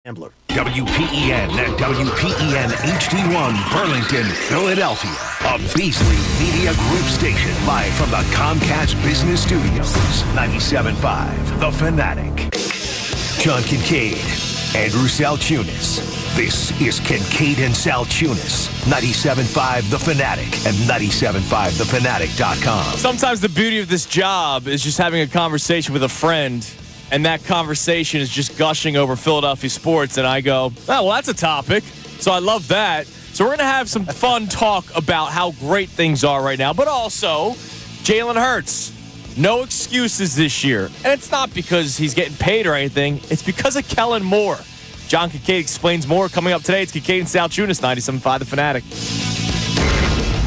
Gambler. WPEN and WPEN HD1 Burlington, Philadelphia. A Beasley Media Group station live from the Comcast Business Studios. 97.5 The Fanatic. John Kincade, Andrew Salciunas. This is Kincade and Salciunas. 97.5 The Fanatic and 97.5thefanatic.com. Sometimes the beauty of this job is just having a conversation with a friend, and that conversation is just gushing over Philadelphia sports, and I go, oh, well, that's a topic. So I love that. So we're going to have some fun talk about how great things are right now, but also Jalen Hurts. No excuses this year. And it's not because he's getting paid or anything. It's because of Kellen Moore. John Kincade explains more coming up today. It's Kincade and Salciunas, 97.5 The Fanatic.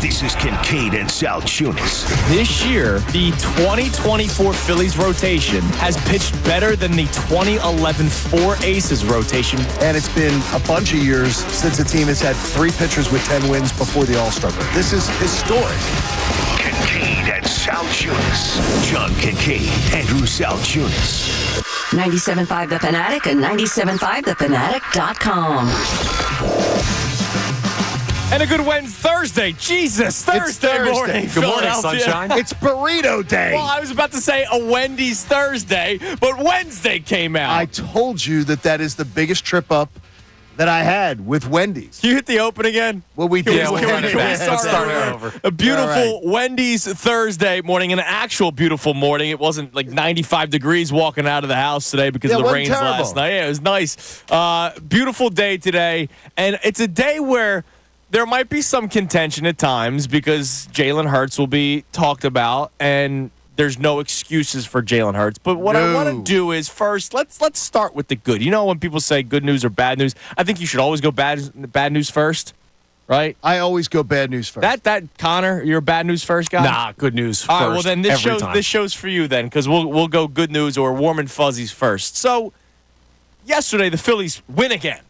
This is Kincade and Salciunas. This year, the 2024 Phillies rotation has pitched better than the 2011 Four Aces rotation. And it's been a bunch of years since the team has had 3 pitchers with 10 wins before the All-Star break. This is historic. Kincade and Salciunas. John Kincade, Andrew Salciunas. 97.5 The Fanatic and 97.5thefanatic.com. And a good Thursday. Jesus, Thursday morning. Good morning, sunshine. It's burrito day. Well, I was about to say a Wendy's Thursday, but Wednesday came out. I told you that is the biggest trip up that I had with Wendy's. Can you hit the open again? Well, we did. Can we start over? A beautiful Wendy's Thursday morning, an actual beautiful morning. It wasn't like 95 degrees walking out of the house today because of the rains last night. Yeah, it was nice. Beautiful day today, and it's a day where there might be some contention at times because Jalen Hurts will be talked about, and there's no excuses for Jalen Hurts. But what I want to do is first, let's start with the good. You know when people say good news or bad news, I think you should always go bad news first, right? I always go bad news first. That Connor, you're a bad news first guy? Nah, good news first. All right, well then this time. show's for you then, because we'll go good news or warm and fuzzies first. So yesterday the Phillies win again.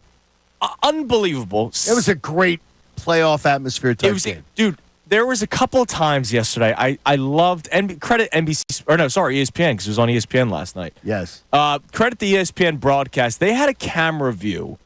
Unbelievable. It was a great playoff atmosphere type game. Dude, there was a couple of times yesterday I loved, and credit NBC, or no, sorry, ESPN, because it was on ESPN last night. Yes. Credit the ESPN broadcast. They had a camera view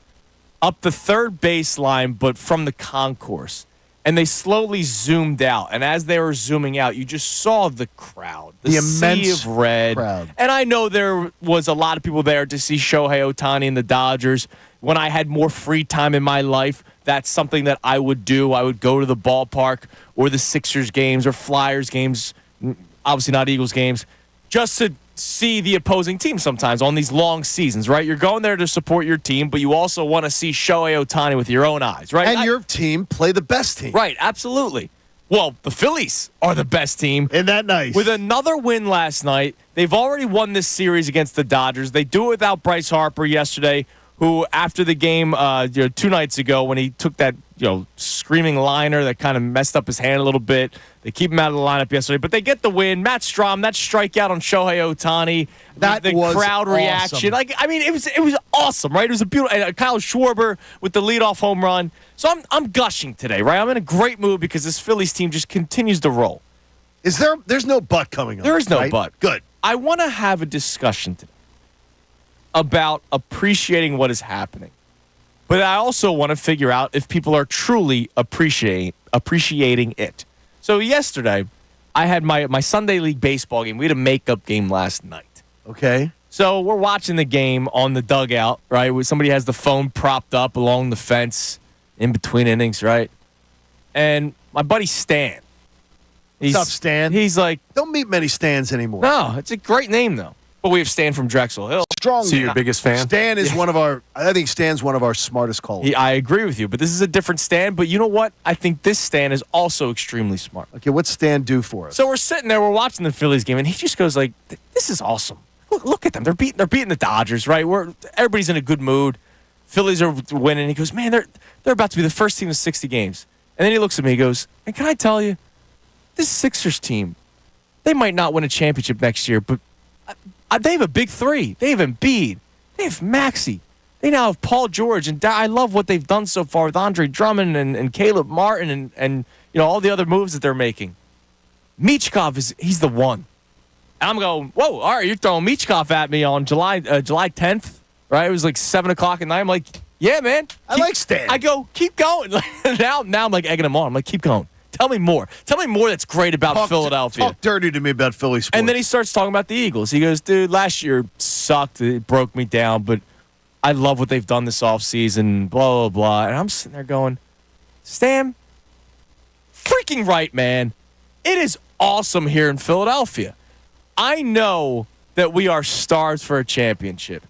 up the third baseline, but from the concourse. And they slowly zoomed out. And as they were zooming out, you just saw the crowd, the sea of red. Crowd. And I know there was a lot of people there to see Shohei Ohtani and the Dodgers. When I had more free time in my life, that's something that I would do. I would go to the ballpark or the Sixers games or Flyers games, obviously not Eagles games, just to see the opposing team sometimes on these long seasons, right? You're going there to support your team, but you also want to see Shohei Ohtani with your own eyes, right? And your team play the best team. Right, absolutely. Well, the Phillies are the best team. Isn't that nice? With another win last night, they've already won this series against the Dodgers. They do it without Bryce Harper yesterday, who after the game 2 nights ago when he took that screaming liner that kind of messed up his hand a little bit, they keep him out of the lineup yesterday, but they get the win. Matt Strahm, that strikeout on Shohei Ohtani, the crowd reaction, it was awesome, right? It was a beautiful. Kyle Schwarber with the leadoff home run. So I'm gushing today, right? I'm in a great mood because this Phillies team just continues to roll. There's no but coming up. There is no right? but. Good. I want to have a discussion today about appreciating what is happening. But I also want to figure out if people are truly appreciating it. So yesterday, I had my Sunday League baseball game. We had a makeup game last night. Okay. So we're watching the game on the dugout, right? Where somebody has the phone propped up along the fence in between innings, right? And my buddy Stan. What's up, Stan? He's like... Don't meet many Stans anymore. No, it's a great name, though. But we have Stan from Drexel Hill. Strong. So your biggest fan? Stan is I think Stan's one of our smartest callers. I agree with you, but this is a different Stan. But you know what? I think this Stan is also extremly smart. Okay, what's Stan do for us? So we're sitting there, we're watching the Phillies game, and he just goes like, "This is awesome. Look at them. They're beating the Dodgers, right? Everybody's in a good mood. Phillies are winning." He goes, "Man, they're about to be the first team in 60 games." And then he looks at me, he goes, "And can I tell you, this Sixers team, they might not win a championship next year, but they have a big three. They have Embiid. They have Maxey. They now have Paul George. And I love what they've done so far with Andre Drummond and Caleb Martin and all the other moves that they're making. Michkov, he's the one." And I'm going, whoa, all right, you're throwing Michkov at me on July 10th, right? It was like 7 o'clock at night. I'm like, yeah, man. I like Stan. I go, keep going. now I'm like egging him on. I'm like, keep going. Tell me more. Tell me more that's great about Philadelphia. Talk dirty to me about Philly sports. And then he starts talking about the Eagles. He goes, dude, last year sucked. It broke me down, but I love what they've done this offseason, blah, blah, blah. And I'm sitting there going, Stan, freaking right, man. It is awesome here in Philadelphia. I know that we are stars for a championship.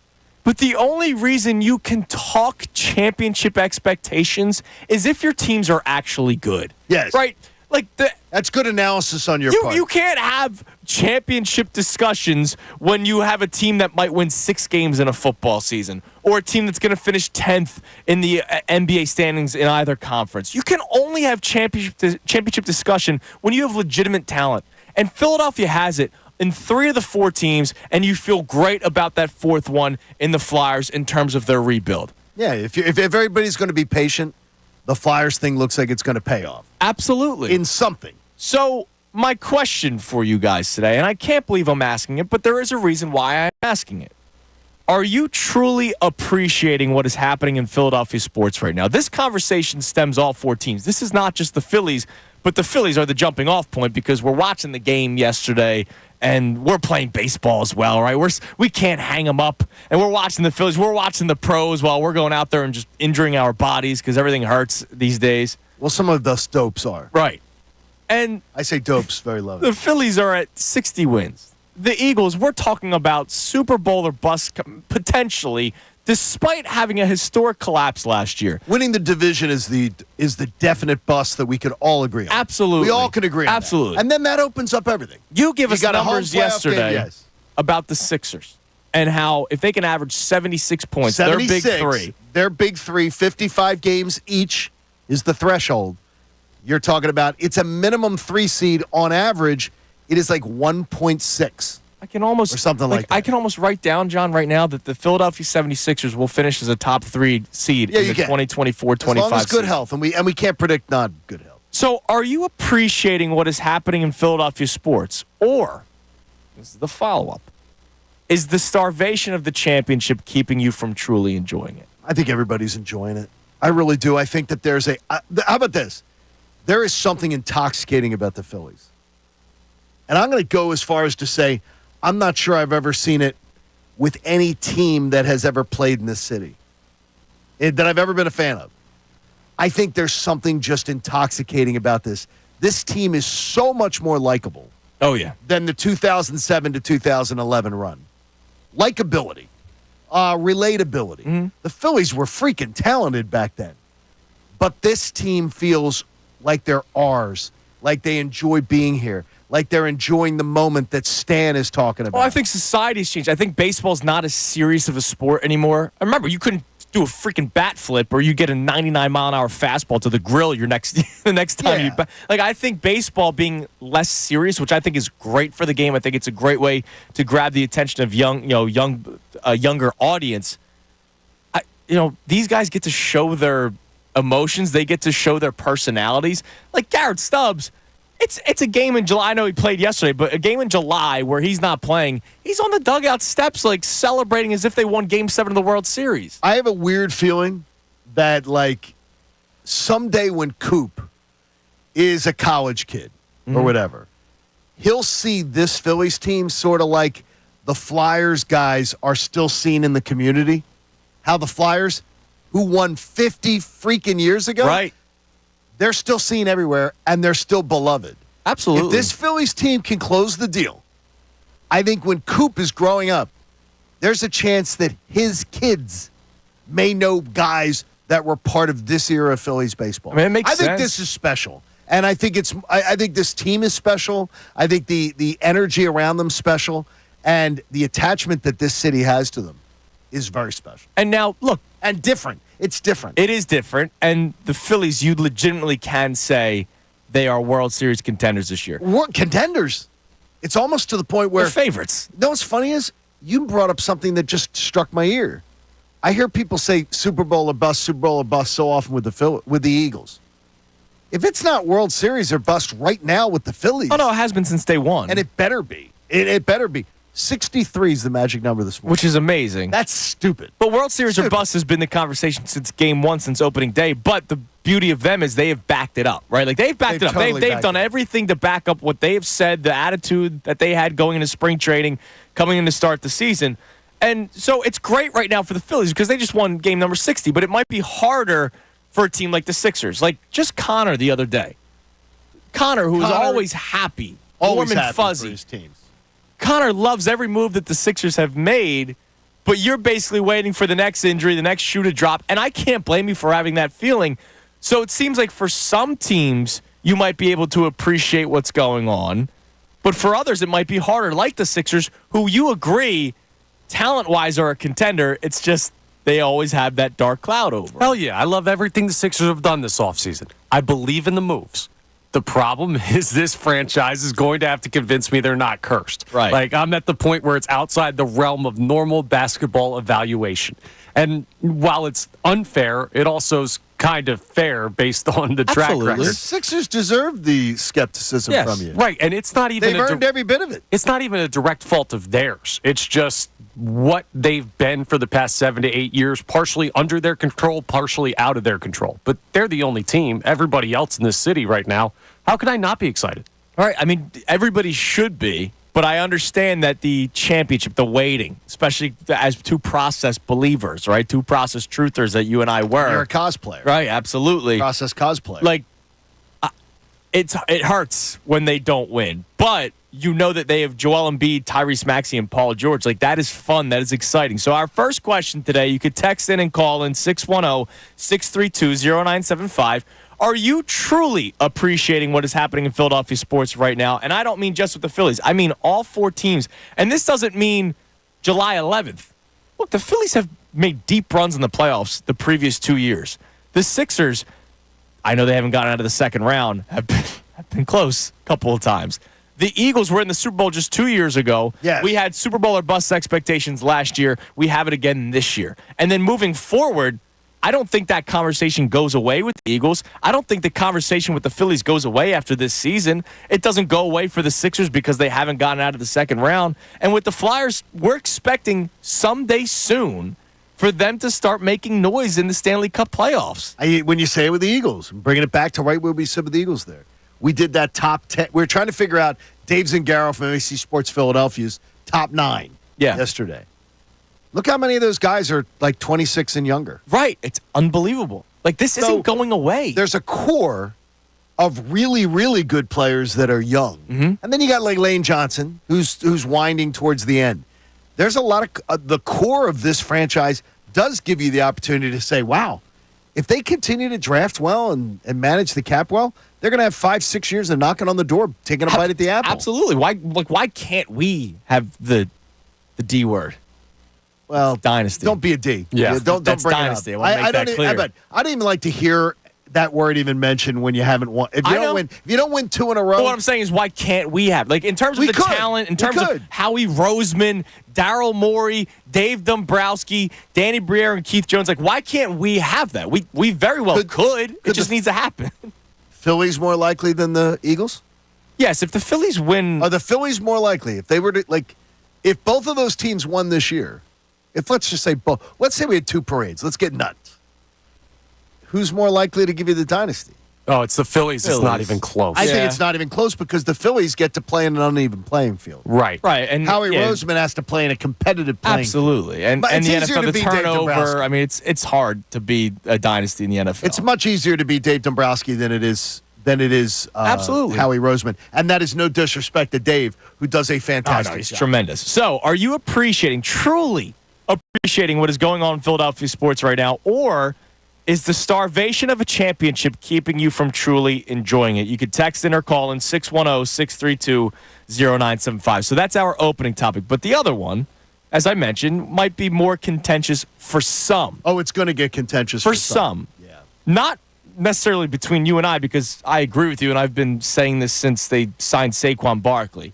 But the only reason you can talk championship expectations is if your teams are actually good. Yes. Right? Like that's good analysis on your part. You can't have championship discussions when you have a team that might win 6 games in a football season or a team that's going to finish 10th in the NBA standings in either conference. You can only have championship discussion when you have legitimate talent. And Philadelphia has it in 3 of the 4 teams, and you feel great about that 4th one in the Flyers in terms of their rebuild. Yeah, if everybody's going to be patient, the Flyers thing looks like it's going to pay off. Absolutely. In something. So my question for you guys today, and I can't believe I'm asking it, but there is a reason why I'm asking it. Are you truly appreciating what is happening in Philadelphia sports right now? This conversation stems all 4 teams. This is not just the Phillies, but the Phillies are the jumping off point because we're watching the game yesterday and we're playing baseball as well, right? We can't hang them up, and we're watching the Phillies. We're watching the pros while we're going out there and just injuring our bodies because everything hurts these days. Well, some of us dopes are. Right. And I say dopes very lovely. the Phillies are at 60 wins. The Eagles, we're talking about Super Bowl or bust potentially, despite having a historic collapse last year. Winning the division is the definite bust that we could all agree on. Absolutely. We all can agree on Absolutely. that. And then that opens up everything. You give us got a numbers home playoff yesterday game, yes. about the Sixers and how if they can average 76 points, they're big 3. Their big 3, 55 games each is the threshold. You're talking about it's a minimum 3 seed on average. It is like 1.6. I can almost or something like that. I can almost write down, John, right now that the Philadelphia 76ers will finish as a top 3 seed in the 2024-25 As long as good season. health, and we can't predict not good health. So are you appreciating what is happening in Philadelphia sports? Or, this is the follow-up, is the starvation of the championship keeping you from truly enjoying it? I think everybody's enjoying it. I really do. I think that there's how about this? There is something intoxicating about the Phillies. And I'm going to go as far as to say I'm not sure I've ever seen it with any team that has ever played in this city, that I've ever been a fan of. I think there's something just intoxicating about this. This team is so much more likable. Oh, yeah. Than the 2007 to 2011 run. Likability, relatability. Mm-hmm. The Phillies were freaking talented back then. But this team feels like they're ours, like they enjoy being here, like they're enjoying the moment that Stan is talking about. Well, I think society's changed. I think baseball's not as serious of a sport anymore. I remember you couldn't do a freaking bat flip or you get a 99-mile-an-hour fastball to the grill the next time Yeah. I think baseball being less serious, which I think is great for the game. I think it's a great way to grab the attention of younger audience. These guys get to show their emotions. They get to show their personalities. Like Garrett Stubbs, it's a game in July. I know he played yesterday, but a game in July where he's not playing, he's on the dugout steps like celebrating as if they won Game 7 of the World Series. I have a weird feeling that like someday when Coop is a college kid or whatever, he'll see this Phillies team sort of like the Flyers guys are still seen in the community. How the Flyers, who won 50 freaking years ago, Right. they're still seen everywhere, and they're still beloved. Absolutely. If this Phillies team can close the deal, I think when Coop is growing up, there's a chance that his kids may know guys that were part of this era of Phillies baseball. I mean, it makes I think sense. this is special. And I think I think this team is special. I think the energy around them special. And the attachment that this city has to them is very special. And now, look. And different. It's different. It is different. And the Phillies, you legitimately can say they are World Series contenders this year. We're contenders. It's almost to the point where... They're favorites. You know what's funny is you brought up something that just struck my ear. I hear people say Super Bowl or bust so often with the Eagles. If it's not World Series or bust right now with the Phillies... Oh, no, it has been since day one. And it better be. It better be. 63 is the magic number this morning. which is amazing. That's stupid. But World Series or bust has been the conversation since game one, since opening day. But the beauty of them is they have backed it up, right? Like they've backed it up. Totally They've backed done it up. everything to back up what they have said, the attitude that they had going into spring training, coming in to start the season. And so it's great right now for the Phillies because they just won game number 60. But it might be harder for a team like the Sixers. Like just Connor the other day. Connor, who is always happy, Always warm and happy fuzzy. for his teams. Connor loves every move that the Sixers have made, but you're basically waiting for the next injury, the next shoe to drop, and I can't blame you for having that feeling. So it seems like for some teams, you might be able to appreciate what's going on, but for others, it might be harder, like the Sixers, who you agree, talent-wise, are a contender. It's just they always have that dark cloud over. Hell yeah, I love everything the Sixers have done this offseason. I believe in the moves. The problem is this franchise is going to have to convince me they're not cursed. Right. Like, I'm at the point where it's outside the realm of normal basketball evaluation. And while it's unfair, it also is kind of fair based on the track Absolutely. The record. Sixers deserve the skepticism Yes. from you. Right, and it's not even They've earned every bit of it. it's not even a direct fault of theirs. It's just what they've been for the past 7 to 8 years, partially under their control, partially out of their control. But they're the only team. Everybody else in this city right now, how could I not be excited? All right, I mean, everybody should be, but I understand that the championship, the waiting, especially as two process believers, right? Two process truthers that you and I were. You're a cosplayer. Right, absolutely. Process cosplayer. Like, it hurts when they don't win, but you know that they have Joel Embiid, Tyrese Maxey, and Paul George. Like, that is fun. That is exciting. So our first question today, you could text in and call in 610-632-0975. Are you truly appreciating what is happening in Philadelphia sports right now? And I don't mean just with the Phillies. I mean all four teams. And this doesn't mean July 11th. Look, the Phillies have made deep runs in the playoffs the previous 2 years. The Sixers, I know they haven't gotten out of the second round, have been close a couple of times. The Eagles were in the Super Bowl just 2 years ago. Yes. We had Super Bowl or bust expectations last year. We have it again this year. And then moving forward, I don't think that conversation goes away with the Eagles. I don't think the conversation with the Phillies goes away after this season. It doesn't go away for the Sixers because they haven't gotten out of the second round. And with the Flyers, we're expecting someday soon for them to start making noise in the Stanley Cup playoffs. When you say it with the Eagles, I'm bringing it back to right where we said with the Eagles there. We did that top 10. We were trying to figure out Dave Zingaro from NBC Sports Philadelphia's top 9 yesterday. Look how many of those guys are like 26 and younger. Right. It's unbelievable. Like, this isn't going away. There's a core of really, really good players that are young. Mm-hmm. And then you got like Lane Johnson, who's winding towards the end. There's a lot of the core of this franchise does give you the opportunity to say, wow, if they continue to draft well and manage the cap well, they're going to have 5-6 years of knocking on the door, taking a bite at the apple. Absolutely. Why can't we have the D word? Well, dynasty. Don't be a D. Yeah, don't that's bring dynasty. it I up. wanna make that clear. I didn't even like to hear that word even mentioned when you haven't won. If you don't win 2 in a row. But what I'm saying is, why can't we have, like, in terms of the talent, in terms of Howie Roseman, Daryl Morey, Dave Dombrowski, Danny Briere, and Keith Jones, like, why can't we have that? We very well could. It just needs to happen. Phillies more likely than the Eagles? Yes, if the Phillies win. Are the Phillies more likely? If they were to, like, if both of those teams won this year, let's just say let's say we had 2 parades. Let's get nuts. Who's more likely to give you the dynasty? Oh, it's the Phillies. It's not even close. I think it's not even close because the Phillies get to play in an uneven playing field. Right. And Howie Roseman has to play in a competitive playing field. Absolutely. And But the it's easier NFL, to the beat Dave turnover, Dombrowski. I mean, it's hard to be a dynasty in the NFL. It's much easier to beat Dave Dombrowski than it is Absolutely. Howie Roseman. And that is no disrespect to Dave, who does a fantastic he's job. tremendous. So, are you truly appreciating what is going on in Philadelphia sports right now, or is the starvation of a championship keeping you from truly enjoying it? You could text in or call in 610-632-0975. So that's our opening topic. But the other one, as I mentioned, might be more contentious for some. Oh, it's going to get contentious For some. Yeah. Not necessarily between you and I, because I agree with you, and I've been saying this since they signed Saquon Barkley.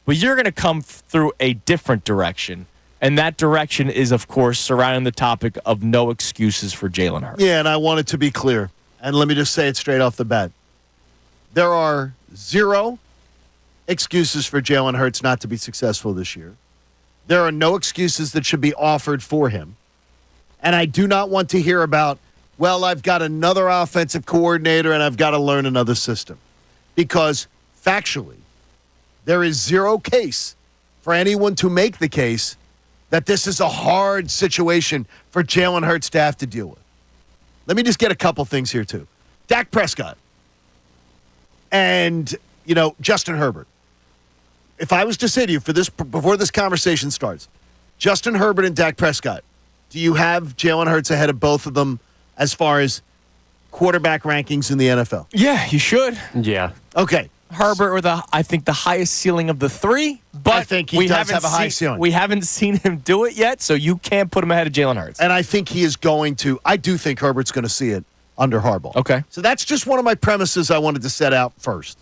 But you're going to come through a different direction. And that direction is, of course, surrounding the topic of no excuses for Jalen Hurts. Yeah, and I want it to be clear. And let me just say it straight off the bat. There are 0 excuses for Jalen Hurts not to be successful this year. There are no excuses that should be offered for him. And I do not want to hear about, well, I've got another offensive coordinator and I've got to learn another system. Because factually, there is zero case for anyone to make the case that this is a hard situation for Jalen Hurts to have to deal with. Let me just get a couple things here, too. Dak Prescott and, Justin Herbert. If I was to say to you before this conversation starts, Justin Herbert and Dak Prescott, do you have Jalen Hurts ahead of both of them as far as quarterback rankings in the NFL? Yeah, you should. Yeah. Okay. Herbert with I think the highest ceiling of the three, but I think he does have a high ceiling. We haven't seen him do it yet, so you can't put him ahead of Jalen Hurts. And I think he is going to. I do think Herbert's going to see it under Harbaugh. Okay. So that's just one of my premises I wanted to set out first.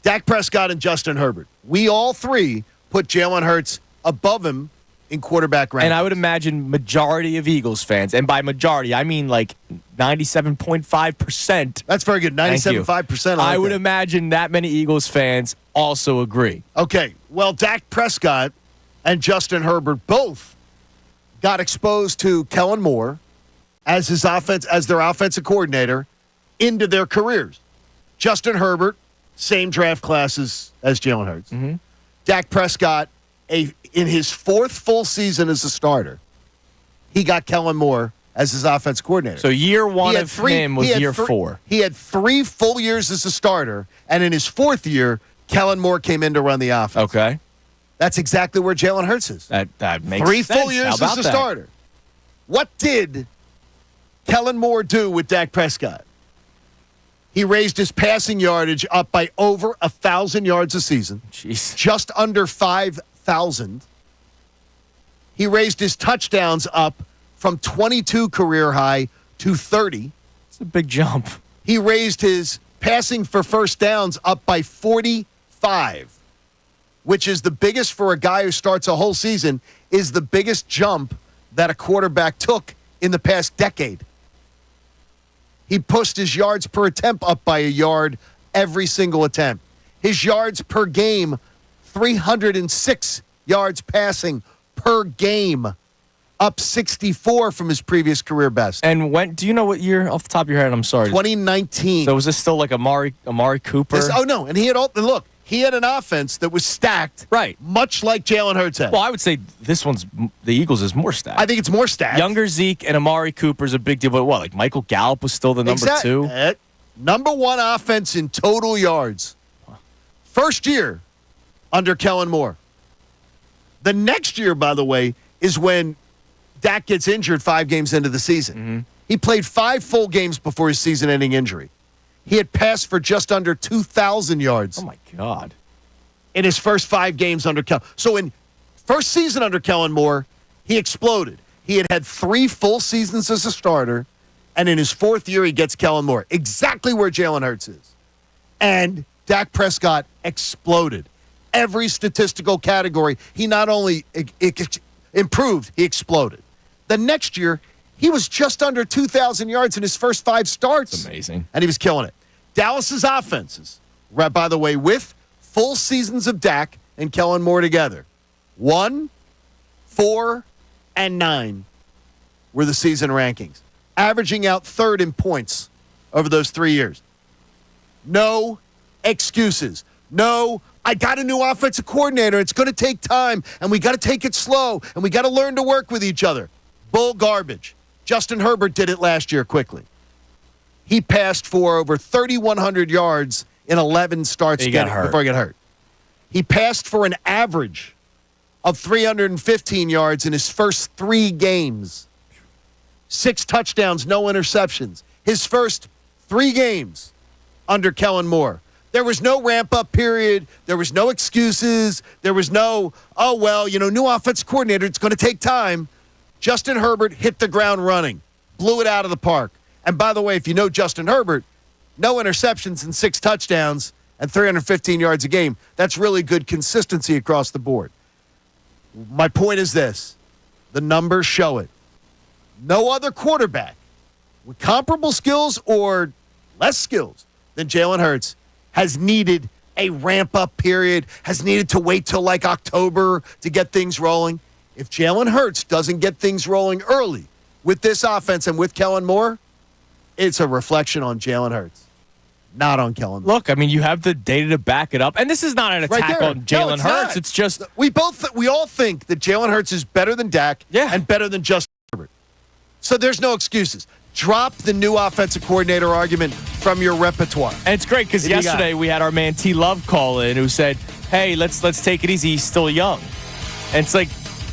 Dak Prescott and Justin Herbert. We all three put Jalen Hurts above him in quarterback rankings. And I would imagine majority of Eagles fans, and by majority, I mean like 97.5%. That's very good. 97.5%. I would imagine that many Eagles fans also agree. Okay. Well, Dak Prescott and Justin Herbert both got exposed to Kellen Moore as their offensive coordinator into their careers. Justin Herbert, same draft classes as Jalen Hurts. Mm-hmm. Dak Prescott, in his fourth full season as a starter, he got Kellen Moore as his offensive coordinator. So year one of him was year 4. He had 3 full years as a starter, and in his fourth year, Kellen Moore came in to run the offense. Okay. That's exactly where Jalen Hurts is. That makes 3 sense. full years How about as a that? starter. What did Kellen Moore do with Dak Prescott? He raised his passing yardage up by over 1,000 yards a season. Jeez. Just under 5,000. He raised his touchdowns up from 22 career high to 30. It's a big jump. He raised his passing for first downs up by 45, which is the biggest for a guy who starts a whole season, is the biggest jump that a quarterback took in the past decade. He pushed his yards per attempt up by a yard every single attempt. His yards per game, 306 yards passing per game, up 64 from his previous career best. And do you know what year off the top of your head? I'm sorry. 2019. So was this still like Amari Cooper? No, and he had an offense that was stacked, Right. much like Jalen Hurts had. Well, I would say the Eagles is more stacked. I think it's more stacked. Younger Zeke and Amari Cooper is a big deal, but like Michael Gallup was still the number 2? Number 1 offense in total yards. First year under Kellen Moore. The next year, by the way, is when Dak gets injured 5 games into the season. Mm-hmm. He played 5 full games before his season-ending injury. He had passed for just under 2,000 yards. Oh, my God. In his first 5 games under Kellen. So in first season under Kellen Moore, he exploded. He had 3 full seasons as a starter, and in his 4th year, he gets Kellen Moore. Exactly where Jalen Hurts is. And Dak Prescott exploded. Every statistical category, he not only improved, he exploded. The next year, he was just under 2,000 yards in his first 5 starts. That's amazing. And he was killing it. Dallas's offenses, by the way, with full seasons of Dak and Kellen Moore together, 1, 4, and 9 were the season rankings, averaging out 3rd in points over those 3 years. No excuses. No, I got a new offensive coordinator. It's going to take time, and we got to take it slow, and we got to learn to work with each other. Bull garbage. Justin Herbert did it last year quickly. He passed for over 3,100 yards in 11 starts before he got hurt. He passed for an average of 315 yards in his first 3 games. 6 touchdowns, no interceptions. His first 3 games under Kellen Moore. There was no ramp-up period. There was no excuses. There was no, new offensive coordinator. It's going to take time. Justin Herbert hit the ground running, blew it out of the park. And by the way, if you know Justin Herbert, no interceptions and 6 touchdowns and 315 yards a game. That's really good consistency across the board. My point is this. The numbers show it. No other quarterback with comparable skills or less skills than Jalen Hurts has needed a ramp-up period, has needed to wait till like October to get things rolling. if Jalen Hurts doesn't get things rolling early with this offense and with Kellen Moore, it's a reflection on Jalen Hurts, not on Kellen Moore. Look, I mean, you have the data to back it up. And this is not an attack on Jalen Hurts. Not. It's just we all think that Jalen Hurts is better than Dak and better than Justin Herbert. So there's no excuses. Drop the new offensive coordinator argument from your repertoire. And it's great because yesterday we had our man T. Love call in who said, hey, let's take it easy. He's still young. And it's like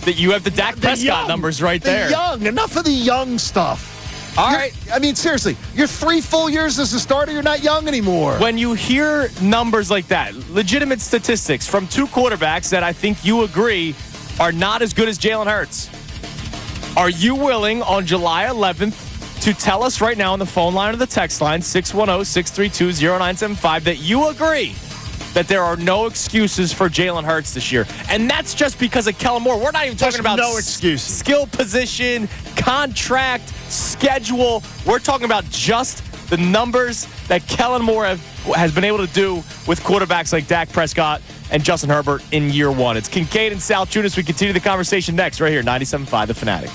that you have the Dak Prescott numbers right there. Young. Enough of the young stuff. All right. I mean, seriously, you're 3 full years as a starter. You're not young anymore. When you hear numbers like that, legitimate statistics from 2 quarterbacks that I think you agree are not as good as Jalen Hurts, are you willing on July 11th to tell us right now on the phone line or the text line, 610-632-0975, that you agree that there are no excuses for Jalen Hurts this year? And that's just because of Kellen Moore. We're not even talking about no excuses. Skill position, contract, schedule. We're talking about just the numbers that Kellen Moore has been able to do with quarterbacks like Dak Prescott and Justin Herbert in year 1. It's Kincade and Salciunas. We continue the conversation next right here, 97.5 The Fanatic.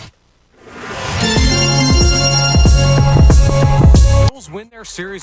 Bills win their series.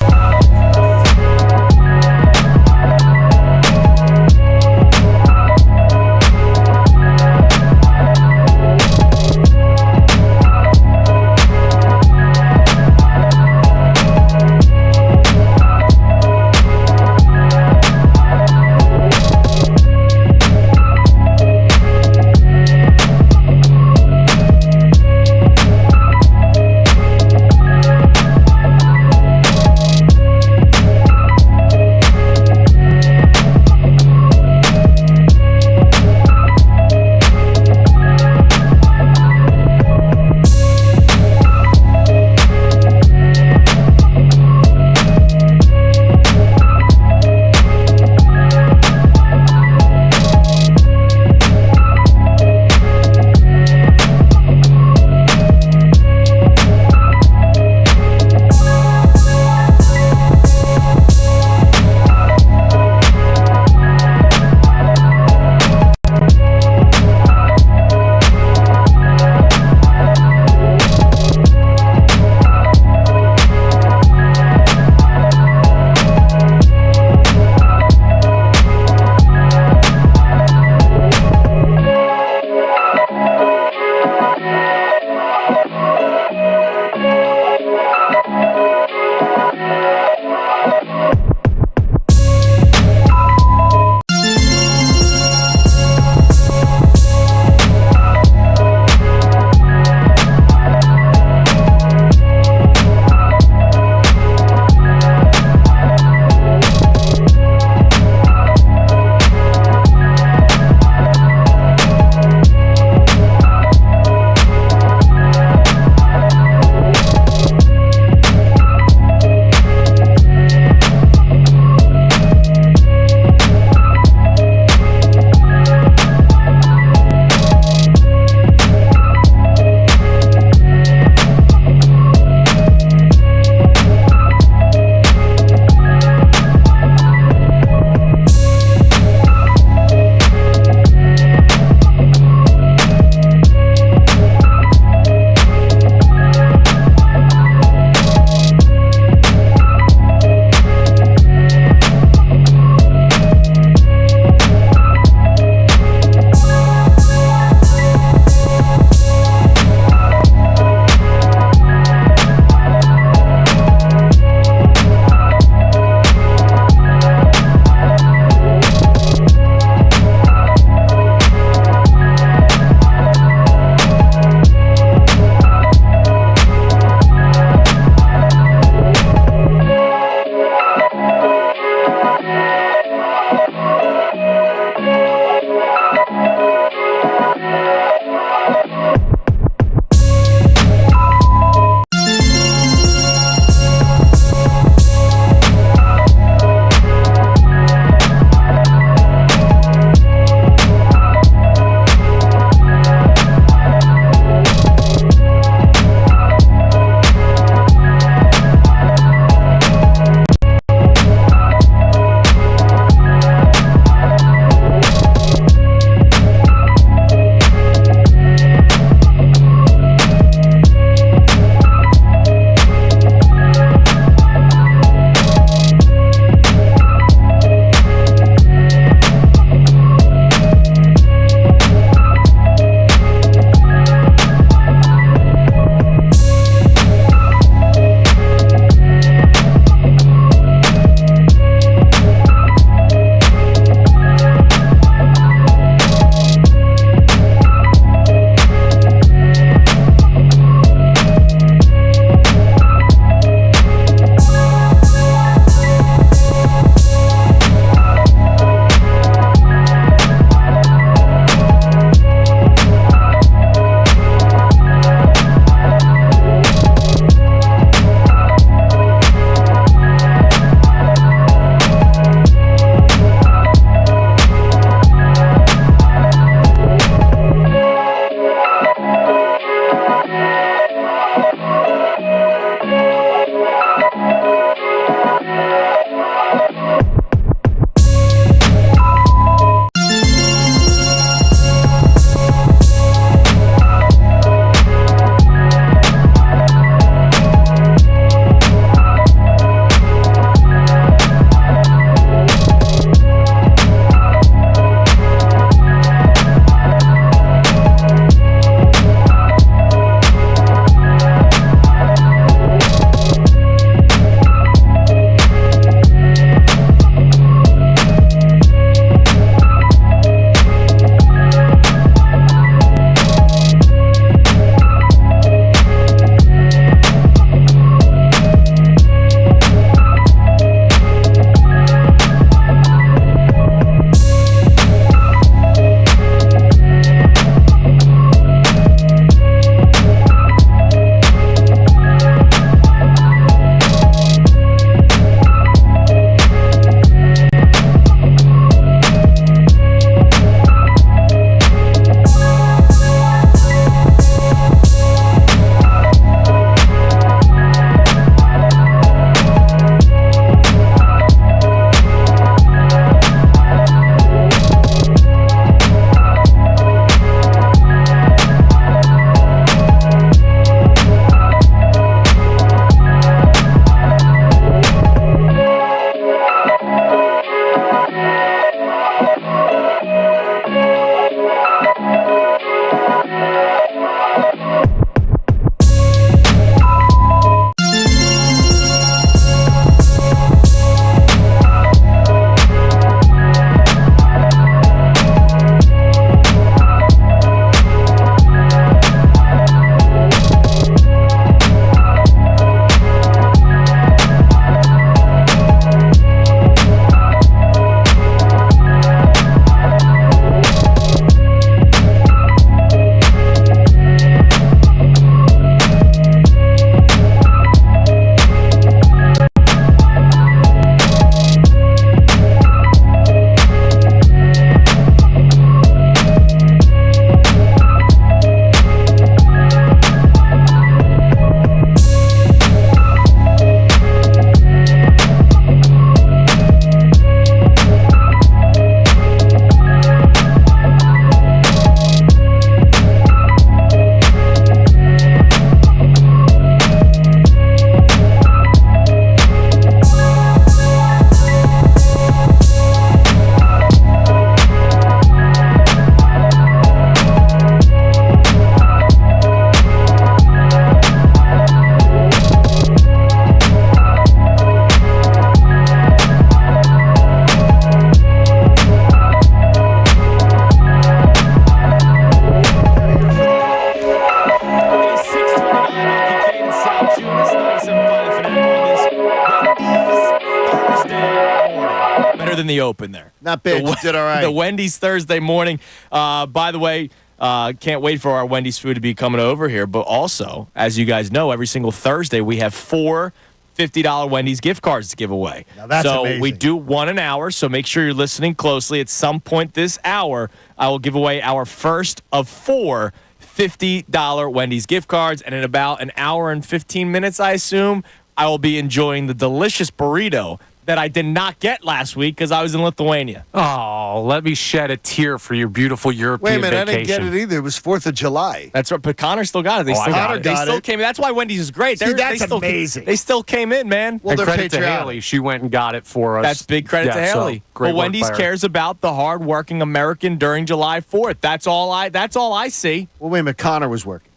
better than the Open there. Not bad. You did all right. The Wendy's Thursday morning. By the way, can't wait for our Wendy's food to be coming over here. But also, as you guys know, every single Thursday we have 4 $50 Wendy's gift cards to give away. Now that's amazing. We do one an hour, so make sure you're listening closely. At some point this hour, I will give away our first of 4 $50 Wendy's gift cards. And in about an hour and 15 minutes, I assume, I will be enjoying the delicious burrito that I did not get last week because I was in Lithuania. Oh, let me shed a tear for your beautiful European Wait a minute, vacation. I didn't get it either. It was 4th of July. That's right, but Connor still got it. They still Connor They got still it. came in. That's why Wendy's is great. See, that's they still amazing. They still came in, man. Well, And they're credit to patriotic. Haley. She went and got it for us. That's big credit to Haley. Great But work Wendy's by her. cares about the hardworking American during July 4th. That's all I see. Well, wait a minute. Connor was working.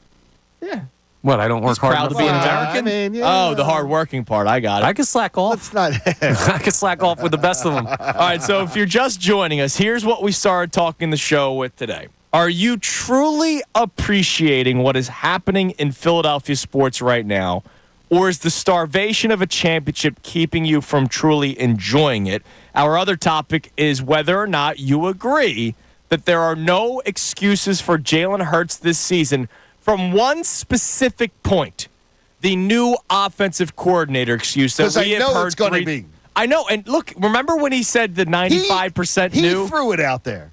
Yeah. What, I don't work He's hard proud enough to be an for that? American. I mean, yeah. Oh, the hardworking part. I got it. I can slack off. It's not. I can slack off with the best of them. All right, so if you're just joining us, here's what we started talking the show with today. Are you truly appreciating what is happening in Philadelphia sports right now, or is the starvation of a championship keeping you from truly enjoying it? Our other topic is whether or not you agree that there are no excuses for Jalen Hurts this season from one specific point. The new offensive coordinator excuse that 'Cause we I have know heard it's gonna be. I know, and look, remember when he said the 95% he new? threw it out there.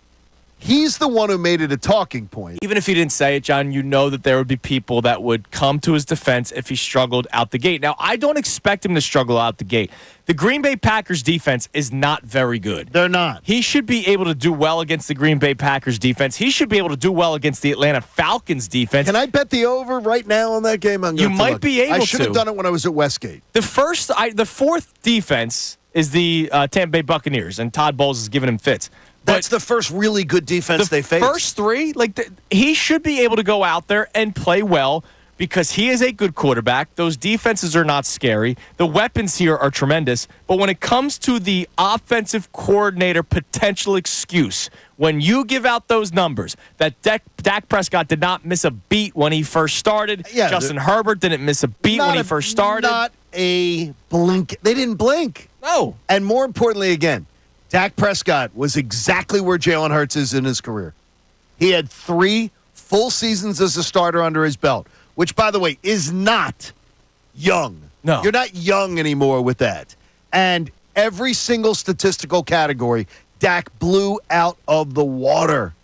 He's the one who made it a talking point. Even if he didn't say it, John, you know that there would be people that would come to his defense if he struggled out the gate. Now, I don't expect him to struggle out the gate. The Green Bay Packers defense is not very good. They're not. He should be able to do well against the Green Bay Packers defense. He should be able to do well against the Atlanta Falcons defense. Can I bet the over right now on that game? You might be able I should have to. done it when I was at Westgate. The fourth defense is the Tampa Bay Buccaneers, and Todd Bowles is giving him fits. That's the first really good defense they faced. First 3, he should be able to go out there and play well because he is a good quarterback. Those defenses are not scary. The weapons here are tremendous. But when it comes to the offensive coordinator potential excuse, when you give out those numbers, that Dak Prescott did not miss a beat when he first started. Yeah, Justin Herbert didn't miss a beat when he first started. Not a blink. They didn't blink. No. And more importantly, again, Dak Prescott was exactly where Jalen Hurts is in his career. He had 3 full seasons as a starter under his belt, which, by the way, is not young. No. You're not young anymore with that. And every single statistical category, Dak blew out of the water.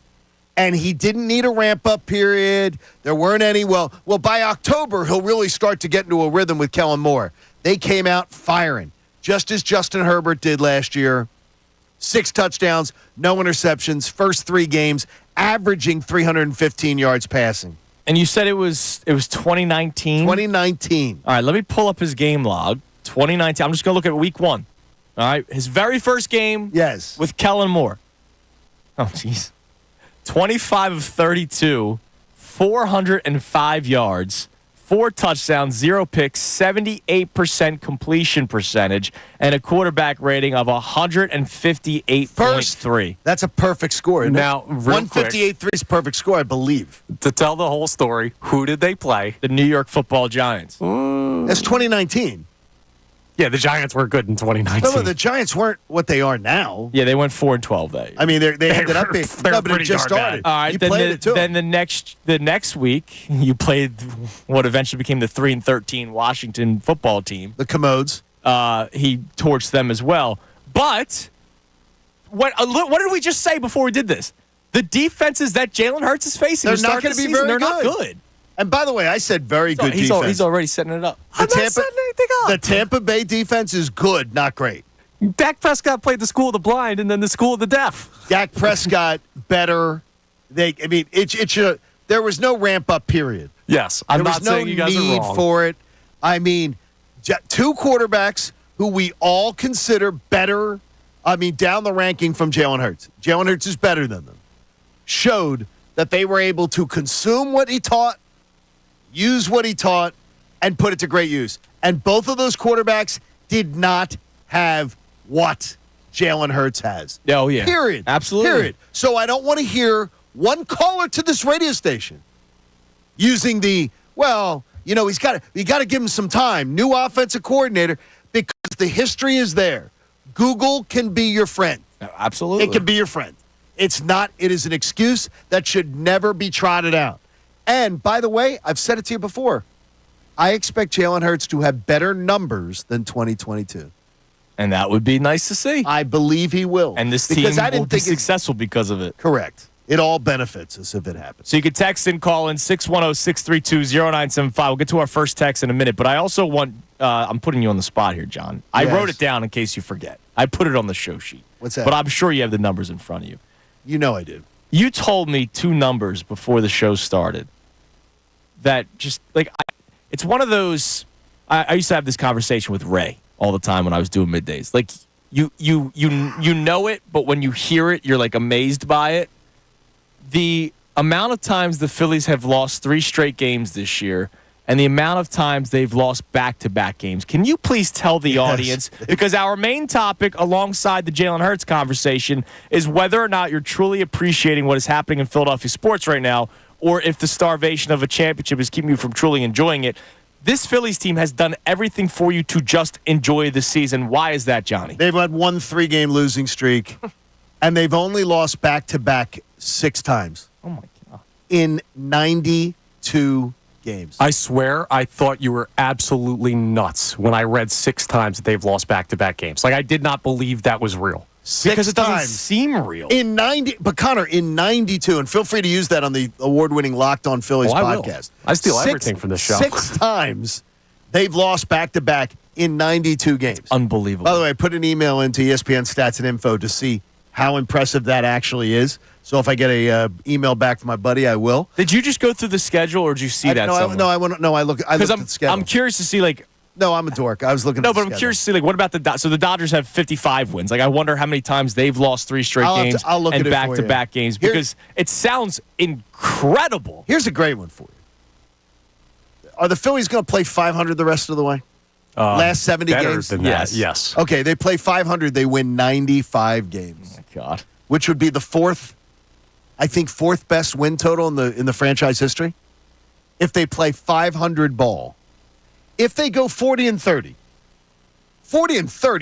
And he didn't need a ramp-up period. There weren't any. Well, by October, he'll really start to get into a rhythm with Kellen Moore. They came out firing, just as Justin Herbert did last year. 6 touchdowns, no interceptions, first 3 games, averaging 315 yards passing. And you said it was 2019? 2019. All right, let me pull up his game log. 2019. I'm just going to look at week 1. All right, his very first game Yes. with Kellen Moore. Oh, jeez. 25 of 32, 405 yards, 4 touchdowns, 0 picks, 78% completion percentage, and a quarterback rating of 158.3. That's a perfect score. Isn't Now, it? real quick. 158.3 is a perfect score, I believe. To tell the whole story, who did they play? The New York Football Giants. That's 2019. Yeah, the Giants were good in 2019. No, the Giants weren't what they are now. Yeah, they went 4-12 that year. I mean, they ended up being. they were No, but it pretty just darn started. bad. All right, You then played it too. the next week you played what eventually became the 3-13 Washington football team. The Commodes. He torched them as well. But what did we just say before we did this? The defenses that Jalen Hurts is facing, They're to not start gonna the be season, very they're not good. good. And by the way, I said very good defense. He's already setting it up. The anything Tampa Bay defense is good, not great. Dak Prescott played the school of the blind and then the school of the deaf. Dak Prescott better. There was no ramp up period. Yes, I'm There not was no saying you guys need are wrong. for it. I mean, 2 quarterbacks who we all consider better. I mean, down the ranking from Jalen Hurts. Jalen Hurts is better than them. Showed that they were able to consume what he taught, use what he taught, and put it to great use. And both of those quarterbacks did not have what Jalen Hurts has. Oh, yeah. Period. Absolutely. Period. So I don't want to hear one caller to this radio station using the, you got to give him some time. New offensive coordinator, because the history is there. Google can be your friend. Absolutely. It can be your friend. It's not. It is an excuse that should never be trotted out. And, by the way, I've said it to you before. I expect Jalen Hurts to have better numbers than 2022. And that would be nice to see. I believe he will. And this team will be successful because of it. Correct. It all benefits us if it happens. So you can text and call in 610-632-0975. We'll get to our first text in a minute. But I also want I'm putting you on the spot here, John. I wrote it down in case you forget. I put it on the show sheet. What's that? But I'm sure you have the numbers in front of you. You know I do. You told me two numbers before the show started that just, like, it's one of those. I used to have this conversation with Ray all the time when I was doing middays. Like, you know it, but when you hear it, you're, like, amazed by it. The amount of times the Phillies have lost 3 straight games this year and the amount of times they've lost back-to-back games. Can you please tell the audience, because our main topic alongside the Jalen Hurts conversation is whether or not you're truly appreciating what is happening in Philadelphia sports right now, or if the starvation of a championship is keeping you from truly enjoying it. This Phillies team has done everything for you to just enjoy the season. Why is that, Johnny? They've had 1 3-game losing streak, and they've only lost back-to-back 6 times. Oh, my God. In 92 games. I swear I thought you were absolutely nuts when I read 6 times that they've lost back-to-back games. Like, I did not believe that was real. 6 Because it doesn't times. seem real. In 90, but Connor, in 92, and feel free to use that on the award-winning Locked On Phillies I will. podcast. I steal everything from this show. 6 times they've lost back-to-back in 92 games. Unbelievable. By the way, I put an email into ESPN Stats and Info to see how impressive that actually is. So if I get a email back from my buddy, I will. Did you just go through the schedule, or did you see that somewhere? I looked at the schedule. I'm curious to see, like... No, I'm a dork. I was looking at No, the but schedule. I'm curious to see, like, what about the Dodgers? So the Dodgers have 55 wins. Like, I wonder how many times they've lost 3 straight games I'll look and at it for back-to-back games, because it sounds incredible. Here's a great one for you. Are the Phillies going to play 500 the rest of the way? Last 70 better games? than Yes. that. Yes. Okay, they play 500. They win 95 games, Oh, my God. which would be the fourth best win total in the franchise history. If they play 500 ball, if they go 40-30,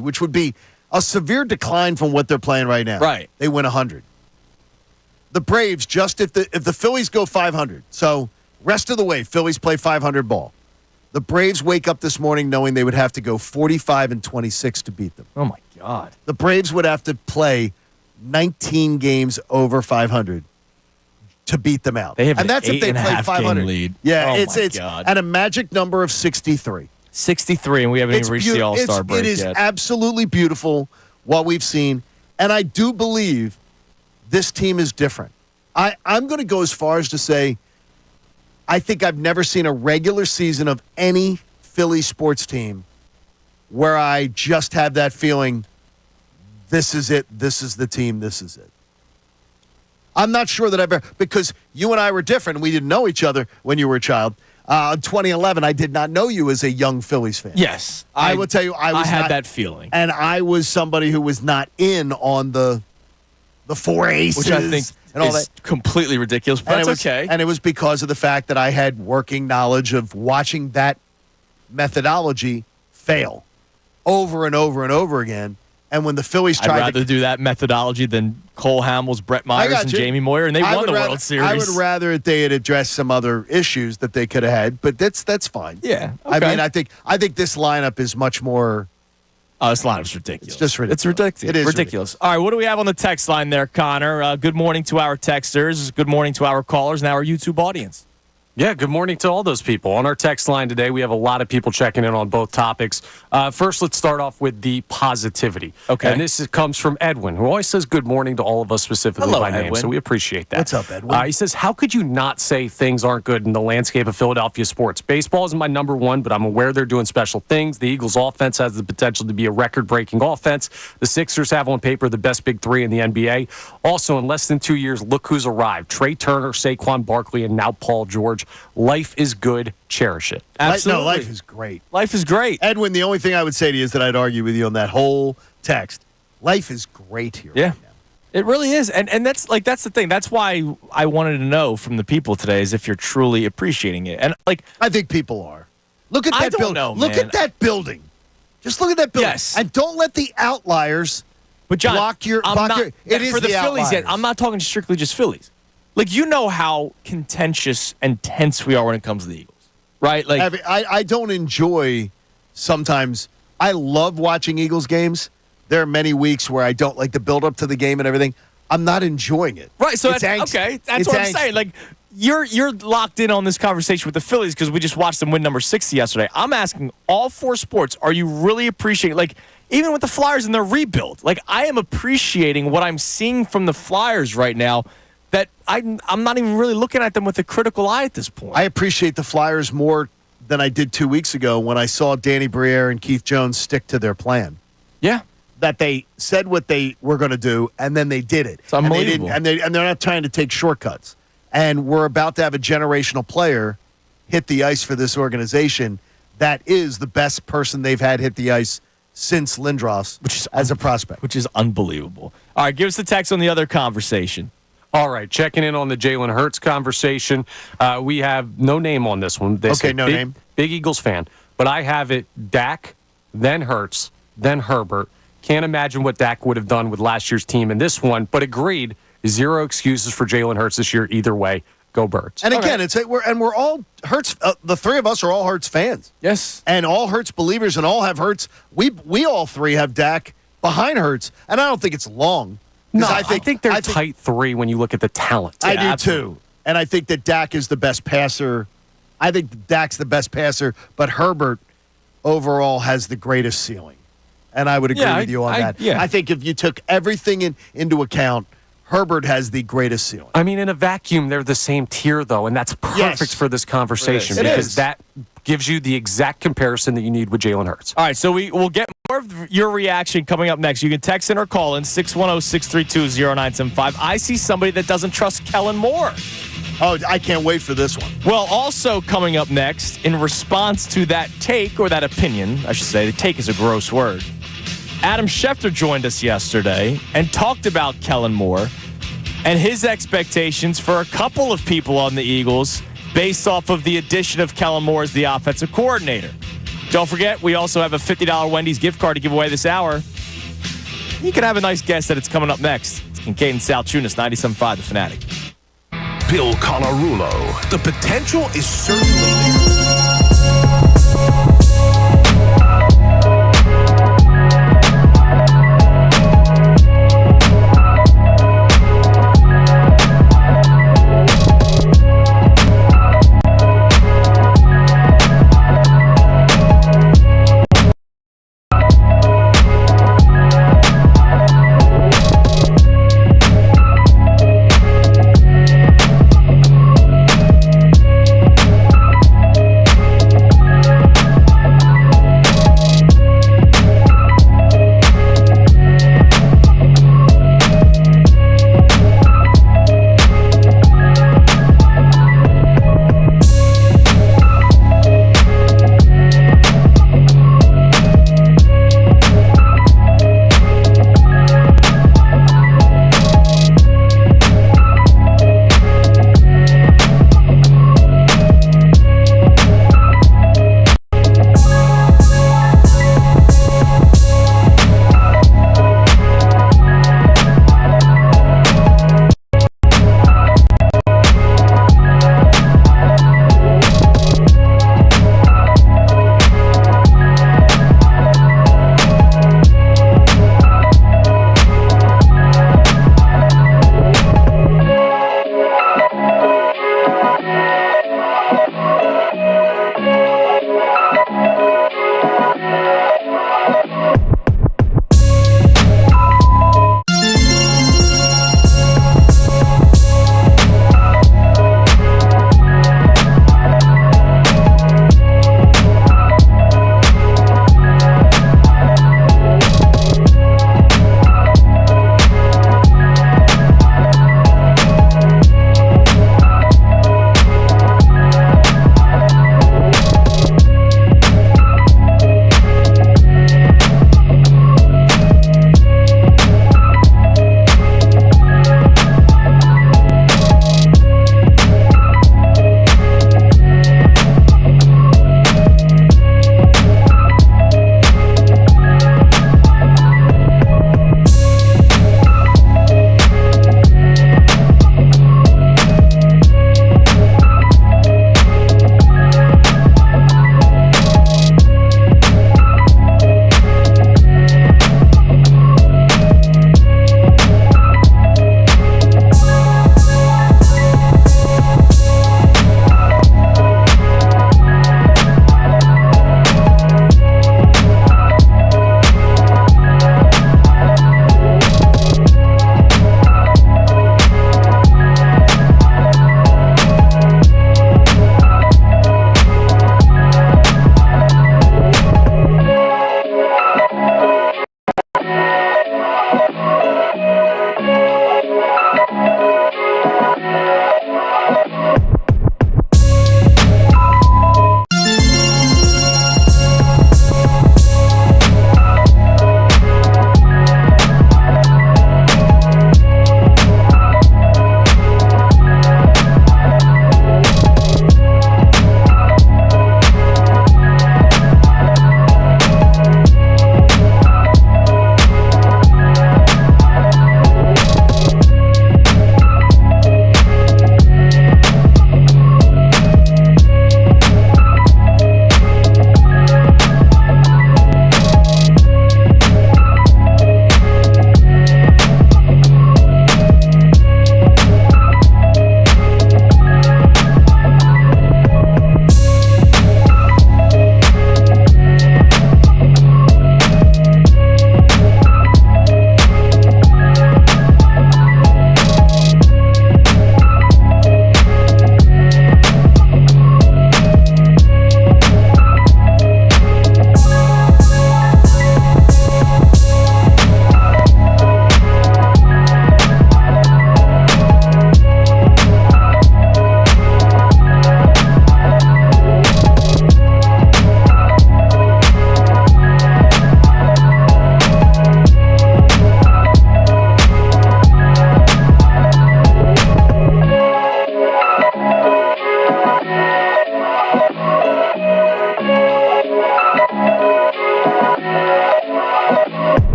which would be a severe decline from what they're playing right now. Right. They win 100. The Braves, just if the Phillies go 500, so rest of the way, Phillies play 500 ball. The Braves wake up this morning knowing they would have to go 45-26 to beat them. Oh, my God. The Braves would have to play 19 games over 500 to beat them out. They have and an that's if they play 8.5 500 game lead. Yeah, Oh, it's my it's God. at a magic number of 63. 63, and we haven't even reached the All-Star break It is yet. absolutely beautiful what we've seen, and I do believe this team is different. I'm going to go as far as to say I think I've never seen a regular season of any Philly sports team where I just have that feeling, this is it, this is the team, this is it. I'm not sure that I've ever, because you and I were different. We didn't know each other when you were a child. In 2011, I did not know you as a young Phillies fan. Yes. I will tell you, I had not, that feeling. and I was somebody who was not in on the 4 aces, Which I think and all is that. completely ridiculous, but And that's it was, okay. And it was because of the fact that I had working knowledge of watching that methodology fail over and over and over again. And when the Phillies I'd tried rather do that methodology than Cole Hamels, Brett Myers, and you. Jamie Moyer, and they I won would the rather- World Series. I would rather they had addressed some other issues that they could have had, but that's fine. Yeah, I okay. mean, I think this lineup is much more. Oh, this lineup's ridiculous. It's just ridiculous. It's ridiculous. It is ridiculous. All right, what do we have on the text line there, Connor? Good morning to our texters. Good morning to our callers and our YouTube audience. Yeah, good morning to all those people. On our text line today, we have a lot of people checking in on both topics. First, let's start off with the positivity. Okay. And this comes from Edwin, who always says good morning to all of us specifically Hello, by name, Edwin. so we appreciate that. What's up, Edwin? He says, how could you not say things aren't good in the landscape of Philadelphia sports? Baseball isn't my number one, but I'm aware they're doing special things. The Eagles' offense has the potential to be a record-breaking offense. The Sixers have on paper the best big three in the NBA. Also, in less than 2 years, look who's arrived. Trey Turner, Saquon Barkley, and now Paul George. Life is good. Cherish it. Absolutely. No, life is great. Life is great. Edwin, the only thing I would say to you is that I'd argue with you on that whole text. Life is great here. Yeah. Right now. It really is. And that's the thing. That's why I wanted to know from the people today is if you're truly appreciating it. And like I think people are. Look at I that don't building. know, Look man. at that building. Just look at that building. Yes. And don't let the outliers But John, block your. I'm block not, your it is for the Phillies. outliers. I'm not talking strictly just Phillies. Like, you know how contentious and tense we are when it comes to the Eagles, right? Like, I don't enjoy sometimes. I love watching Eagles games. There are many weeks where I don't like the build up to the game and everything. I'm not enjoying it. right? So It's that's angsty. okay. That's It's what I'm angsty. saying. Like, you're locked in on this conversation with the Phillies because we just watched them win number 60 yesterday. I'm asking all four sports, are you really appreciating, like, even with the Flyers and their rebuild, like, I am appreciating what I'm seeing from the Flyers right now that I'm not even really looking at them with a critical eye at this point. I appreciate the Flyers more than I did 2 weeks ago when I saw Danny Briere and Keith Jones stick to their plan. yeah. That they said what they were going to do, and then they did it. It's unbelievable. And they're not trying to take shortcuts. And we're about to have a generational player hit the ice for this organization that is the best person they've had hit the ice since Lindros, Which is as a prospect. Which is unbelievable. All right, give us the text on the other conversation. All right, checking in on the Jalen Hurts conversation. We have no name on this one. They Okay, said no name. Big Eagles fan. But I have it Dak, then Hurts, then Herbert. Can't imagine what Dak would have done with last year's team in this one, but agreed, zero excuses for Jalen Hurts this year either way. Go Birds. And again, we're all Hurts. The three of us are all Hurts fans, Yes. and all Hurts believers, and all have Hurts. We all three have Dak behind Hurts, and I don't think it's long. 'Cause No, I think they're tight three when you look at the talent. I do absolutely. too. And I think that Dak is the best passer. I think Dak's the best passer, but Herbert overall has the greatest ceiling. And I would agree Yeah, with you on that. yeah. I think if you took everything into account, Herbert has the greatest ceiling. I mean, in a vacuum, they're the same tier, though, and that's perfect Yes. for this conversation It because is. that gives you the exact comparison that you need with Jalen Hurts. All right, so we will get more of your reaction coming up next. You can text in or call in 610-632-0975. I see somebody that doesn't trust Kellen Moore. Oh, I can't wait for this one. Well, also coming up next, in response to that take, or that opinion, I should say, the take is a gross word. Adam Schefter joined us yesterday and talked about Kellen Moore and his expectations for a couple of people on the Eagles based off of the addition of Kellen Moore as the offensive coordinator. Don't forget, we also have a $50 Wendy's gift card to give away this hour. You can have a nice guess that it's coming up next. It's Kincade Salciunas, 97.5 The Fanatic. Bill Colarulo. The potential is certainly there.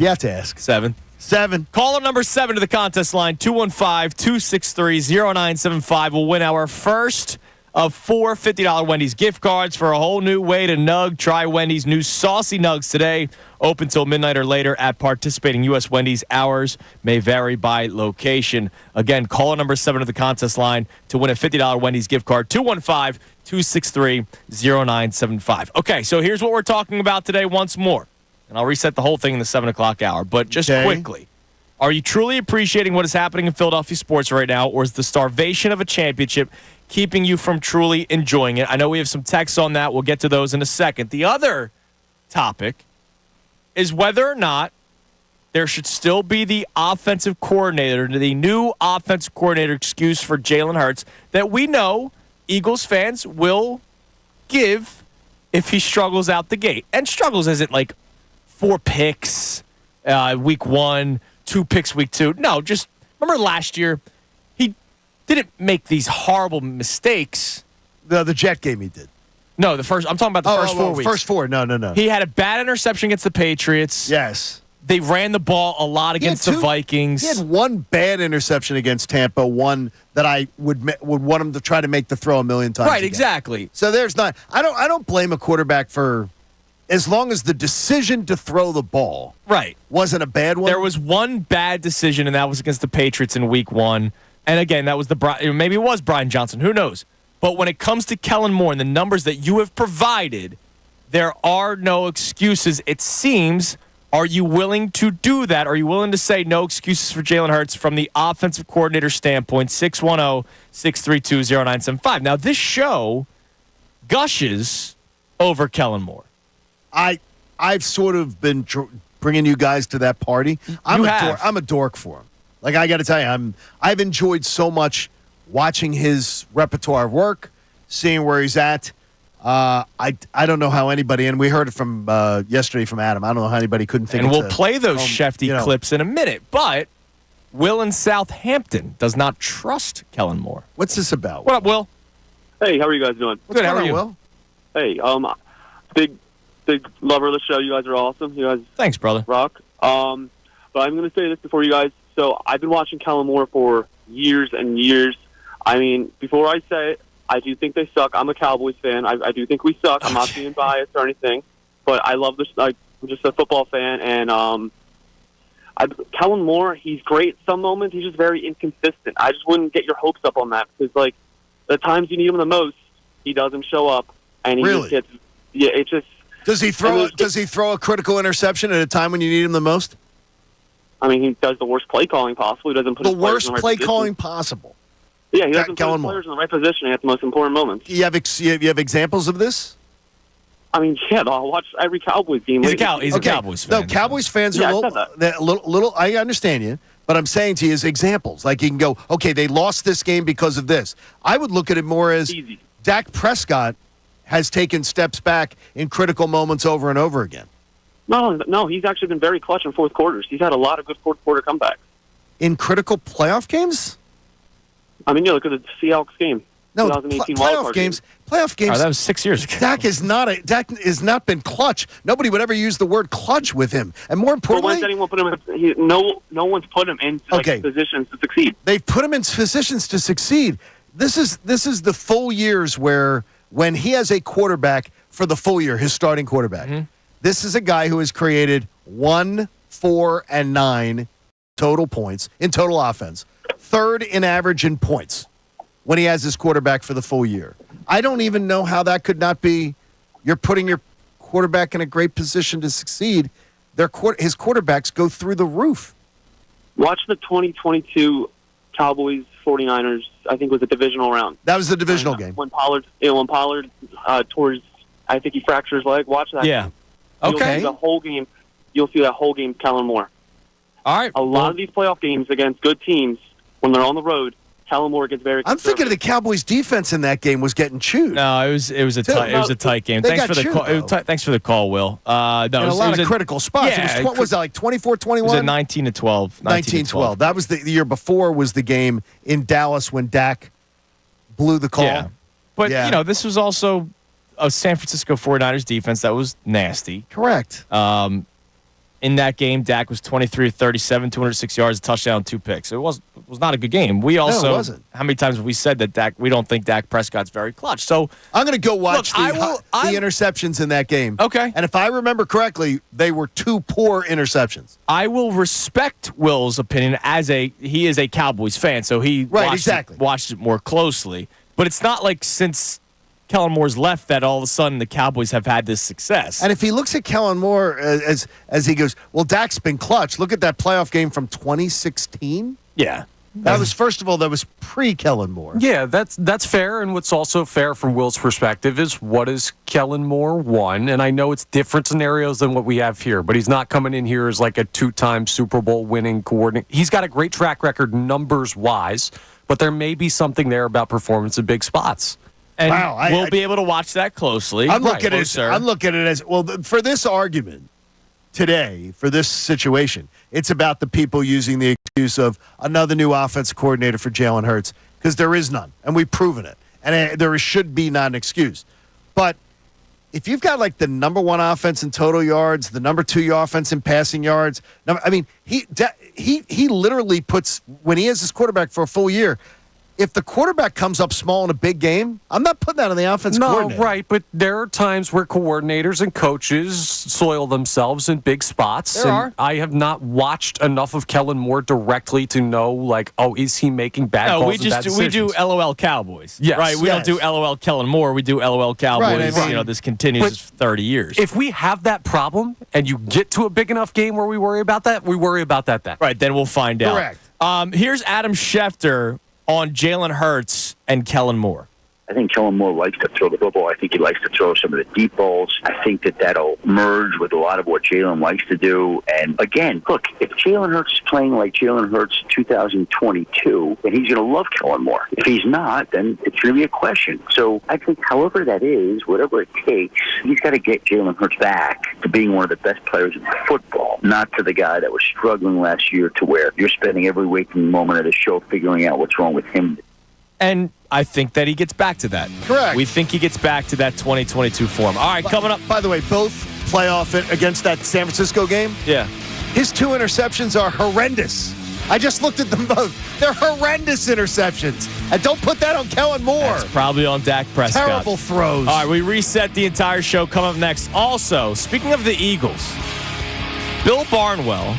You have to ask. 7. 7. Caller number 7 to the contest line, 215-263-0975 will win our first of 4 $50 Wendy's gift cards for a whole new way to nug. Try Wendy's new Saucy Nugs today. Open till midnight or later at participating U.S. Wendy's. Hours may vary by location. Again, caller number 7 to the contest line to win a $50 Wendy's gift card, 215-263-0975. Okay, so here's what we're talking about today once more. And I'll reset the whole thing in the 7 o'clock hour. But just quickly, are you truly appreciating what is happening in Philadelphia sports right now, or is the starvation of a championship keeping you from truly enjoying it? I know we have some texts on that. We'll get to those in a second. The other topic is whether or not there should still be the offensive coordinator, the new offensive coordinator excuse for Jalen Hurts that we know Eagles fans will give if he struggles out the gate. And struggles isn't like 4 picks week 1, 2 picks week 2. No, just remember last year, he didn't make these horrible mistakes. The Jet game he did. No, I'm talking about the first 4 weeks. First 4. No. He had a bad interception against the Patriots. Yes. They ran the ball a lot against the Vikings. He had one bad interception against Tampa, one that I would want him to try to make the throw a million times. Right, again. exactly. So there's not. I don't blame a quarterback for, as long as the decision to throw the ball wasn't a bad one. There was one bad decision, and that was against the Patriots in week 1. And again, that was maybe it was Brian Johnson. Who knows? But when it comes to Kellen Moore and the numbers that you have provided, there are no excuses, it seems. Are you willing to do that? Are you willing to say no excuses for Jalen Hurts from the offensive coordinator standpoint? 610-632-0975. Now, this show gushes over Kellen Moore. I've sort of been bringing you guys to that party. I'm a dork for him. Like, I got to tell you, I've enjoyed so much watching his repertoire of work, seeing where he's at. I don't know how anybody, and we heard it from yesterday from Adam. I don't know how anybody couldn't think. And we'll play those Shefty clips in a minute. But Will in Southampton does not trust Kellen Moore. What's this about? What up, Will? Hey, how are you guys doing? Good. How are you? Will? Hey, big lover of the show. You guys are awesome. You guys, thanks, brother. Rock. But I'm going to say this before you guys. So I've been watching Kellen Moore for years and years. I mean, before I say it, I do think they suck. I'm a Cowboys fan. I do think we suck. I'm not being biased or anything, but I love this. I'm just a football fan, and Kellen Moore, he's great some moments. He's just very inconsistent. I just wouldn't get your hopes up on that because, like, the times you need him the most, he doesn't show up, and he just gets. Yeah, it just. Does he throw? Does he throw a critical interception at a time when you need him the most? I mean, he does the worst play calling possible. He doesn't put the worst play calling possible. Yeah, he doesn't put his players in the right position at the most important moments. You have examples of this? I mean, yeah, I'll watch every Cowboys game. He's a Cowboys fan. No, Cowboys fans are a little. I understand you, but I'm saying to you is examples. Like you can go, okay, they lost this game because of this. I would look at it more as easy. Dak Prescott has taken steps back in critical moments over and over again. No, he's actually been very clutch in fourth quarters. He's had a lot of good fourth quarter comebacks. In critical playoff games? I mean, look at the Seahawks game. No, 2018 playoff games. Playoff games. Oh, that was 6 years ago. Dak has not been clutch. Nobody would ever use the word clutch with him. And more importantly, when's anyone put him? No one's put him in positions to succeed. They've put him in positions to succeed. This is the full years where when he has a quarterback for the full year, his starting quarterback. Mm-hmm. This is a guy who has created 1, 4, and 9 total points in total offense. Third in average in points when he has his quarterback for the full year. I don't even know how that could not be. You're putting your quarterback in a great position to succeed. His quarterbacks go through the roof. Watch the 2022 Cowboys 49ers. I think was a divisional round. That was the divisional game. When Pollard towards, I think he fractured his leg. Watch that. Yeah. Game. Okay. You'll see that whole game, Kellen Moore. All right. A lot of these playoff games against good teams, when they're on the road, Kellen Moore gets very. I'm thinking of the Cowboys' defense in that game was getting chewed. No, it was a tight game. Thanks for the call, Will. No, in a lot of critical spots. Yeah, what was that, like 24-21? It was a 19-12. 19-12. That was the year before was the game in Dallas when Dak blew the call. Yeah. But, this was also a San Francisco 49ers defense that was nasty. Correct. in that game, Dak was 23 of 37, 206 yards, a touchdown, 2 picks. It was not a good game. We also, wasn't. how many times have we said that we don't think Dak Prescott's very clutch? So I'm going to go watch Look, the interceptions in that game. Okay. And if I remember correctly, they were 2 poor interceptions. I will respect Will's opinion he is a Cowboys fan, so he watched it more closely. But it's not like since Kellen Moore's left that all of a sudden the Cowboys have had this success. And if he looks at Kellen Moore as he goes, well, Dak's been clutch. Look at that playoff game from 2016. Yeah. That was, first of all, that was pre-Kellen Moore. Yeah, that's fair. And what's also fair from Will's perspective is what has Kellen Moore won? And I know it's different scenarios than what we have here, but he's not coming in here as like a 2-time Super Bowl winning coordinator. He's got a great track record numbers-wise, but there may be something there about performance in big spots. And we'll be able to watch that closely. I'm looking at it as well, for this argument today, for this situation, it's about the people using the excuse of another new offense coordinator for Jalen Hurts, because there is none, and we've proven it. And there should be not an excuse. But if you've got like the number 1 offense in total yards, the number 2 offense in passing yards, I mean, he literally puts, when he has his quarterback for a full year, if the quarterback comes up small in a big game, I'm not putting that on the offense coordinator. No, right, but there are times where coordinators and coaches soil themselves in big spots. There are. I have not watched enough of Kellen Moore directly to know, like, is he making bad calls and bad decisions? We do LOL Cowboys. Yes. Right? We don't do LOL Kellen Moore. We do LOL Cowboys. Right. This continues for 30 years. If we have that problem and you get to a big enough game where we worry about that, we worry about that then. Right, then we'll find out. Correct. Here's Adam Schefter on Jalen Hurts and Kellen Moore. I think Kellen Moore likes to throw the football. I think he likes to throw some of the deep balls. I think that'll merge with a lot of what Jalen likes to do. And again, look, if Jalen Hurts is playing like Jalen Hurts 2022, then he's going to love Kellen Moore. If he's not, then it's really a question. So I think however that is, whatever it takes, he's got to get Jalen Hurts back to being one of the best players in football, not to the guy that was struggling last year to where you're spending every waking moment of the show figuring out what's wrong with him. And I think that he gets back to that. Correct. We think he gets back to that 2022 form. All right, coming up. By the way, both playoff against that San Francisco game, Yeah. his 2 interceptions are horrendous. I just looked at them both. They're horrendous interceptions. And don't put that on Kellen Moore. That's probably on Dak Prescott. Terrible throws. All right, we reset the entire show. Come up next. Also, speaking of the Eagles, Bill Barnwell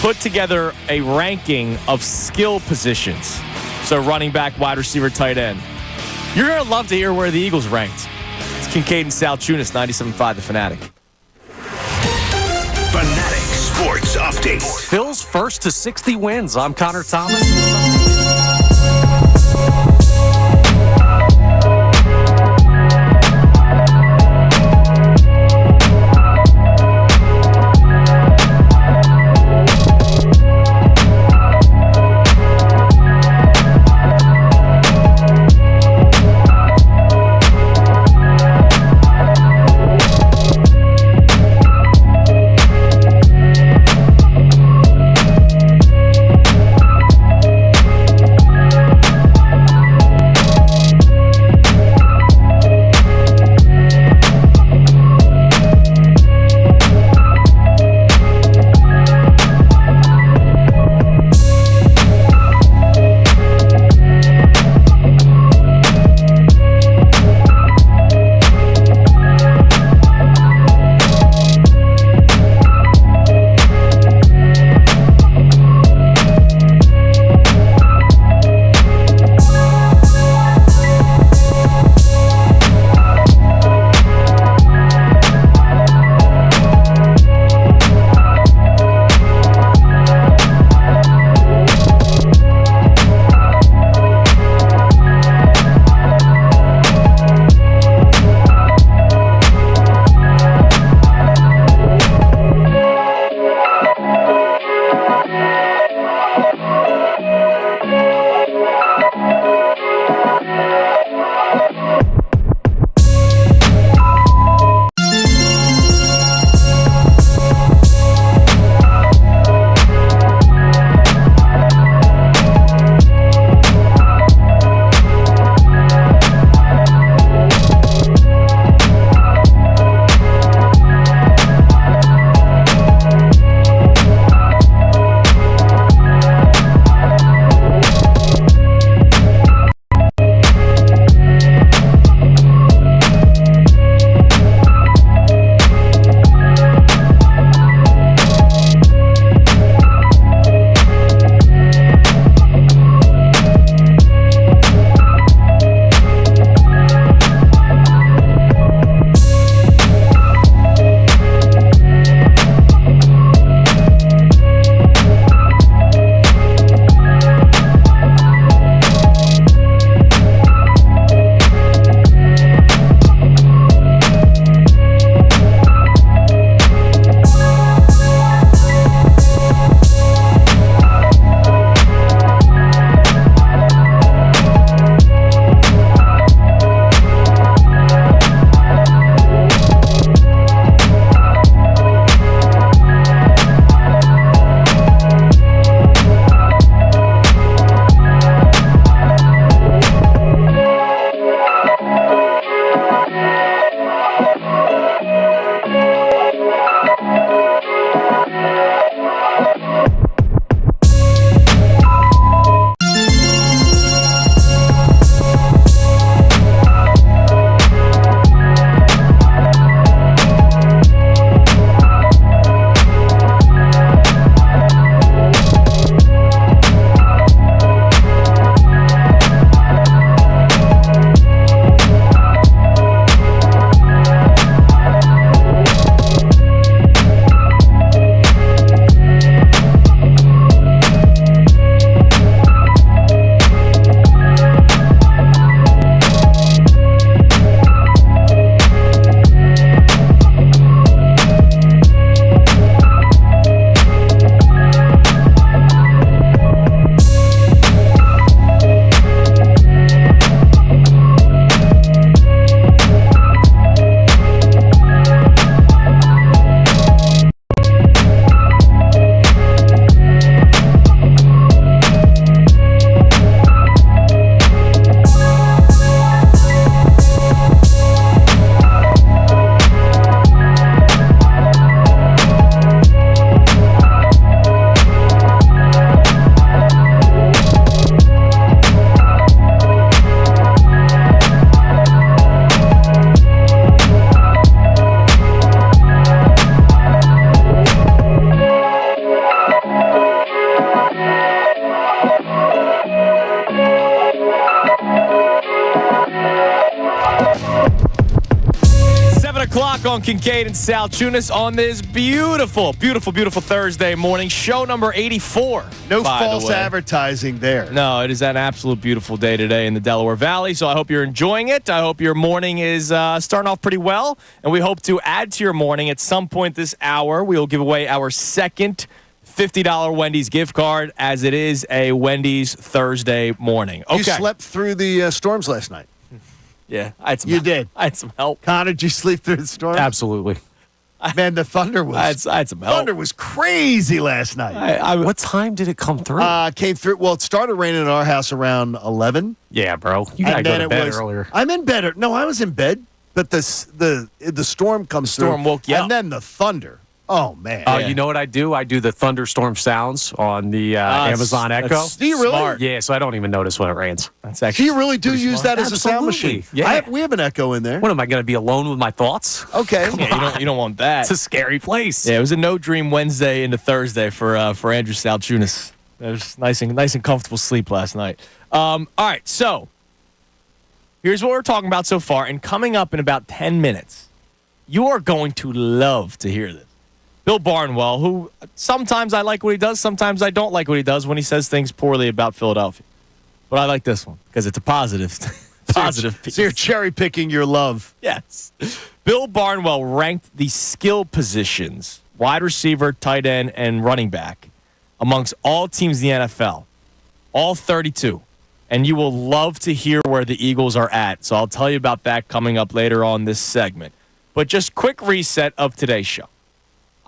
put together a ranking of skill positions. So running back, wide receiver, tight end. You're going to love to hear where the Eagles ranked. It's Kincade and Salciunas, 97.5 The Fanatic. Fanatic Sports Update. Phil's first to 60 wins. I'm Connor Thomas. o'clock on Kincade and Salciunas on this beautiful, beautiful, beautiful Thursday morning. Show number 84. No by the false way. advertising there. No, it is an absolute beautiful day today in the Delaware Valley, so I hope you're enjoying it. I hope your morning is starting off pretty well, and we hope to add to your morning at some point this hour. We will give away our second $50 Wendy's gift card, as it is a Wendy's Thursday morning. Okay. You slept through the storms last night. Yeah, I had some You help. did. I had some help. Connor, did you sleep through the storm? Absolutely. Man, the thunder was. I had some help. Thunder was crazy last night. What time did it come through? Came through. Well, it started raining at our house around 11. Yeah, bro. You gotta go to bed earlier. I'm in bed. No, I was in bed, but the storm comes through. Storm woke you up. And then the thunder. Oh, man. Yeah. You know what I do? I do the thunderstorm sounds on the Amazon that's Echo. Do you really? smart. Yeah, so I don't even notice when it rains. That's Do actually you really do pretty use smart. that as a sound Absolutely. machine? Yeah. We have an Echo in there. What am I going to be alone with my thoughts? Okay. Yeah, you don't want that. It's a scary place. Yeah, it was a no dream Wednesday into Thursday for Andrew Salciunas. It was nice and comfortable sleep last night. All right, so here's what we're talking about so far, and coming up in about 10 minutes, you are going to love to hear this. Bill Barnwell, who sometimes I like what he does, sometimes I don't like what he does when he says things poorly about Philadelphia. But I like this one because it's a positive piece. So you're cherry picking your love. Yes. Bill Barnwell ranked the skill positions, wide receiver, tight end, and running back, amongst all teams in the NFL, all 32. And you will love to hear where the Eagles are at. So I'll tell you about that coming up later on this segment. But just quick reset of today's show.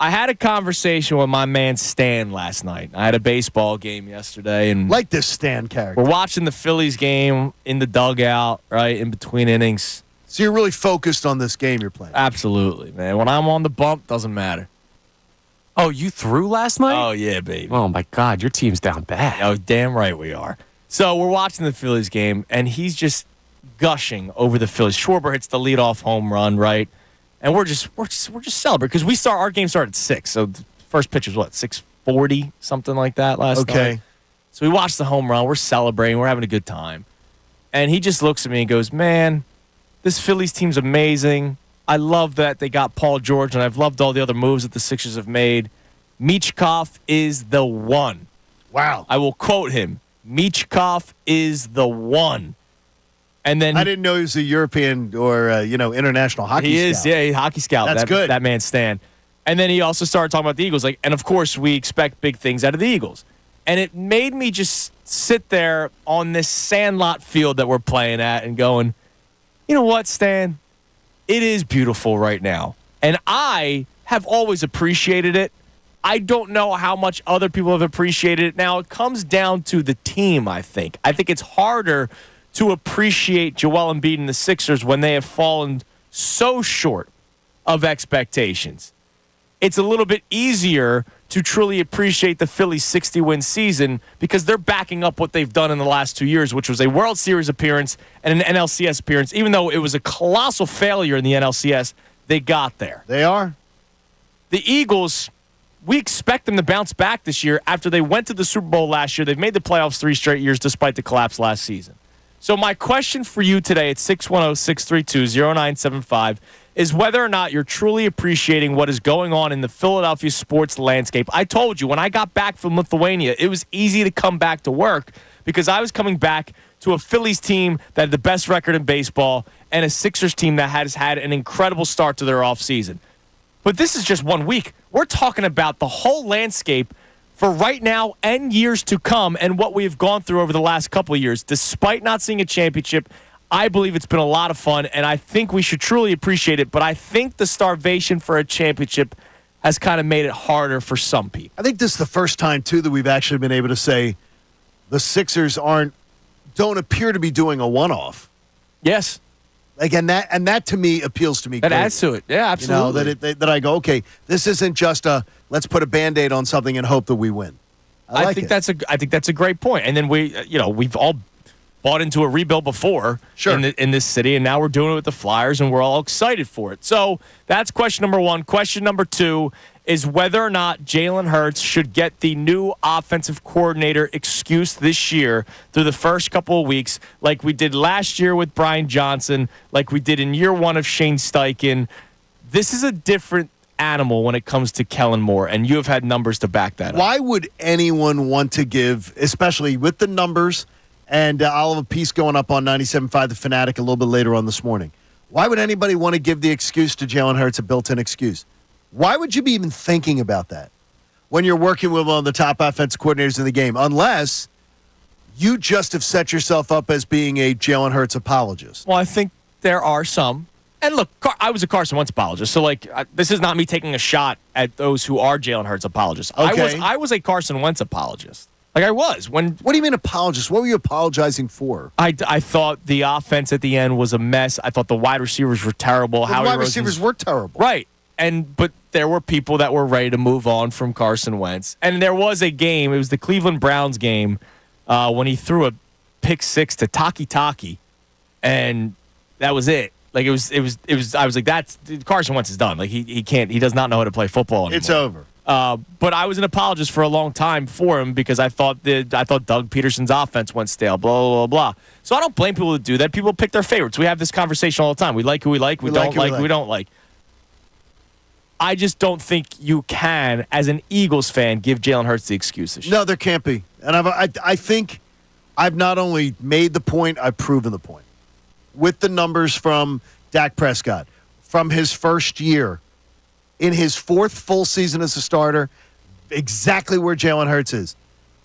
I had a conversation with my man Stan last night. I had a baseball game yesterday, and Like this Stan character. we're watching the Phillies game in the dugout, right, in between innings. So you're really focused on this game you're playing. Absolutely, man. When I'm on the bump, doesn't matter. Oh, you threw last night? Oh, yeah, baby. Oh, my God. Your team's down bad. Oh, damn right we are. So we're watching the Phillies game, and he's just gushing over the Phillies. Schwarber hits the leadoff home run, right? And we're just celebrating because our game started at 6. So the first pitch was what, 6:40, something like that last night. Okay. So we watched the home run. We're celebrating. We're having a good time. And he just looks at me and goes, "Man, this Phillies team's amazing. I love that they got Paul George, and I've loved all the other moves that the Sixers have made. Michkov is the one." Wow. I will quote him. Michkov is the one. And then I didn't know he was a European or, international hockey he is, scout. yeah, he's a hockey scout. That's good. That man Stan. And then he also started talking about the Eagles. And of course, we expect big things out of the Eagles. And it made me just sit there on this sandlot field that we're playing at and going, you know what, Stan? It is beautiful right now. And I have always appreciated it. I don't know how much other people have appreciated it. Now, it comes down to the team, I think. I think it's harder to appreciate Joel Embiid and the Sixers when they have fallen so short of expectations. It's a little bit easier to truly appreciate the Phillies' 60-win season because they're backing up what they've done in the last 2 years, which was a World Series appearance and an NLCS appearance. Even though it was a colossal failure in the NLCS, they got there. They are. The Eagles, we expect them to bounce back this year after they went to the Super Bowl last year. They've made the playoffs 3 straight years despite the collapse last season. So my question for you today at 610-632-0975 is whether or not you're truly appreciating what is going on in the Philadelphia sports landscape. I told you, when I got back from Lithuania, it was easy to come back to work because I was coming back to a Phillies team that had the best record in baseball and a Sixers team that has had an incredible start to their offseason. But this is just 1 week. We're talking about the whole landscape for right now and years to come and what we've gone through over the last couple of years. Despite not seeing a championship, I believe it's been a lot of fun, and I think we should truly appreciate it. But I think the starvation for a championship has kind of made it harder for some people. I think this is the first time, too, that we've actually been able to say the Sixers don't appear to be doing a one-off. Yes. Like, and that to me appeals to me. That greatly. adds to it. Yeah, absolutely. You know, that I go, okay, this isn't just let's put a Band-Aid on something and hope that we win. I think that's a great point. And then we've all bought into a rebuild before in this city, and now we're doing it with the Flyers, and we're all excited for it. So that's question number one. Question number two is whether or not Jalen Hurts should get the new offensive coordinator excuse this year through the first couple of weeks, like we did last year with Brian Johnson, like we did in year one of Shane Steichen. This is a different animal when it comes to Kellen Moore, and you have had numbers to back that up. Why would anyone want to give, especially with the numbers, and I'll have a piece going up on 97.5 The Fanatic a little bit later on this morning. Why would anybody want to give the excuse to Jalen Hurts, a built-in excuse? Why would you be even thinking about that when you're working with one of the top offense coordinators in the game? Unless you just have set yourself up as being a Jalen Hurts apologist. Well, I think there are some. And look, I was a Carson Wentz apologist, so this is not me taking a shot at those who are Jalen Hurts apologists. Okay. I was a Carson Wentz apologist. I was. What do you mean apologist? What were you apologizing for? I thought the offense at the end was a mess. I thought the wide receivers were terrible. The wide receivers were terrible. Right. But there were people that were ready to move on from Carson Wentz. And there was a game, it was the Cleveland Browns game, when he threw a pick six to Taki, and that was it. It was I was like, that's Carson Wentz is done. He does not know how to play football anymore. It's over. But I was an apologist for a long time for him because I thought Doug Peterson's offense went stale, blah, blah, blah. So I don't blame people who do that. People pick their favorites. We have this conversation all the time. We like who we like. We don't like who we don't like. I just don't think you can, as an Eagles fan, give Jalen Hurts the excuses. No, there can't be. And I think I've not only made the point, I've proven the point. With the numbers from Dak Prescott, from his first year, in his fourth full season as a starter, exactly where Jalen Hurts is.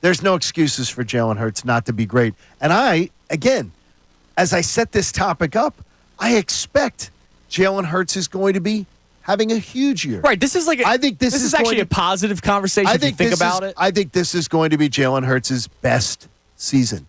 There's no excuses for Jalen Hurts not to be great. And again, as I set this topic up, I expect Jalen Hurts is going to be having a huge year. Right. This is I think this is actually a positive conversation if you think about it. I think this is going to be Jalen Hurts' best season.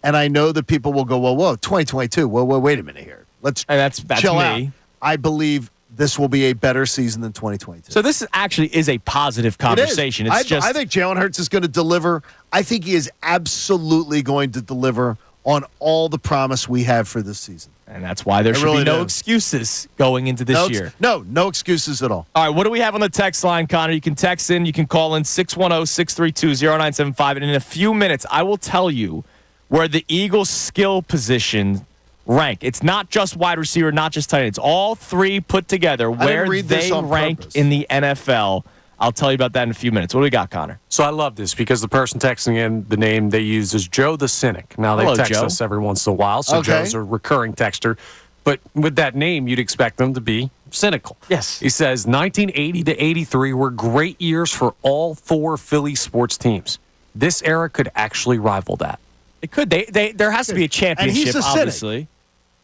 And I know that people will go, whoa, 2022. Whoa, wait a minute here. Let's that's chill me. out. I believe this will be a better season than 2022. So this actually is a positive conversation. I think Jalen Hurts is going to deliver. I think he is absolutely going to deliver on all the promise we have for this season. And that's why there should be no excuses going into this year. No excuses at all. All right, what do we have on the text line, Connor? You can text in. You can call in 610-632-0975. And in a few minutes, I will tell you where the Eagles' skill position rank. It's not just wide receiver, not just tight end. It's all three put together where they rank in the NFL. I'll tell you about that in a few minutes. What do we got, Connor? So I love this because the person texting in, the name they use is Joe the Cynic. Now, they text us every once in a while, so Joe's a recurring texter. But with that name, you'd expect them to be cynical. Yes. He says 1980 to 83 were great years for all four Philly sports teams. This era could actually rival that. It could. There has to be a championship, obviously.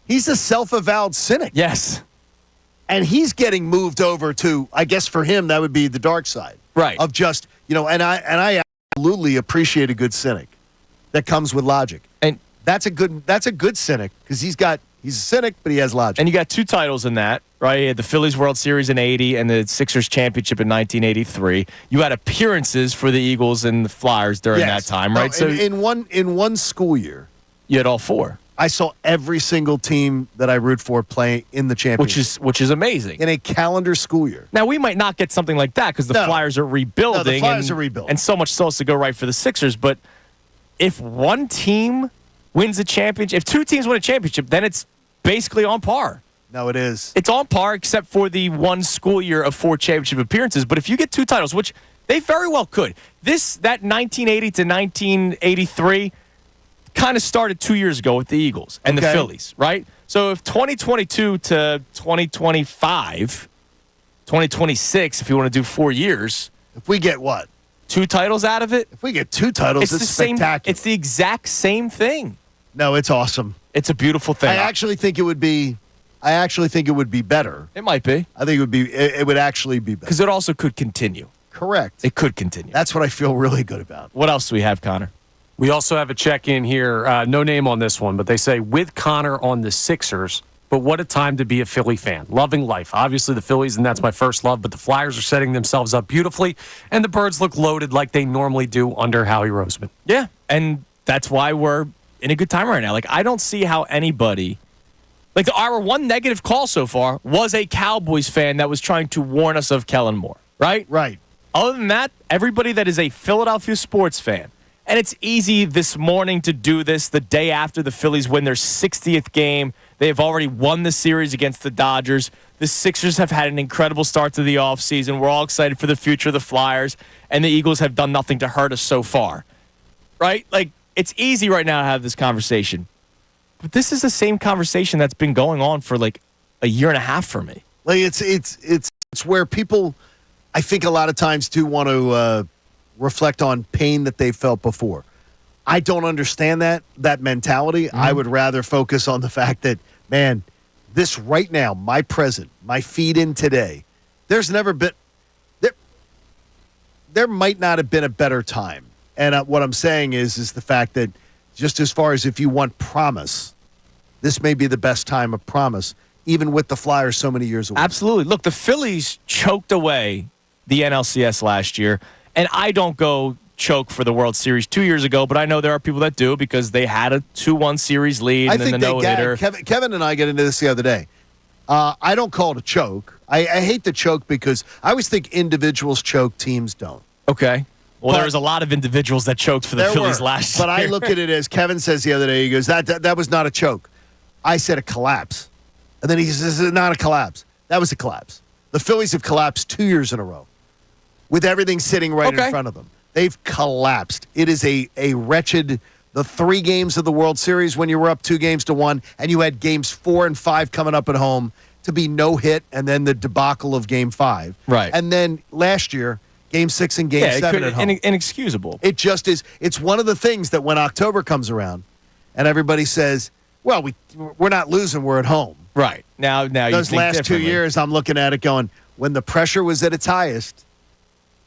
He's a self-avowed cynic. Yes. And he's getting moved over to, I guess for him, that would be the dark side. Right. Of just, and I absolutely appreciate a good cynic that comes with logic. And that's a good cynic because he's a cynic, but he has logic. And you got two titles in that, right? You had the Phillies World Series in 80 and the Sixers championship in 1983. You had appearances for the Eagles and the Flyers during that time, right? So in one school year, you had all four. I saw every single team that I root for play in the championship. Which is amazing. In a calendar school year. Now, we might not get something like that because the Flyers are rebuilding. No, the Flyers are rebuilding. And so much still has to go right for the Sixers. But if one team wins a championship, if two teams win a championship, then it's basically on par. No, it is. It's on par except for the one school year of 4 championship appearances. But if you get 2 titles, which they very well could, that 1980 to 1983 kind of started 2 years ago with the Eagles and the Phillies, right? So if 2022 to 2025, 2026, if you want to do 4 years. If we get what? 2 titles out of it? If we get 2 titles, it's spectacular. It's the exact same thing. No, it's awesome. It's a beautiful thing. I actually think it would be better. It might be. I think it would actually be better. Because it also could continue. Correct. It could continue. That's what I feel really good about. What else do we have, Connor? We also have a check-in here. No name on this one, but they say, with Connor on the Sixers, but what a time to be a Philly fan. Loving life. Obviously the Phillies, and that's my first love, but the Flyers are setting themselves up beautifully, and the Birds look loaded like they normally do under Howie Roseman. Yeah, and that's why we're in a good time right now. I don't see how anybody... our one negative call so far was a Cowboys fan that was trying to warn us of Kellen Moore, right? Right. Other than that, everybody that is a Philadelphia sports fan, and it's easy this morning to do this the day after the Phillies win their 60th game. They have already won the series against the Dodgers. The Sixers have had an incredible start to the offseason. We're all excited for the future of the Flyers, and the Eagles have done nothing to hurt us so far. Right? Like, it's easy right now to have this conversation. But this is the same conversation that's been going on for like a year and a half for me. Like it's where people, I think, a lot of times do want to reflect on pain that they felt before. I don't understand that mentality. I would rather focus on the fact that, man, this right now, my present, my feed in today, there's never been there might not have been a better time. And what I'm saying is the fact that just as far as if you want promise, this may be the best time of promise, even with the Flyers so many years away. Absolutely. Look, the Phillies choked away the NLCS last year, and I don't go choke for the World Series 2 years ago, but I know there are people that do because they had a 2-1 series lead and then the no-hitter. Kevin and I get into this the other day. I don't call it a choke. I hate the choke because I always think individuals choke, teams don't. Okay. Well, there was a lot of individuals that choked for the Phillies last year. But I look at it as Kevin says the other day. He goes, that was not a choke. I said a collapse. And then he says, it's not a collapse. That was a collapse. The Phillies have collapsed 2 years in a row with everything sitting right in front of them. They've collapsed. It is a wretched, the 3 games of the World Series when you were up 2-1, and you had games 4 and 5 coming up at home to be no hit, and then the debacle of game 5. Right. And then last year, game 6 and game 7 at home. Inexcusable. It just is. It's one of the things that when October comes around and everybody says, well, we're not losing, we're at home. Right. Now those you think last 2 years, I'm looking at it going, when the pressure was at its highest,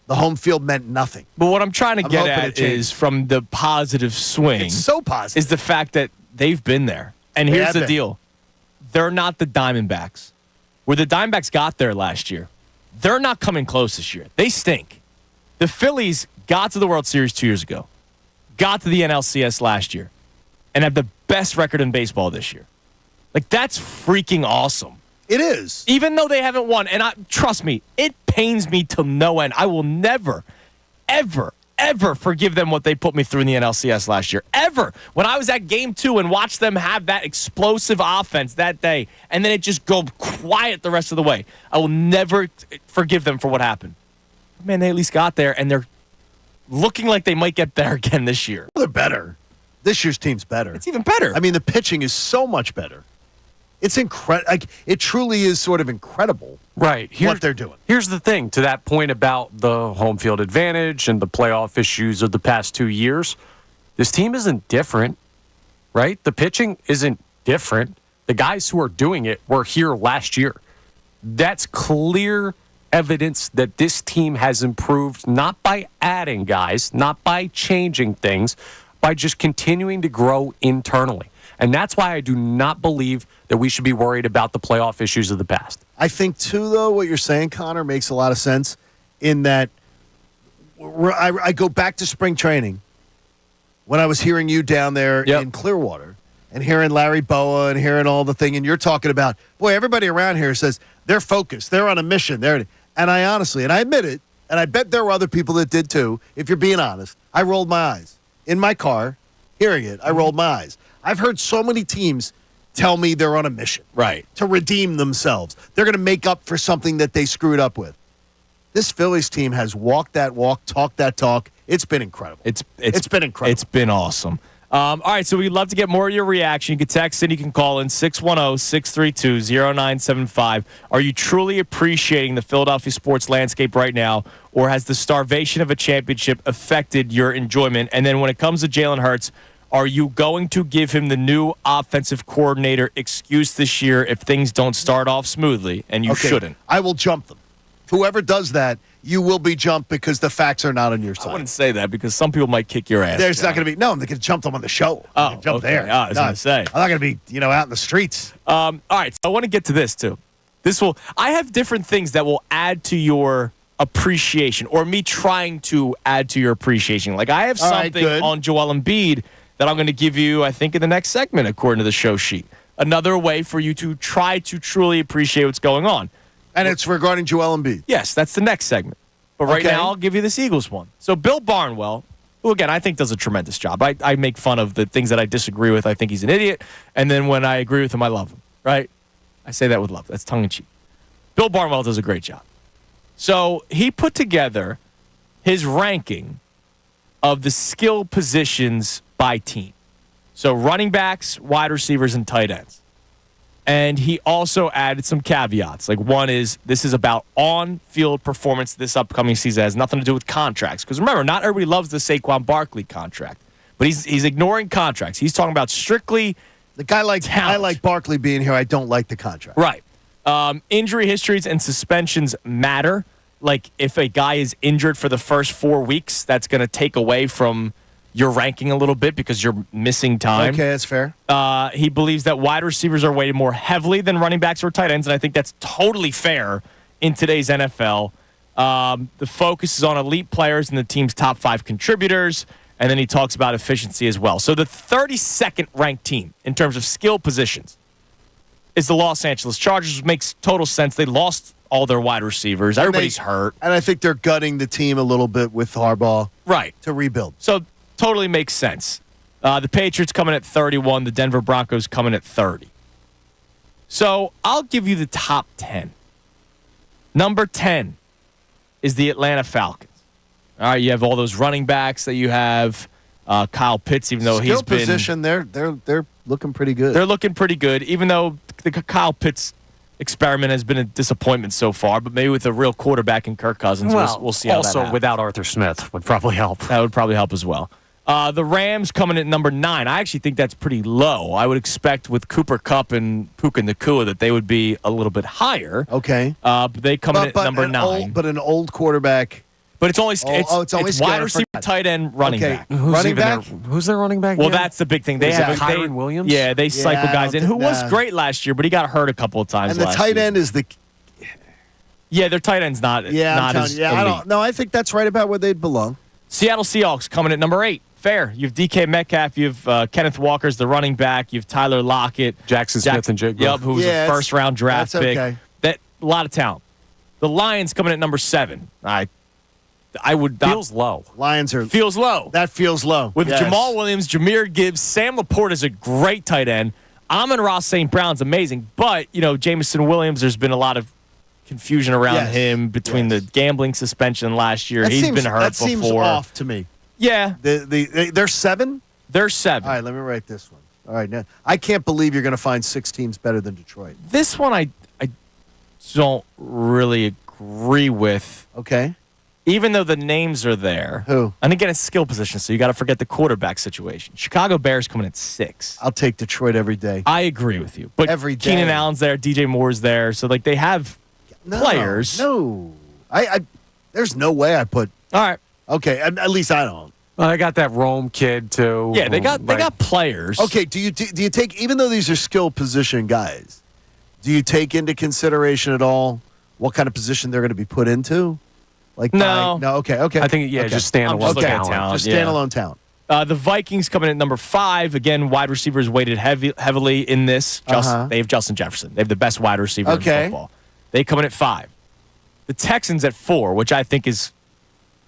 the home field meant nothing. But what I'm trying to get at is from the positive swing. It's so positive. Is the fact that they've been there. And here's the deal. They're not the Diamondbacks. Where the Diamondbacks got there last year, they're not coming close this year. They stink. The Phillies got to the World Series 2 years ago, got to the NLCS last year, and have the best record in baseball this year. Like, that's freaking awesome. It is. Even though they haven't won, and trust me, it pains me to no end. I will never, ever, ever forgive them what they put me through in the NLCS last year. Ever. When I was at Game 2 and watched them have that explosive offense that day, and then it just go quiet the rest of the way, I will never forgive them for what happened. Man, they at least got there, and they're looking like they might get there again this year. Well, they're better. This year's team's better. It's even better. I mean, the pitching is so much better. It's incredible. Like, it truly is sort of incredible. Right. What they're doing. Here's the thing, to that point about the home field advantage and the playoff issues of the past 2 years, this team isn't different, right? The pitching isn't different. The guys who are doing it were here last year. That's clear evidence that this team has improved, not by adding guys, not by changing things, by just continuing to grow internally. And that's why I do not believe that we should be worried about the playoff issues of the past. I think, too, though, what you're saying, Connor, makes a lot of sense in that I go back to spring training when I was hearing you down there in Clearwater and hearing Larry Boa and hearing all the thing, and you're talking about, boy, everybody around here says they're focused, they're on a mission. And I honestly, and I admit it, and I bet there were other people that did too, if you're being honest, I rolled my eyes. In my car, hearing it, I rolled my eyes. I've heard so many teams tell me they're on a mission. Right. To redeem themselves. They're going to make up for something that they screwed up with. This Phillies team has walked that walk, talked that talk. It's been incredible. It's been incredible. It's been awesome. All right, so we'd love to get more of your reaction. You can text in, you can call in 610-632-0975. Are you truly appreciating the Philadelphia sports landscape right now, or has the starvation of a championship affected your enjoyment? And then when it comes to Jalen Hurts, are you going to give him the new offensive coordinator excuse this year if things don't start off smoothly, and you shouldn't? I will jump them. Whoever does that, you will be jumped because the facts are not on your side. I wouldn't say that because some people might kick your ass. There's not going to be. No, they can jump them on the show. Jump there. I was going to say. I'm not going to be, out in the streets. All right, so I want to get to this too. I have different things that will add to your appreciation, or me trying to add to your appreciation. Like I have something on Joel Embiid that I'm going to give you, I think, in the next segment, according to the show sheet. Another way for you to try to truly appreciate what's going on. And it's regarding Joel Embiid. Yes, that's the next segment. But right now, I'll give you this Eagles one. So Bill Barnwell who, again, I think does a tremendous job. I make fun of the things that I disagree with. I think he's an idiot. And then when I agree with him, I love him, right? I say that with love. That's tongue-in-cheek. Bill Barnwell does a great job. So he put together his ranking of the skill positions by team. So running backs, wide receivers, and tight ends. And he also added some caveats. Like one is, this is about on-field performance this upcoming season. It has nothing to do with contracts. Because remember, not everybody loves the Saquon Barkley contract. But he's ignoring contracts. He's talking about strictly the guy like talent. I like Barkley being here. I don't like the contract. Right. Injury histories and suspensions matter. Like if a guy is injured for the first 4 weeks, that's going to take away from your ranking a little bit because you're missing time. Okay, that's fair. He believes that wide receivers are weighted more heavily than running backs or tight ends, and I think that's totally fair in today's NFL. The focus is on elite players and the team's top 5 contributors, and then he talks about efficiency as well. So the 32nd ranked team in terms of skill positions is the Los Angeles Chargers, which makes total sense. They lost all their wide receivers. Everybody's hurt. And I think they're gutting the team a little bit with Harbaugh. Right. To rebuild. So totally makes sense. The Patriots coming at 31. The Denver Broncos coming at 30. So I'll give you the top 10. Number 10 is the Atlanta Falcons. All right, you have all those running backs that you have. Kyle Pitts, even though Skill position, they're looking pretty good. They're looking pretty good, even though the Kyle Pitts experiment has been a disappointment so far. But maybe with a real quarterback in Kirk Cousins, we'll see how that also happens. without Arthur Smith would probably help. That would probably help as well. The Rams coming at number 9. I actually think that's pretty low. I would expect with Cooper Kupp and Puka Nacua that they would be a little bit higher. Okay. But they come in at number 9. But an old quarterback. But it's only it's only wide receiver, tight end, running back. Running back? Who's their running back? Well, again? that's the big thing. They Is have it Kyron Williams? Yeah, they cycle guys in who was great last year, but he got hurt a couple of times. And the last tight season. end is the. Yeah, their tight end's not. not as elite. I don't. No, I think that's right about where they'd belong. Seattle Seahawks coming at number 8. Fair. You have DK Metcalf. You have Kenneth Walker's the running back. You have Tyler Lockett, Jackson Smith and Jigba. Yep, who was a first-round draft pick. Okay. That a lot of talent. The Lions coming at number 7. I would not, Feels low. Lions are feels low. That feels low. With Yes. Jamal Williams, Jahmyr Gibbs, Sam Laporte is a great tight end. Amon-Ra St. Brown's amazing, but Jameson Williams, there's been a lot of confusion around him between the gambling suspension last year. He's been hurt before. That seems off to me. Yeah. They're 7? They're 7. All right, let me write this one. All right, now I can't believe you're going to find 6 teams better than Detroit. This one I don't really agree with. Okay. Even though the names are there. Who? And again, it's skill position, so you got to forget the quarterback situation. Chicago Bears coming at 6. I'll take Detroit every day. I agree with you. But Every day. Keenan Allen's there, DJ Moore's there, so they have players. No. I there's no way I put. All right. Okay, at least I don't. I got that Rome kid too. Yeah, they got players. Okay, do you take, even though these are skill position guys, do you take into consideration at all what kind of position they're going to be put into? Like no. Okay. I think just standalone looking at talent. talent. Just standalone talent. The Vikings coming in at number 5. Again, wide receivers weighted heavily in this. They have Justin Jefferson. They have the best wide receiver in football. They come in at 5. The Texans at 4, which I think is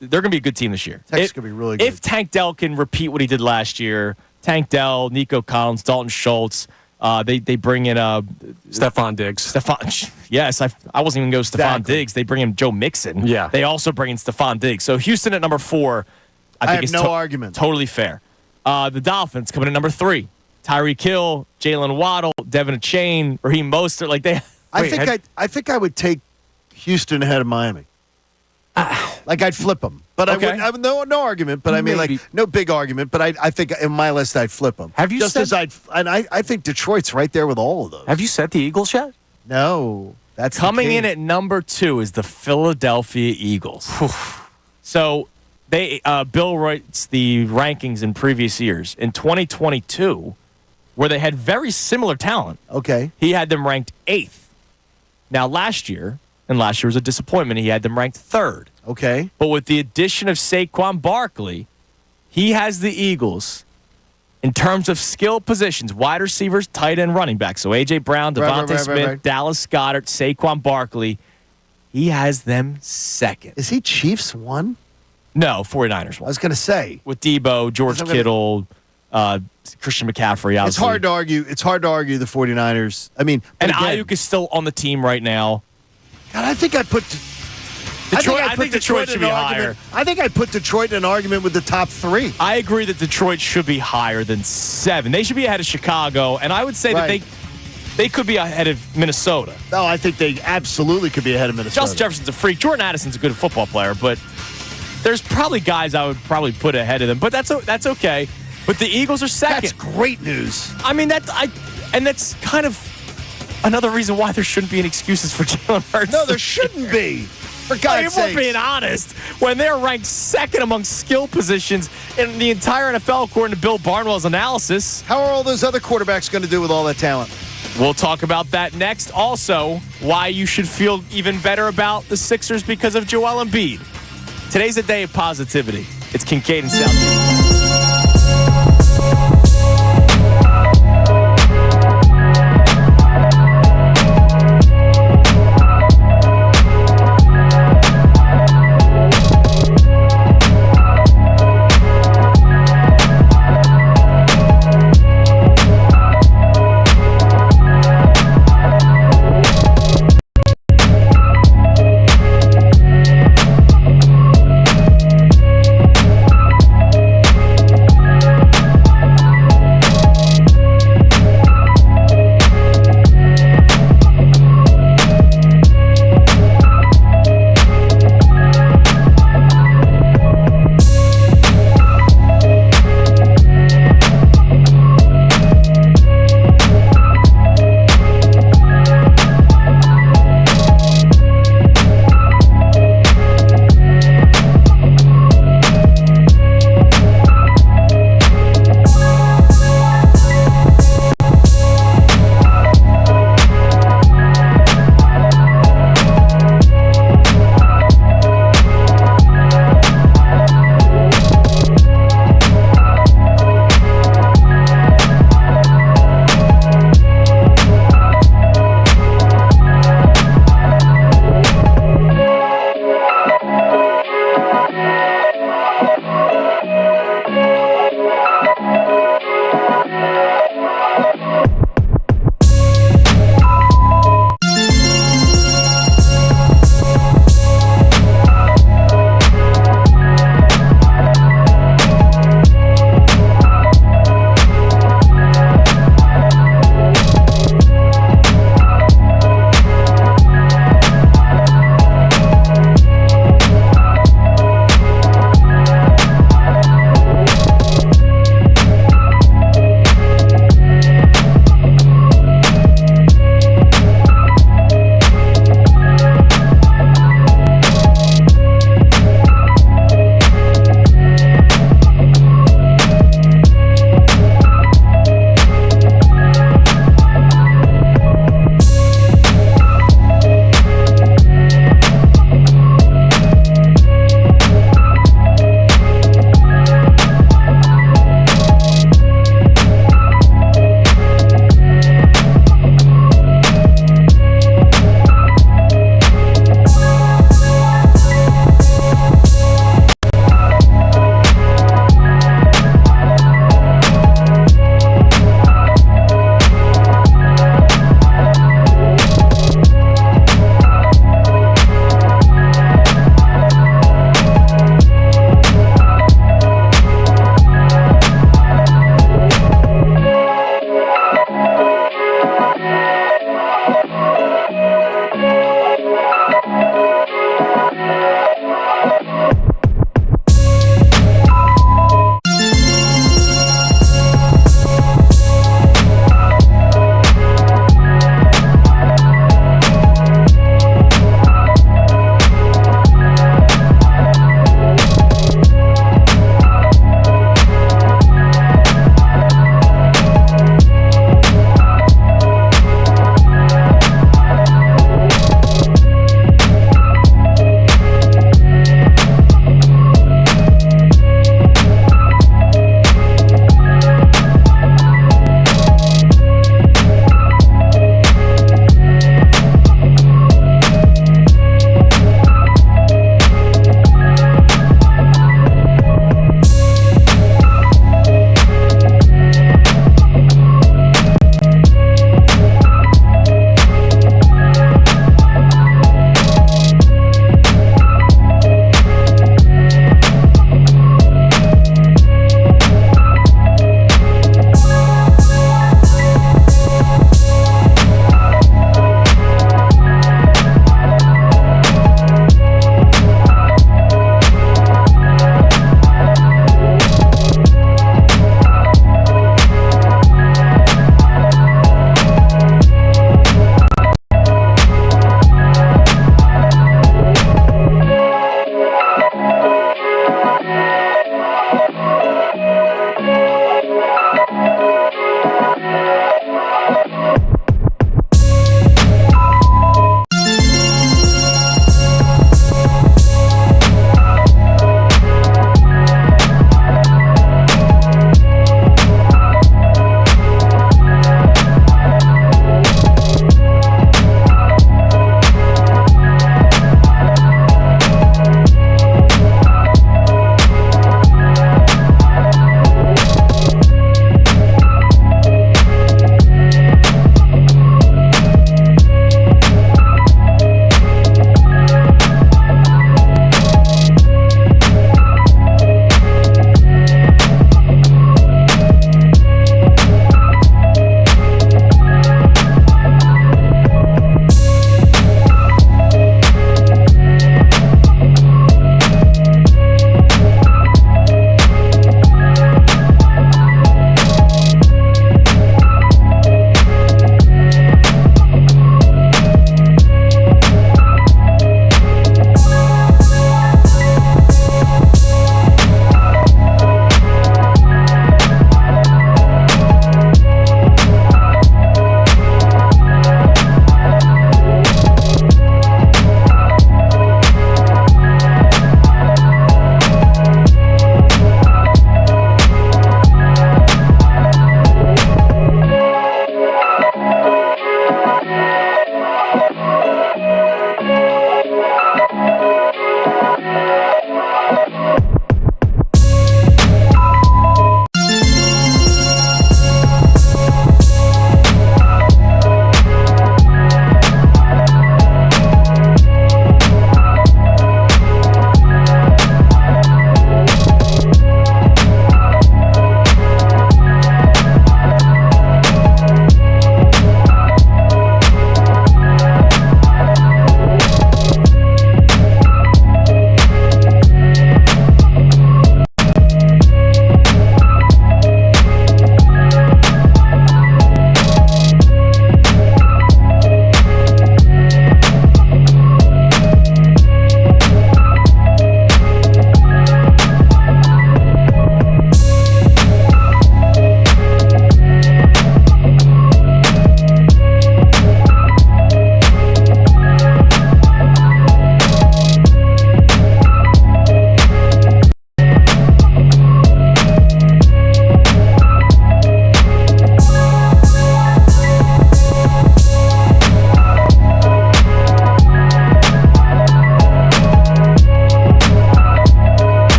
they're going to be a good team this year. Texans going to be really good. If Tank Dell can repeat what he did last year, Tank Dell, Nico Collins, Dalton Schultz, they bring in Stephon Diggs. Yes, I wasn't even going to Stephon Diggs. They bring in Joe Mixon. Yeah. They also bring in Stephon Diggs. So Houston at number 4, I think have is no argument. Totally fair. The Dolphins coming in at number 3. Tyreek Hill, Jalen Waddle, Devin Achane, Raheem Mostert. I think I would take Houston ahead of Miami. I'd flip them, but I wouldn't have no argument. But I mean, no big argument. But I think in my list I'd flip them. Have you just as I think Detroit's right there with all of those. Have you said the Eagles yet? No, that's coming in at number 2 is the Philadelphia Eagles. So Bill writes the rankings in previous years. In 2022, where they had very similar talent, he had them ranked 8th. Now last year was a disappointment. He had them ranked 3rd. Okay. But with the addition of Saquon Barkley, he has the Eagles in terms of skill positions, wide receivers, tight end, running back. So A.J. Brown, Devontae Smith, Dallas Goedert, Saquon Barkley. He has them 2nd. Is he Chiefs 1? No, 49ers I won. was going to say. With Debo, George Because Kittle, Christian McCaffrey. Obviously. It's hard to argue. It's hard to argue the 49ers. I mean, And again, Ayuk is still on the team right now. God, I think I'd put Detroit, I think Detroit should be higher. I think I'd put Detroit in an argument with the top 3. I agree that Detroit should be higher than 7. They should be ahead of Chicago, and I would say that they could be ahead of Minnesota. No, I think they absolutely could be ahead of Minnesota. Justin Jefferson's a freak. Jordan Addison's a good football player, but there's probably guys I would probably put ahead of them. But that's okay. But the Eagles are second. That's great news. I mean, and that's kind of another reason why there shouldn't be any excuses for Jalen Hurts. No, there shouldn't be. For God's sake. If we're being honest, when they're ranked second among skill positions in the entire NFL, according to Bill Barnwell's analysis. How are all those other quarterbacks going to do with all that talent? We'll talk about that next. Also, why you should feel even better about the Sixers because of Joel Embiid. Today's a day of positivity. It's Kincade and Salciunas.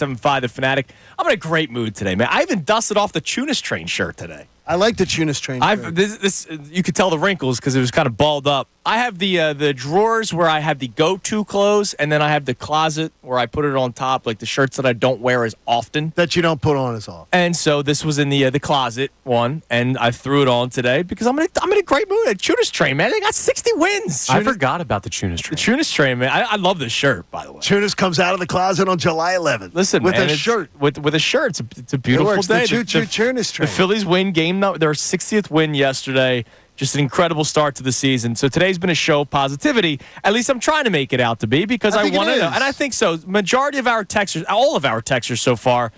97.5 The Fanatic. I'm in a great mood today, man. I even dusted off the Chunas Train shirt today. I like the Chunas Train shirt. This you could tell the wrinkles because it was kind of balled up. I have the drawers where I have the go-to clothes, and then I have the closet where I put it on top, like the shirts that I don't wear as often. That you don't put on as often. And so this was in the closet one, and I threw it on today because I'm in a great mood. At Chunas Train, man, they got 60 wins. I forgot about the Chunas Train. The Chunas Train, man. I love this shirt, by the way. Chunas comes out of the closet on July 11th. Listen, with man, a shirt. With a shirt. It's a beautiful works. day. The Chunas Train. The Phillies win game their 60th win yesterday. Just an incredible start to the season. So today's been a show of positivity. At least I'm trying to make it out to be because I want to know. And I think so. Majority of our texters, all of our texters so far,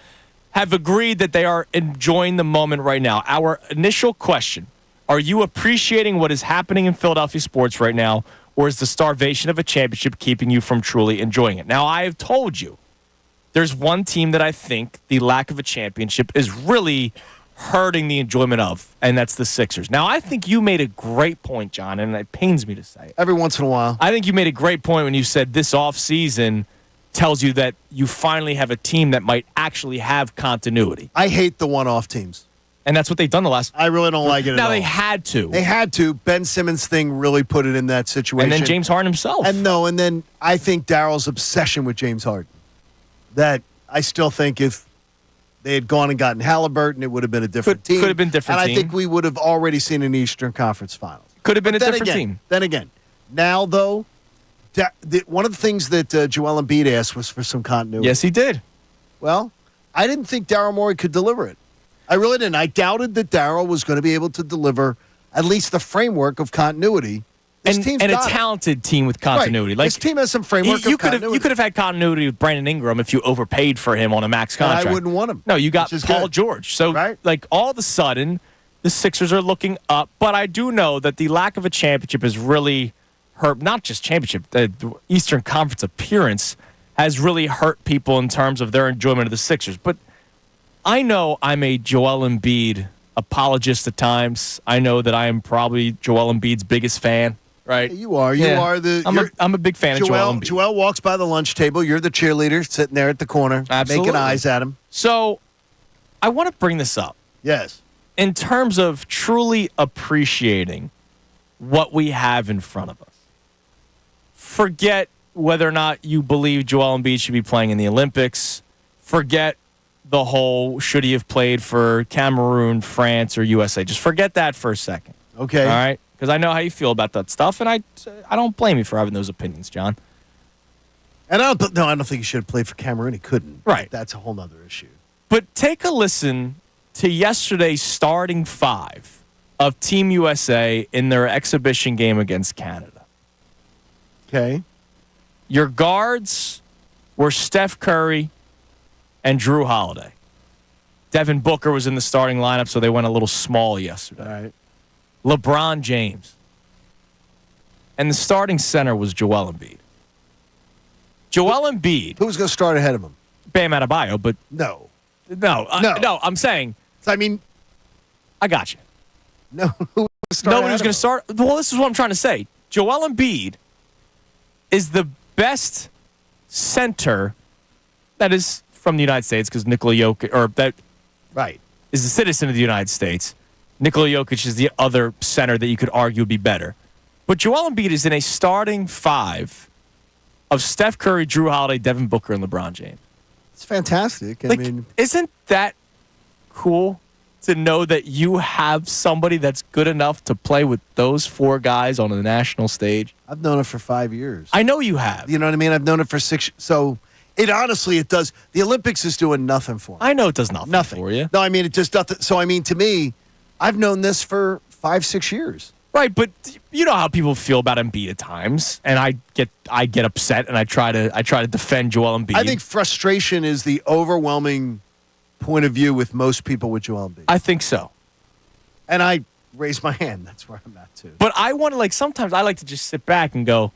have agreed that they are enjoying the moment right now. Our initial question, are you appreciating what is happening in Philadelphia sports right now, or is the starvation of a championship keeping you from truly enjoying it? Now, I have told you, there's one team that I think the lack of a championship is really hurting the enjoyment of, and that's the Sixers. Now, I think you made a great point, John, and it pains me to say it. Every once in a while. I think you made a great point when you said this offseason tells you that you finally have a team that might actually have continuity. I hate the one-off teams. And that's what they've done the last... I really don't like it at all. Now, they had to. They had to. Ben Simmons' thing really put it in that situation. And then James Harden himself. And then I think Daryl's obsession with James Harden. That I still think if they had gone and gotten Halliburton, it would have been a different team. Could have been a different team. And I think we would have already seen an Eastern Conference Finals. Could have been a different team. Then again, now, though, one of the things that Joel Embiid asked was for some continuity. Yes, he did. Well, I didn't think Daryl Morey could deliver it. I really didn't. I doubted that Daryl was going to be able to deliver at least the framework of continuity. And a talented team with continuity. Right. Like, this team has some framework of continuity. You could have had continuity with Brandon Ingram if you overpaid for him on a max contract. And I wouldn't want him. No, you got Paul good. George. So, like, all of a sudden, the Sixers are looking up. But I do know that the lack of a championship has really hurt, not just championship, the Eastern Conference appearance has really hurt people in terms of their enjoyment of the Sixers. But I know I'm a Joel Embiid apologist at times. I know that I am probably Joel Embiid's biggest fan. Right, you are. You are the. I'm a big fan of Joel Embiid. Joel walks by the lunch table. You're the cheerleader sitting there at the corner, Absolutely. making eyes at him. So, I want to bring this up. Yes. In terms of truly appreciating what we have in front of us. Forget whether or not you believe Joel Embiid should be playing in the Olympics. Forget the whole should he have played for Cameroon, France, or USA. Just forget that for a second. Okay. All right. Because I know how you feel about that stuff, and I don't blame you for having those opinions, John. And I don't think he should have played for Cameroon. He couldn't. Right. That's a whole other issue. But take a listen to yesterday's starting five of Team USA in their exhibition game against Canada. Okay. Your guards were Steph Curry and Drew Holiday. Devin Booker was in the starting lineup, so they went a little small yesterday. All right. LeBron James. And the starting center was Joel Embiid. Joel Embiid. Who was going to start ahead of him? Bam Adebayo, but No. no, I'm saying. I mean, I got you. no. Who was start Nobody was going to start. Well, this is what I'm trying to say. Joel Embiid is the best center that is from the United States because Nikola Jokic, or that Right. is a citizen of the United States. Nikola Jokic is the other center that you could argue would be better. But Joel Embiid is in a starting five of Steph Curry, Drew Holiday, Devin Booker, and LeBron James. It's fantastic. Like, isn't that cool to know that you have somebody that's good enough to play with those four guys on the national stage? I've known it for 5 years. I know you have. You know what I mean? I've known it for 6. So it honestly, it does. The Olympics is doing nothing for me. I know it does nothing for you. No, I mean, it just doesn't. So, I mean, to me, I've known this for 5-6 years. Right, but you know how people feel about Embiid at times, and I get upset, and I try to defend Joel Embiid. I think frustration is the overwhelming point of view with most people with Joel Embiid. I think so. And I raise my hand. That's where I'm at, too. But I want to, sometimes I like to just sit back and go,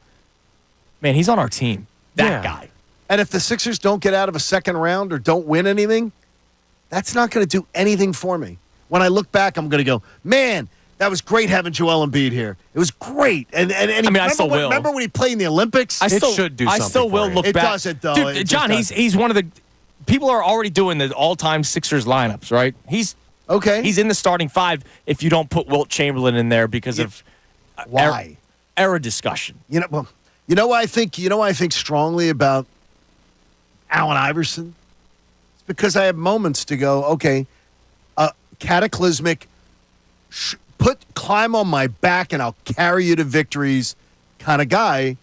man, he's on our team. That guy. And if the Sixers don't get out of a second round or don't win anything, that's not going to do anything for me. When I look back, I'm going to go, man, that was great having Joel Embiid here. It was great. And I still will. Remember when he played in the Olympics? I still should do something. I still will look It back. doesn't, though. Dude, John, he's one of the. people are already doing the all-time Sixers lineups, right? He's in the starting five if you don't put Wilt Chamberlain in there because of why era discussion. You know why I think strongly about Allen Iverson. It's because I have moments to go, okay, cataclysmic, climb on my back and I'll carry you to victories kind of guy.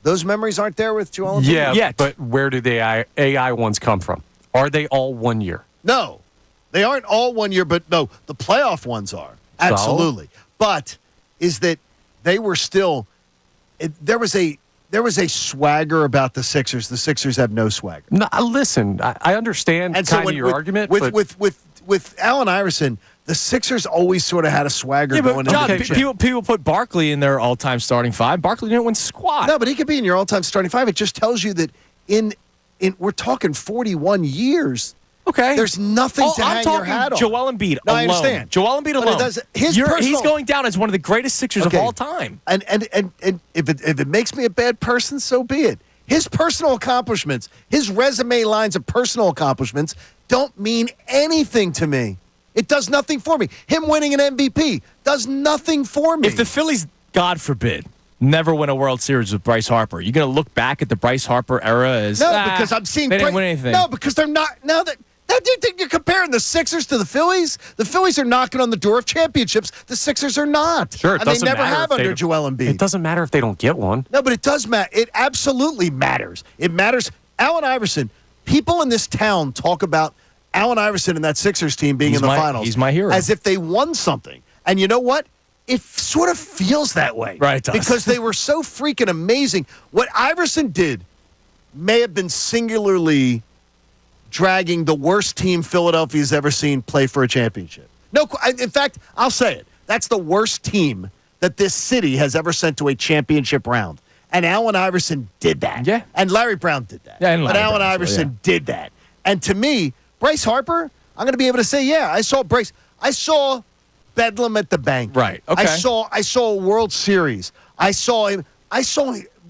Those memories aren't there with Joel Embiid. Yeah, but where do the AI ones come from? Are they all 1 year? No, they aren't all 1 year, but no, the playoff ones are. Absolutely. So? But is that they were still there was a swagger about the Sixers. The Sixers have no swagger. No, listen, I understand your argument. With Allen Iverson, the Sixers always sort of had a swagger going John, into the people put Barkley in their all-time starting five. Barkley didn't win squat. No, but he could be in your all-time starting five. It just tells you that in we're talking 41 years. Okay. There's nothing to hang your hat on. Joel Embiid alone. I understand. Joel Embiid alone. He's going down as one of the greatest Sixers of all time. And if it makes me a bad person, so be it. His personal accomplishments, his resume lines of personal accomplishments don't mean anything to me. It does nothing for me. Him winning an MVP does nothing for me. If the Phillies, God forbid, never win a World Series with Bryce Harper, you're going to look back at the Bryce Harper era as because I'm seeing they didn't win anything. No, because they're not now that. Do you think you're comparing the Sixers to the Phillies? The Phillies are knocking on the door of championships. The Sixers are not. Sure, it and doesn't they never matter have under Joel Embiid. It doesn't matter if they don't get one. No, but it does matter. It absolutely matters. It matters. Allen Iverson, people in this town talk about Allen Iverson and that Sixers team being in the finals. He's my hero. As if they won something. And you know what? It sort of feels that way. Right, it does. Because they were so freaking amazing. What Iverson did may have been singularly dragging the worst team Philadelphia's ever seen play for a championship. No, in fact, I'll say it. That's the worst team that this city has ever sent to a championship round. And Allen Iverson did that. Yeah. And Larry Brown did that. Yeah, and but Allen Iverson did that. And to me, Bryce Harper, I'm going to be able to say, yeah, I saw Bryce. I saw Bedlam at the bank. Right. Okay. I saw a World Series. I saw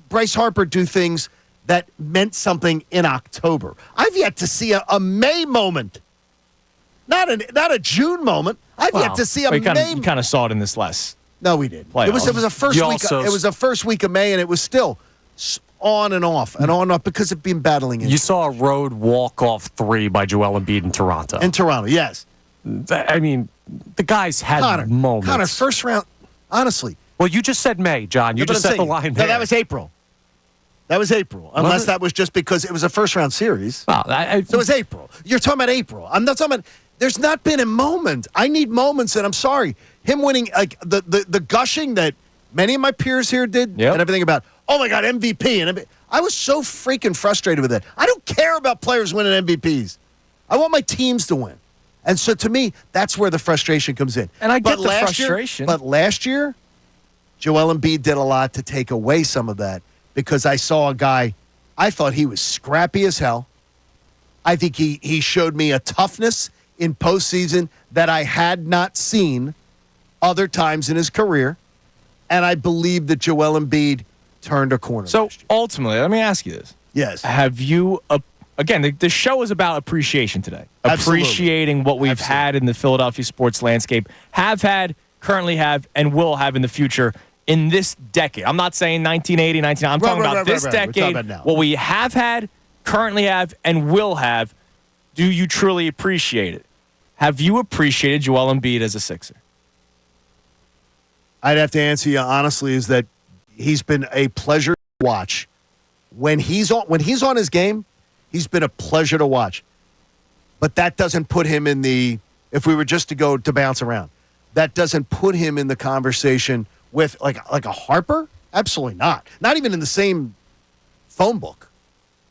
Bryce Harper do things that meant something in October. I've yet to see a May moment. Not a June moment. I've yet to see a May. You kind of saw it in this last. No, we did. Playoffs. It was a first week. It was the first week of May, and it was still on and off because of being battling. You saw a road walk-off 3 by Joel Embiid in Toronto. In Toronto, yes. I mean, the guys had moments. Connor, first round, honestly. Well, you just said May, John. You just set the line there. No, that was April. Unless that was just because it was a first-round series. Well, so it was April. You're talking about April. I'm not talking about – there's not been a moment. I need moments, and I'm sorry. Him winning, like, the gushing that many of my peers here did and everything about, oh, my God, MVP. And I was so freaking frustrated with it. I don't care about players winning MVPs. I want my teams to win. And so, to me, that's where the frustration comes in. And I get the frustration. But last year, Joel Embiid did a lot to take away some of that. Because I saw a guy, I thought he was scrappy as hell. I think he showed me a toughness in postseason that I had not seen other times in his career. And I believe that Joel Embiid turned a corner. So ultimately, let me ask you this. Yes. Have you, again, the show is about appreciation today. Absolutely. Appreciating what we've had in the Philadelphia sports landscape, have had, currently have, and will have in the future. In this decade, I'm not saying 1980, 1990. I'm talking about this decade. What we have had, currently have, and will have. Do you truly appreciate it? Have you appreciated Joel Embiid as a Sixer? I'd have to answer you honestly. Is that he's been a pleasure to watch. When he's on his game, he's been a pleasure to watch. But that doesn't put him in the. If we were just to bounce around, that doesn't put him in the conversation with like a Harper? Absolutely not. Not even in the same phone book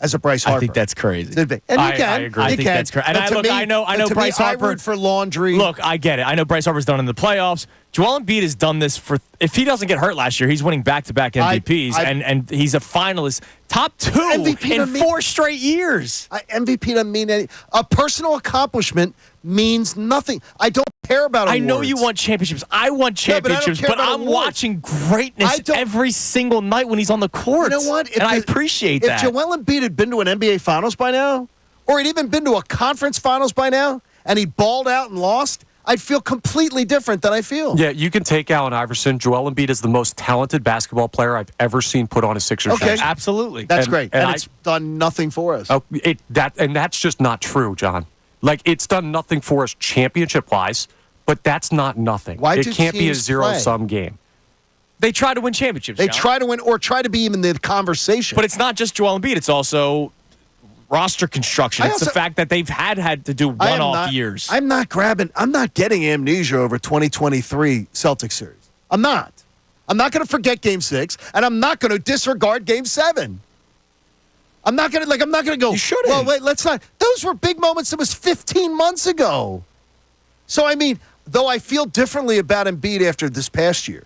as a Bryce Harper. I think that's crazy. And I agree. I think that's crazy. And I know Bryce Harper. I root for laundry. Look, I get it. I know Bryce Harper's done in the playoffs. Joel Embiid has done this for. If he doesn't get hurt last year, he's winning back-to-back MVPs, and he's a finalist, top 2 MVP in 4 straight years. MVP doesn't mean anything. A personal accomplishment means nothing. I don't care about awards. I know you want championships. I want championships, but I'm watching greatness every single night when he's on the court. You know what? I appreciate that. If Joel Embiid had been to an NBA Finals by now, or he'd even been to a conference finals by now, and he balled out and lost, I'd feel completely different than I feel. Yeah, you can take Allen Iverson. Joel Embiid is the most talented basketball player I've ever seen put on a Sixers Okay. jersey. Absolutely. That's great. And I- it's done nothing for us. Oh, that's just not true, John. Like, it's done nothing for us championship-wise, but that's not nothing. Why it do can't be a teams zero-sum game. They try to win championships. They John. try to win or try to be even in the conversation. But it's not just Joel Embiid. It's also roster construction. It's the fact that they've had to do one-off years. I'm not getting amnesia over 2023 Celtics series. I'm not going to forget Game 6, and I'm not going to disregard Game 7. I'm not going to go, You shouldn't. well, wait, let's not. Those were big moments. It was 15 months ago. So, I mean, though I feel differently about Embiid after this past year,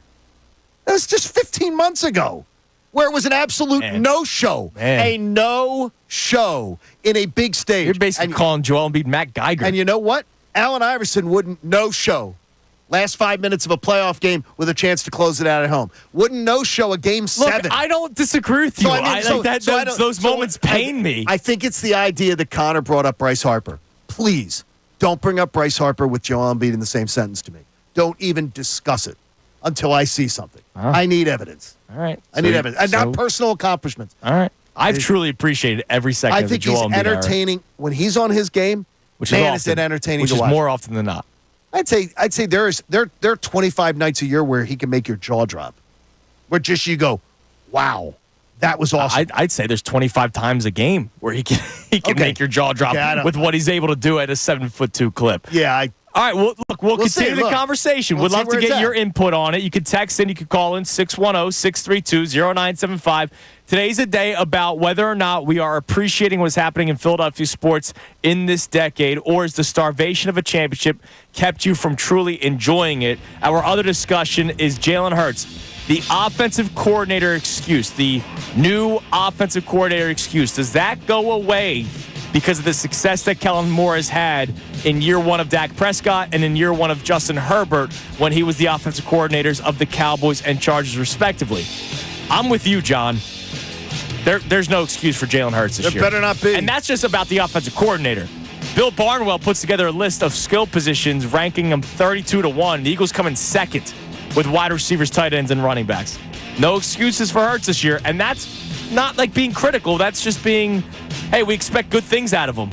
that was just 15 months ago, where it was an absolute no-show. Man. A no-show in a big stage. You're basically calling Joel Embiid Matt Geiger. And you know what? Allen Iverson wouldn't no-show last 5 minutes of a playoff game with a chance to close it out at home. Wouldn't no-show a Game 7. Look, I don't disagree with you. Those moments pain me. I think it's the idea that Connor brought up Bryce Harper. Please, don't bring up Bryce Harper with Joel Embiid in the same sentence to me. Don't even discuss it until I see something. I need evidence. All right. I need evidence. And not personal accomplishments. All right. I've truly appreciated every second I of the think he's Joel Embiid era, entertaining. When he's on his game, which man, is is it entertaining which to is watch. more often than not. I'd say there are 25 nights a year where he can make your jaw drop. Where just you go, wow, that was awesome. I'd say there's 25 times a game where he can Okay. make your jaw drop with what he's able to do at a 7'2" clip. Yeah, All right, well, look, we'll continue the Look, conversation. we'll We'd see love to where it's get at. your input on it. You can text in, you can call in 610-632-0975. Today's a day about whether or not we are appreciating what's happening in Philadelphia sports in this decade, or has the starvation of a championship kept you from truly enjoying it? Our other discussion is Jalen Hurts, the offensive coordinator excuse, the new offensive coordinator excuse. Does that go away because of the success that Kellen Moore has had in year one of Dak Prescott and in year one of Justin Herbert when he was the offensive coordinators of the Cowboys and Chargers, respectively? I'm with you, John. There's no excuse for Jalen Hurts this year. There better not be. And that's just about the offensive coordinator. Bill Barnwell puts together a list of skill positions, ranking them 32-1. The Eagles come in second with wide receivers, tight ends, and running backs. No excuses for Hurts this year, and that's not like being critical. That's just being, hey, we expect good things out of them.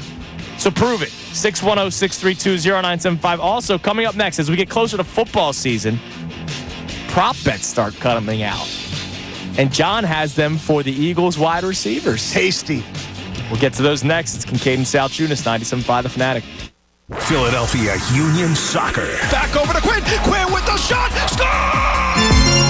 So prove it. 610-632-0975. Also, coming up next, as we get closer to football season, prop bets start coming out. And John has them for the Eagles wide receivers. tasty. We'll get to those next. It's Kincade Salciunas, 97.5 The Fanatic. Philadelphia Union Soccer. Back over to Quinn. Quinn with the shot. Score!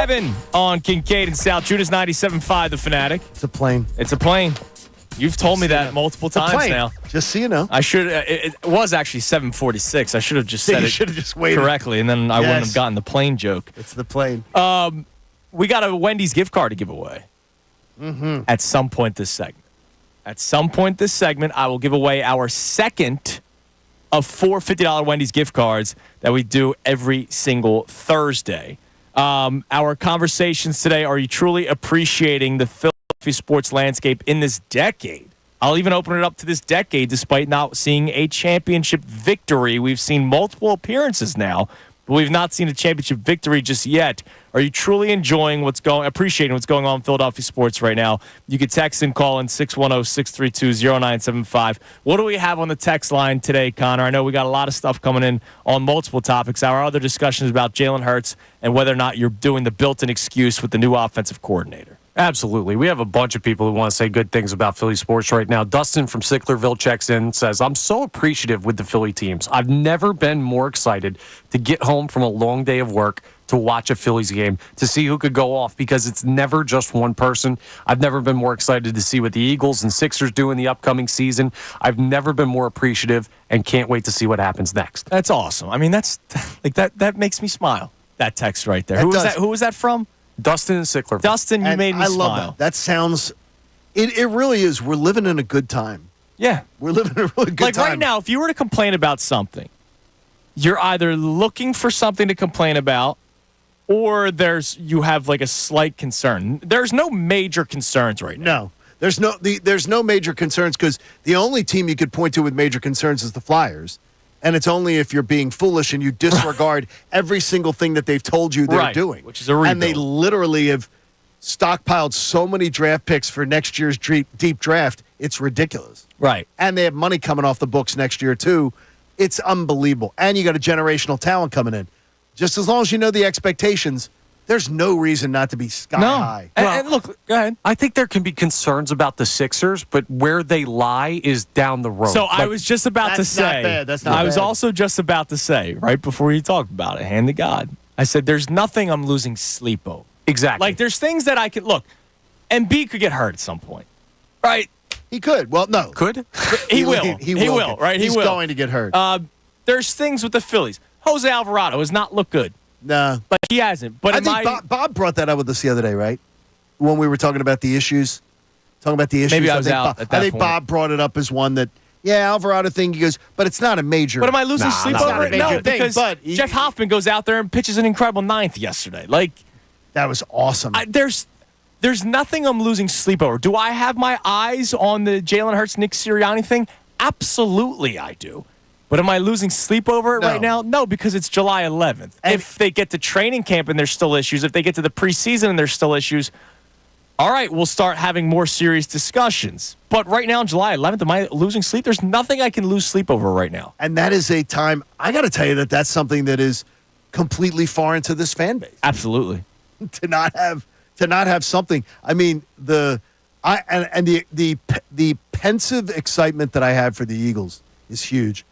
7 on Kincade and Salciunas, 97.5 The Fanatic. It's a plane. It's a plane. You've told me that multiple It's a times plane. now. Just so you know. I should. It was actually 7:46. I should have just said You it should have just waited. correctly, and then I wouldn't Yes. have gotten the plane joke. It's the plane. We got a Wendy's gift card to give away at some point this segment. At some point this segment, I will give away our second of 4 $50 Wendy's gift cards that we do every single Thursday. Our conversations today, are you truly appreciating the Philadelphia sports landscape in this decade? I'll even open it up to this decade despite not seeing a championship victory. We've seen multiple appearances now, but we've not seen a championship victory just yet. Are you truly appreciating what's going on in Philadelphia sports right now? You can text and call in 610-632-0975. What do we have on the text line today, Connor? I know we got a lot of stuff coming in on multiple topics. Our other discussions about Jalen Hurts and whether or not you're doing the built-in excuse with the new offensive coordinator. Absolutely. We have a bunch of people who want to say good things about Philly sports right now. Dustin from Sicklerville checks in, says, I'm so appreciative with the Philly teams. I've never been more excited to get home from a long day of work to watch a Phillies game, to see who could go off, because it's never just one person. I've never been more excited to see what the Eagles and Sixers do in the upcoming season. I've never been more appreciative and can't wait to see what happens next. That's awesome. I mean, that's like that makes me smile, that text right there. Who was that from? Dustin and Sicklerville. Dustin, you made me I smile. love that. That sounds, it really is. We're living in a good time. Yeah. We're living in a really good time. Like right now, if you were to complain about something, you're either looking for something to complain about or you have like a slight concern. There's no major concerns right now. No. There's no major concerns, because the only team you could point to with major concerns is the Flyers. And it's only if you're being foolish and you disregard every single thing that they've told you they're doing. Which is a rebuild. And they literally have stockpiled so many draft picks for next year's deep draft. It's ridiculous. Right. And they have money coming off the books next year, too. It's unbelievable. And you got a generational talent coming in. Just as long as you know the expectations, there's no reason not to be sky high. And look, go ahead. I think there can be concerns about the Sixers, but where they lie is down the road. So I was just about to That's say. not bad. That's not I was bad. also just about to say, right before you talked about it, hand to God. I said, there's nothing I'm losing sleep over. Exactly. Like, there's things that I could look. Embiid could get hurt at some point, right? He could. Well, no. Could? He will. He will. Right? He's He will. going to get hurt. There's things with the Phillies. Jose Alvarado has not looked good. No. But he hasn't. But I think Bob brought that up with us the other day, right? When we were talking about the issues. Maybe I was out at that I think point. Bob brought it up as one that, Alvarado thing. He goes, but it's not a major. But am I losing sleep it's not over a it? major No, thing, because but Jeff Hoffman goes out there and pitches an incredible ninth yesterday. Like, that was awesome. there's nothing I'm losing sleep over. Do I have my eyes on the Jalen Hurts, Nick Sirianni thing? Absolutely, I do. But am I losing sleep over it right now? No, because it's July 11th. And if they get to training camp and there's still issues, if they get to the preseason and there's still issues, all right, we'll start having more serious discussions. But right now, on July 11th, am I losing sleep? There's nothing I can lose sleep over right now. And that is a time, I got to tell you that's something that is completely foreign to this fan base. Absolutely. to not have something. I mean, the pensive excitement that I have for the Eagles is huge.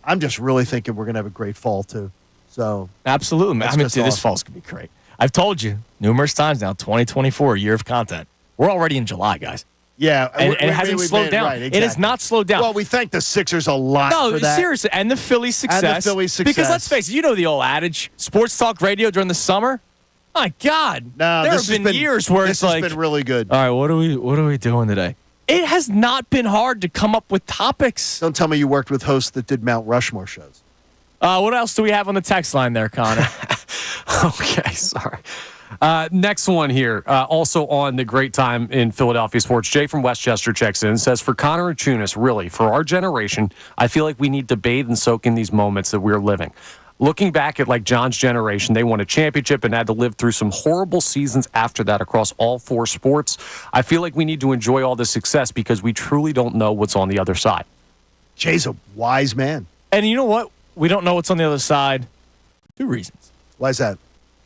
I'm just really thinking we're going to have a great fall, too. So Absolutely, man. That's I mean, just dude, this awesome. fall's going to be great. I've told you numerous times now, 2024, a year of content. We're already in July, guys. yeah, And it hasn't slowed down. Right, It has exactly. not slowed down. Well, we thank the Sixers a lot No, for that. seriously, and the Phillies' success. Phillies' Because success. let's face it, you know the old adage, sports talk radio during the summer. My God, No, there this have has been years where this it's like, has been really good. all right, what are we doing today? It has not been hard to come up with topics. Don't tell me you worked with hosts that did Mount Rushmore shows. What else do we have on the text line there, Connor? Okay, sorry. Next one here, also on the great time in Philadelphia sports. Jay from Westchester checks in and says, for Connor and Chunas, really, for our generation, I feel like we need to bathe and soak in these moments that we're living. Looking back at like John's generation, they won a championship and had to live through some horrible seasons after that across all four sports. I feel like we need to enjoy all this success because we truly don't know what's on the other side. Jay's a wise man. And you know what? We don't know what's on the other side. 2 reasons. Why is that?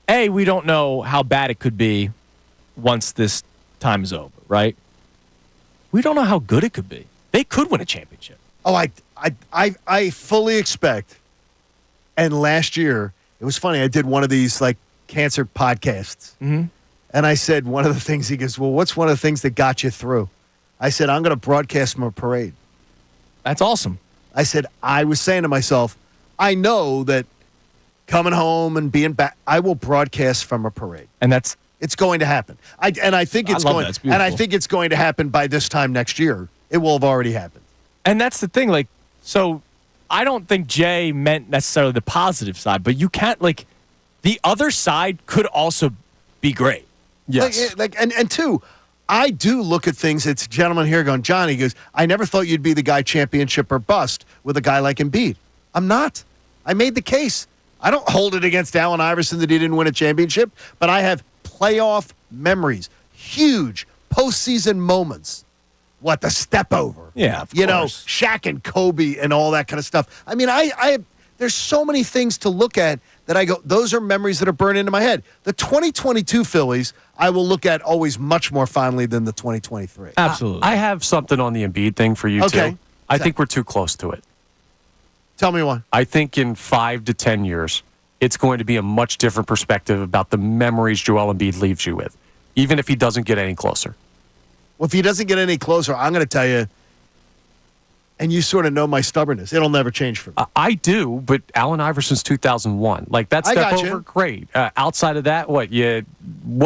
A, we don't know how bad it could be once this time is over, right? We don't know how good it could be. They could win a championship. Oh, I fully expect. And last year, it was funny. I did one of these like cancer podcasts. Mm-hmm. And I said, one of the things, he goes, well, what's one of the things that got you through? I said, I'm going to broadcast from a parade. That's awesome. I said, I was saying to myself, I know that coming home and being back, I will broadcast from a parade. And it's going to happen. I think it's going. And I think it's going to happen by this time next year. It will have already happened. And that's the thing. Like, so I don't think Jay meant necessarily the positive side, but you can't, like, the other side could also be great. Yes. And two, I do look at things. It's a gentleman here going, John, he goes, I never thought you'd be the guy championship or bust with a guy like Embiid. I'm not. I made the case. I don't hold it against Allen Iverson that he didn't win a championship, but I have playoff memories, huge postseason moments. What, the step over? Yeah, of course. know, Shaq and Kobe and all that kind of stuff. I mean, there's so many things to look at that I go, those are memories that are burned into my head. The 2022 Phillies, I will look at always much more fondly than the 2023. Absolutely. I have something on the Embiid thing for you, okay. too. I think we're too close to it. Tell me why. I think in 5 to 10 years, it's going to be a much different perspective about the memories Joel Embiid leaves you with, even if he doesn't get any closer. Well, if he doesn't get any closer, I'm going to tell you, and you sort of know my stubbornness, it'll never change for me. I do, but Allen Iverson's 2001. Like, that step over, great. Outside of that, what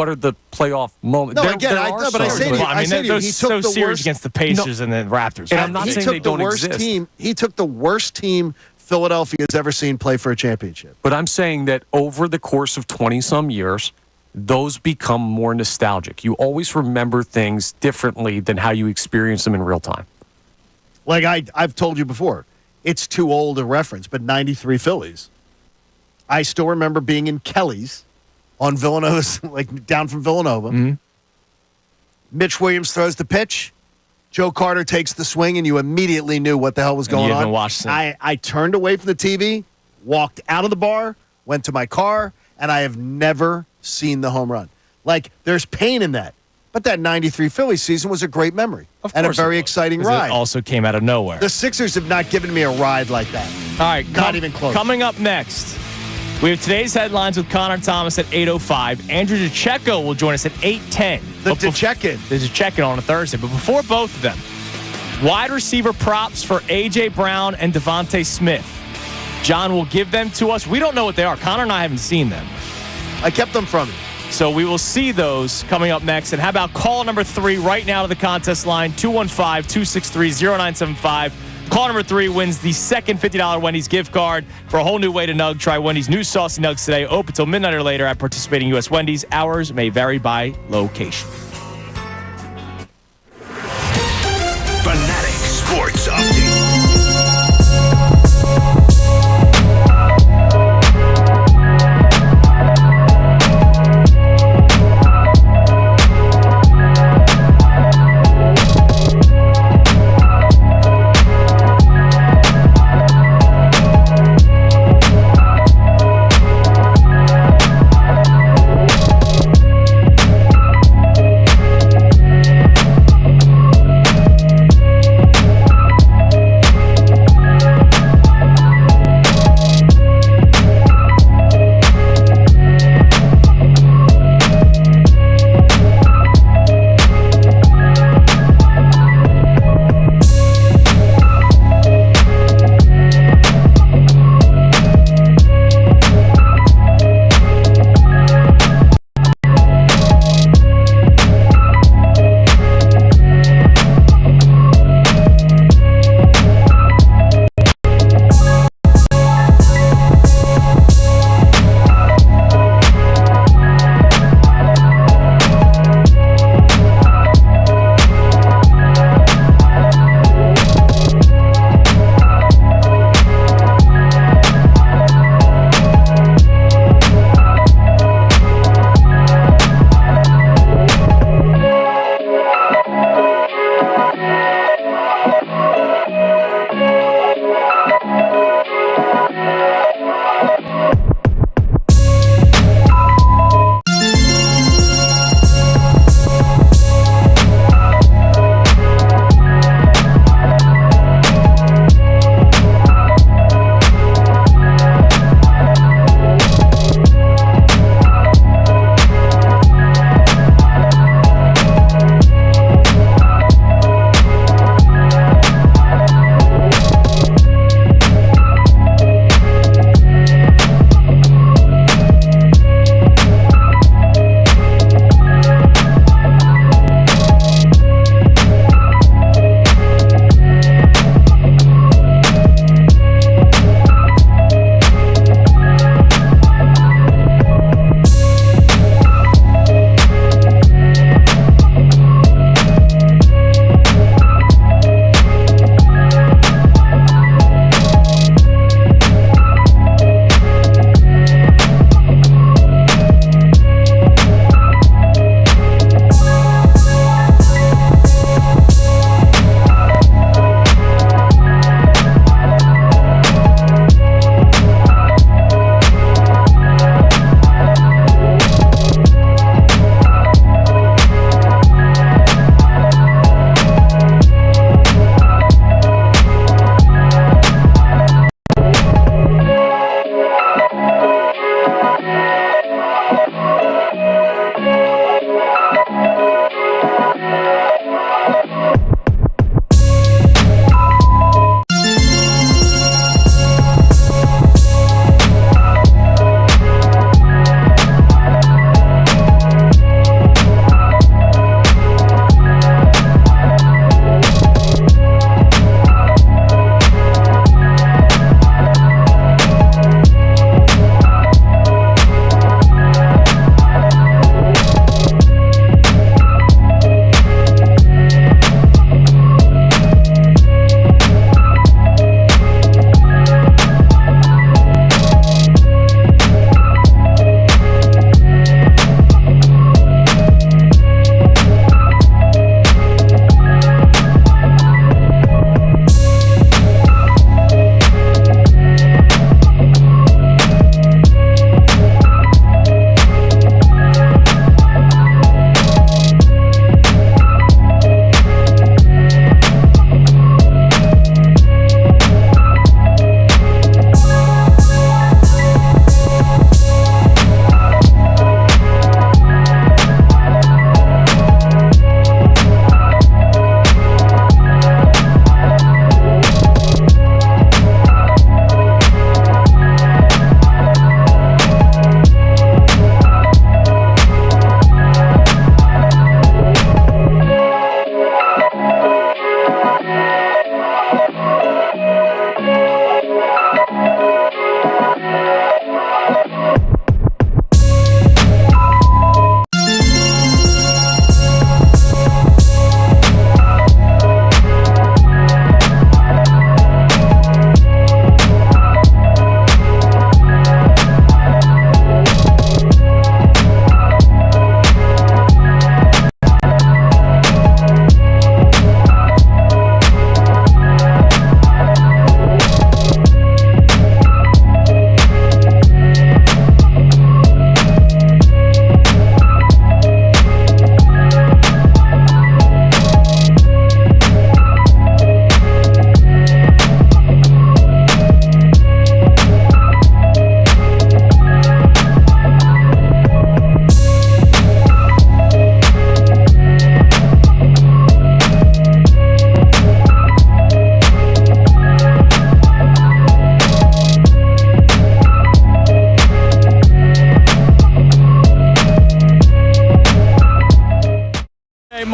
are the playoff moments? No, again, but I say to you, I mean, he took the series worst against the Pacers and the Raptors. And I'm not saying they don't exist. He took the worst team Philadelphia's ever seen play for a championship. But I'm saying that over the course of 20-some years, those become more nostalgic. You always remember things differently than how you experience them in real time. Like I've told you before, it's too old a reference, but 93 Phillies. I still remember being in Kelly's on Villanova's, like down from Villanova. Mm-hmm. Mitch Williams throws the pitch. Joe Carter takes the swing, and you immediately knew what the hell was going on. I turned away from the TV, walked out of the bar, went to my car, and I have never seen the home run. Like, there's pain in that. But that 93 Phillies season was a great memory and a very exciting ride. It also came out of nowhere. The Sixers have not given me a ride like that. All right. Not even close. Coming up next, we have today's headlines with Connor Thomas at 8:05. Andrew DiCecco will join us at 8:10. The DiCecco. The DiCecco on a Thursday. But before both of them, wide receiver props for A.J. Brown and Devontae Smith. John will give them to us. We don't know what they are. Connor and I haven't seen them. I kept them from you. So we will see those coming up next. And how about call number 3 right now to the contest line, 215-263-0975. Call number 3 wins the second $50 Wendy's gift card for a whole new way to nug. Try Wendy's new saucy nugs today. Open until midnight or later at participating U.S. Wendy's. Hours may vary by location. Fanatic Sports Update.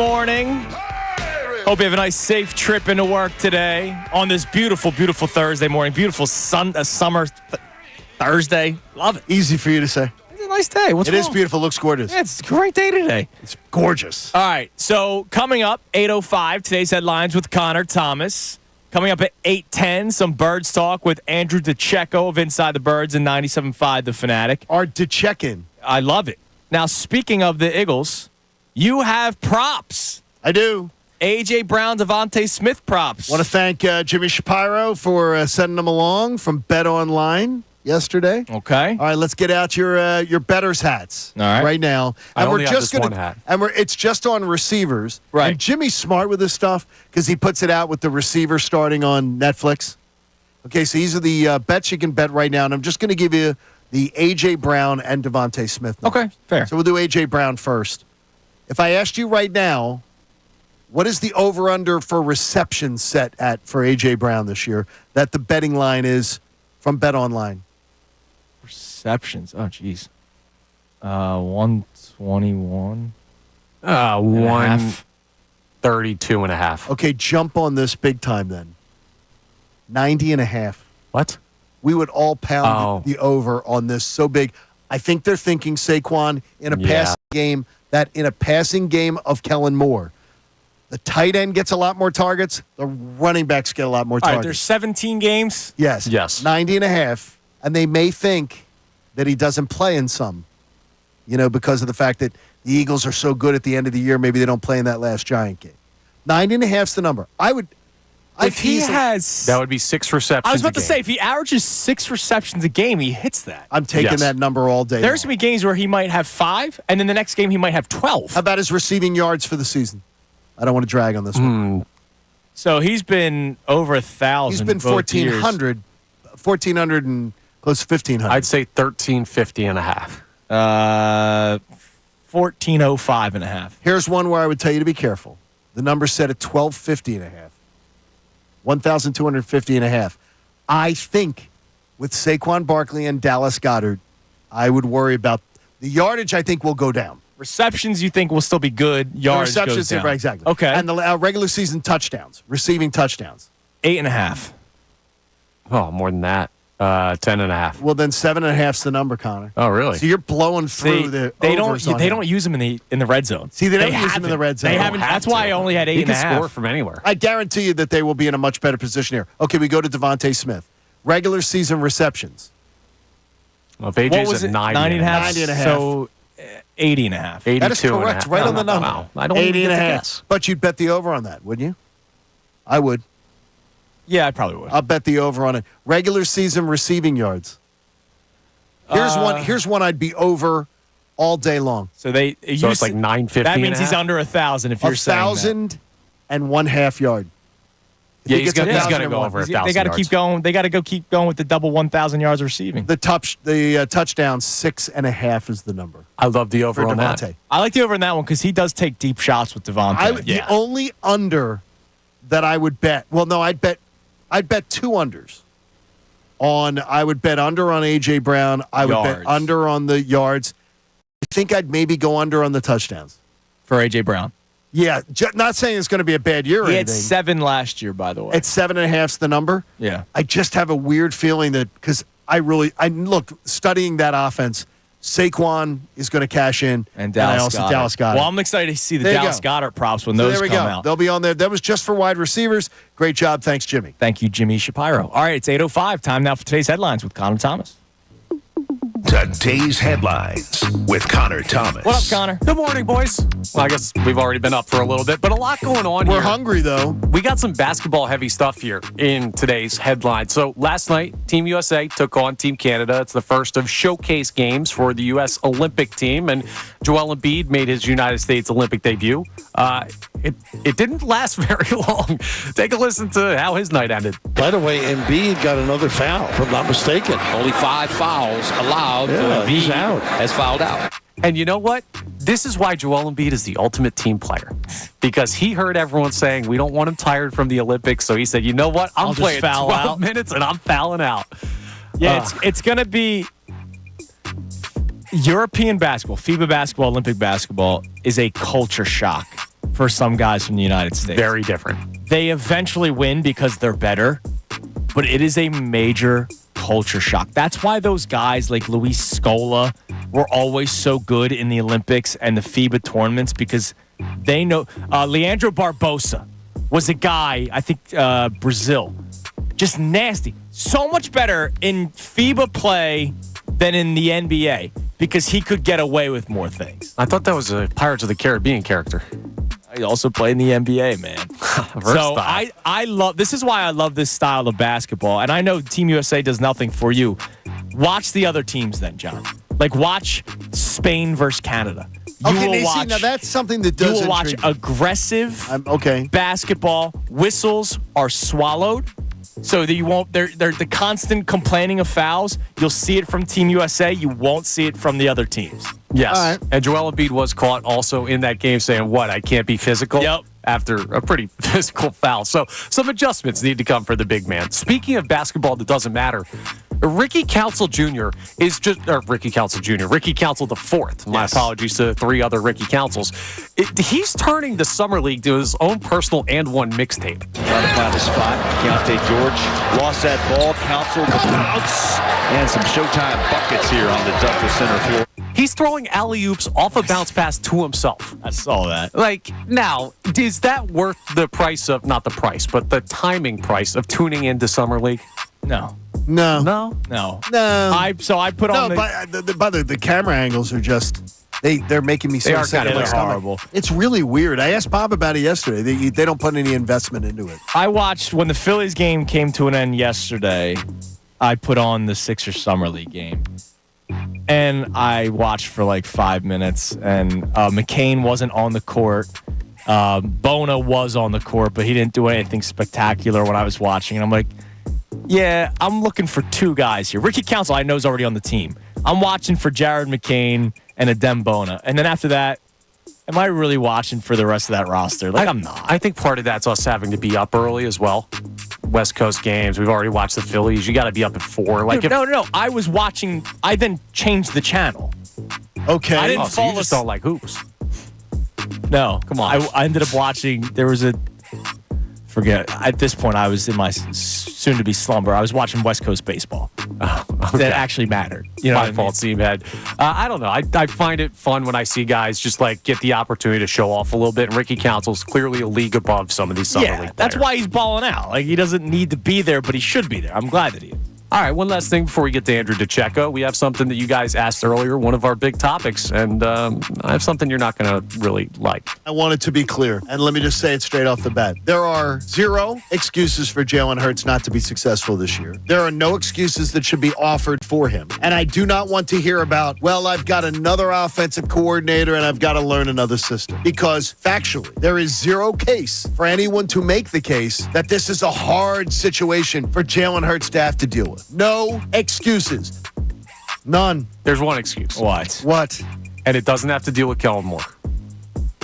morning. Hope you have a nice, safe trip into work today on this beautiful, beautiful Thursday morning. Beautiful summer Thursday. Love it. Easy for you to say. It's a nice day. What's It wrong? is beautiful. Looks gorgeous. Yeah, it's a great day today. It's gorgeous. All right, so coming up, 8:05, today's headlines with Connor Thomas. Coming up at 8:10, some Birds talk with Andrew DiCecco of Inside the Birds and 97.5 The Fanatic. Our DiCecco. I love it. Now, speaking of the Eagles, you have props. I do. A.J. Brown, Devontae Smith props. Want to thank Jimmy Shapiro for sending them along from Bet Online yesterday. Okay. All right, let's get out your betters hats right now. I only have this one hat. And it's just on receivers. Right. And Jimmy's smart with this stuff because he puts it out with the receiver starting on Netflix. Okay, so these are the bets you can bet right now, and I'm just going to give you the A.J. Brown and Devontae Smith numbers. Okay, fair. So we'll do A.J. Brown first. If I asked you right now, what is the over-under for reception set at for A.J. Brown this year that the betting line is from Bet Online? Receptions. Oh, jeez. 121. 132 and a half. Okay, jump on this big time then. 90 and a half. What? We would all pound the over on this so big. I think they're thinking Saquon in a passing game, that in a passing game of Kellen Moore, the tight end gets a lot more targets. The running backs get a lot more All right, targets. there's 17 games. Yes. 90 and a half. And they may think that he doesn't play in some, because of the fact that the Eagles are so good at the end of the year. Maybe they don't play in that last Giant game. 90 and a half's the number. If he has... That would be 6 receptions. I was about to say, if he averages 6 receptions a game, he hits that. I'm taking that number all day. There's going to be games where he might have 5, and then the next game he might have 12. How about his receiving yards for the season? I don't want to drag on this one. So he's been over 1,000. He's been 1,400 and close to 1,500. I'd say 1,350 and a half. 1,405 and a half. Here's one where I would tell you to be careful. The number's set at 1,250 and a half. 1,250 and a half. I think with Saquon Barkley and Dallas Goedert, I would worry about the yardage. I think will go down. Receptions you think will still be good. Yards receptions, goes down. right, exactly. Okay. And the regular season touchdowns, receiving touchdowns. 8.5. Oh, more than that. 10.5. Well, then 7.5's the number, Connor. Oh, really? So you're blowing through the overs on They him. don't use them in the red zone. See, they don't use them in the red zone. They haven't. That's why I only had 8.5. He can score from anywhere. I guarantee you that they will be in a much better position here. Okay, we go to Devontae Smith. Regular season receptions. Well, if AJ's at 90 and a half. 90 and a half. So 80 and a half. 82 That is correct, and a half. right on the number. Wow. I don't 80 even and a get to half. guess. But you'd bet the over on that, wouldn't you? I would. Yeah, I probably would. I'll bet the over on it. Regular season receiving yards. Here's one I'd be over all day long. So it's like 950. That means and a he's half? under 1,000 if you're saying that. 1,001.5 yard. If Yeah, he he's gets going to 1,001. go over 1,000 They got to yards. keep going. They got to keep going with the double 1,000 yards receiving. The touchdown 6.5 is the number I love the over for on Devontae. that. I like the over in that one because he does take deep shots with Devontae. The only under that I would bet. Well, no, I'd bet 2 unders. I would bet under on A.J. Brown. I would bet under on the yards. I think I'd maybe go under on the touchdowns. For A.J. Brown. Yeah, not saying it's going to be a bad year or He had anything. 7 last year, by the way. At 7.5's the number. Yeah. I just have a weird feeling that because I look studying that offense, Saquon is going to cash in, And Dallas Goedert. Well, I'm excited to see the There you Dallas go. Goedert props when So those there we come go. out. They'll be on there. That was just for wide receivers. Great job. Thanks, Jimmy. Thank you, Jimmy Shapiro. All right, it's 8:05. Time now for today's headlines with Connor Thomas. Today's headlines with Connor Thomas. What up, Connor? Good morning, boys. Well, I guess we've already been up for a little bit, but a lot going on here. We're hungry, though. We got some basketball-heavy stuff here in today's headlines. So last night, Team USA took on Team Canada. It's the first of showcase games for the U.S. Olympic team, and Joel Embiid made his United States Olympic debut. It didn't last very long. Take a listen to how his night ended. By the way, Embiid got another foul, if I'm not mistaken. Only 5 fouls allowed. He's Embiid out. has fouled out. And you know what? This is why Joel Embiid is the ultimate team player. Because he heard everyone saying, we don't want him tired from the Olympics. So he said, you know what? I'm I'll just playing foul 12 out. minutes and I'm fouling out. Yeah, it's going to be European basketball, FIBA basketball, Olympic basketball is a culture shock for some guys from the United States. Very different. They eventually win because they're better, but it is a major culture shock. That's why those guys like Luis Scola were always so good in the Olympics and the FIBA tournaments because they know. Leandro Barbosa was a guy, I think, Brazil, just nasty. So much better in FIBA play than in the NBA because he could get away with more things. I thought that was a Pirates of the Caribbean character. I also played in the NBA, man. So I love. This is why I love this style of basketball. And I know Team USA does nothing for you. Watch the other teams then, John. Like watch Spain versus Canada. Now that's something that does. You will watch intrigue me. aggressive okay. basketball. Whistles are swallowed, so that you won't. They're the constant complaining of fouls. You'll see it from Team USA. You won't see it from the other teams. Yes. All right. And Joel Embiid was caught also in that game saying, what, I can't be physical? Yep. After a pretty physical foul. So some adjustments need to come for the big man. Speaking of basketball that doesn't matter, Ricky Council Jr. is just, or Ricky Council Jr., Ricky Council the fourth. My apologies to 3 other Ricky Councils. He's turning the Summer League to his own personal and one mixtape. Trying to find a spot. Keontae George lost that ball. Council the bounce. And some Showtime buckets here on the Douglas Center floor. He's throwing alley-oops off a bounce pass to himself. I saw that. Like, now, is that worth the price of, not the price, but the timing price of tuning into Summer League? No. No. No? No. No. I put on the camera angles are just they're making me so are sick kind to of my stomach. horrible. It's really weird. I asked Bob about it yesterday. They don't put any investment into it. I watched when the Phillies game came to an end yesterday. I put on the Sixers Summer League game. And I watched for like 5 minutes, and McCain wasn't on the court. Bona was on the court, but he didn't do anything spectacular when I was watching. And I'm like, yeah, I'm looking for 2 guys here. Ricky Council, I know, is already on the team. I'm watching for Jared McCain and Adem Bona. And then after that, am I really watching for the rest of that roster? Like, I'm not. I think part of that's us having to be up early as well. West Coast games. We've already watched the Phillies. You got to be up at 4. Like, No. I was watching. I then changed the channel. Okay. I didn't so you just don't like hoops. No. Come on. I ended up watching. There was a. Forget. At this point, I was in my soon-to-be slumber. I was watching West Coast baseball. That actually mattered. You know, My fault, Seamhead. I don't know. I find it fun when I see guys just like get the opportunity to show off a little bit. And Ricky Council's clearly a league above some of these summer league players. That's why he's balling out. Like he doesn't need to be there, but he should be there. I'm glad that he is. All right, one last thing before we get to Andrew DiCecco. We have something that you guys asked earlier, one of our big topics, and I have something you're not going to really like. I want it to be clear, and let me just say it straight off the bat. There are 0 excuses for Jalen Hurts not to be successful this year. There are no excuses that should be offered for him. And I do not want to hear about, well, I've got another offensive coordinator and I've got to learn another system. Because factually, there is 0 case for anyone to make the case that this is a hard situation for Jalen Hurts to have to deal with. No excuses. None. There's one excuse. What? And it doesn't have to deal with Kellen Moore.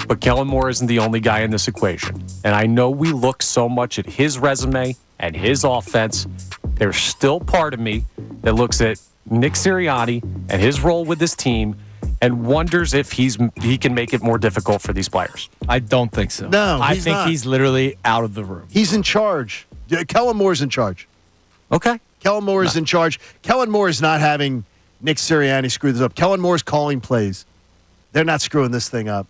But Kellen Moore isn't the only guy in this equation. And I know we look so much at his resume and his offense. There's still part of me that looks at Nick Sirianni and his role with this team and wonders if he can make it more difficult for these players. I don't think so. No, I he's think not. he's literally out of the room. He's in charge. Kellen Moore's in charge. Okay. Kellen Moore is in charge. Kellen Moore is not having Nick Sirianni screw this up. Kellen Moore's calling plays. They're not screwing this thing up.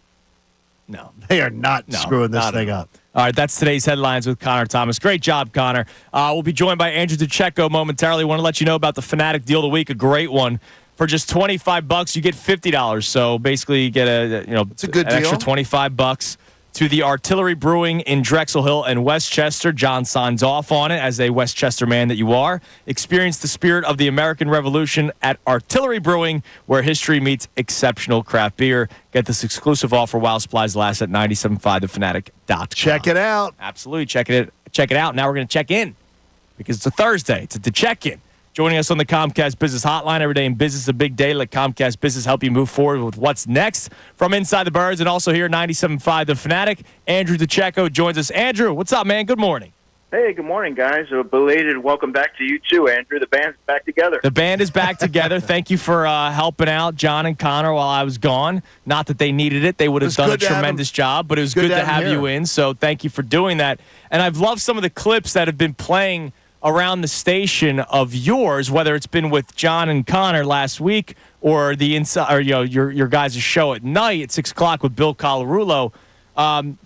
No. They are not screwing this thing up. All right, that's today's headlines with Connor Thomas. Great job, Connor. We'll be joined by Andrew DiCecco momentarily. Want to let you know about the Fanatic Deal of the Week, a great one. For just $25, you get $50. So basically, you get it's a good an deal. extra $25 to the Artillery Brewing in Drexel Hill and Westchester. John signs off on it as a Westchester man that you are. Experience the spirit of the American Revolution at Artillery Brewing, where history meets exceptional craft beer. Get this exclusive offer while supplies last at 975thefanatic.com. Check it out. Absolutely. Check it out. Now we're going to check in because it's a Thursday. It's a check-in. Joining us on the Comcast Business Hotline. Every day in business is a big day. Let Comcast Business help you move forward with what's next. From Inside the Birds and also here at 97.5 The Fanatic, Andrew DiCecco joins us. Andrew, what's up, man? Good morning. Hey, good morning, guys. A belated welcome back to you, too, Andrew. The band's back together. The band is back together. Thank you for helping out John and Connor while I was gone. Not that they needed it. They would have done a tremendous job, but it was good to have you in, so thank you for doing that. And I've loved some of the clips that have been playing around the station of yours, whether it's been with John and Connor last week or the inside, or your guys' show at night at 6 o'clock with Bill Colarulo.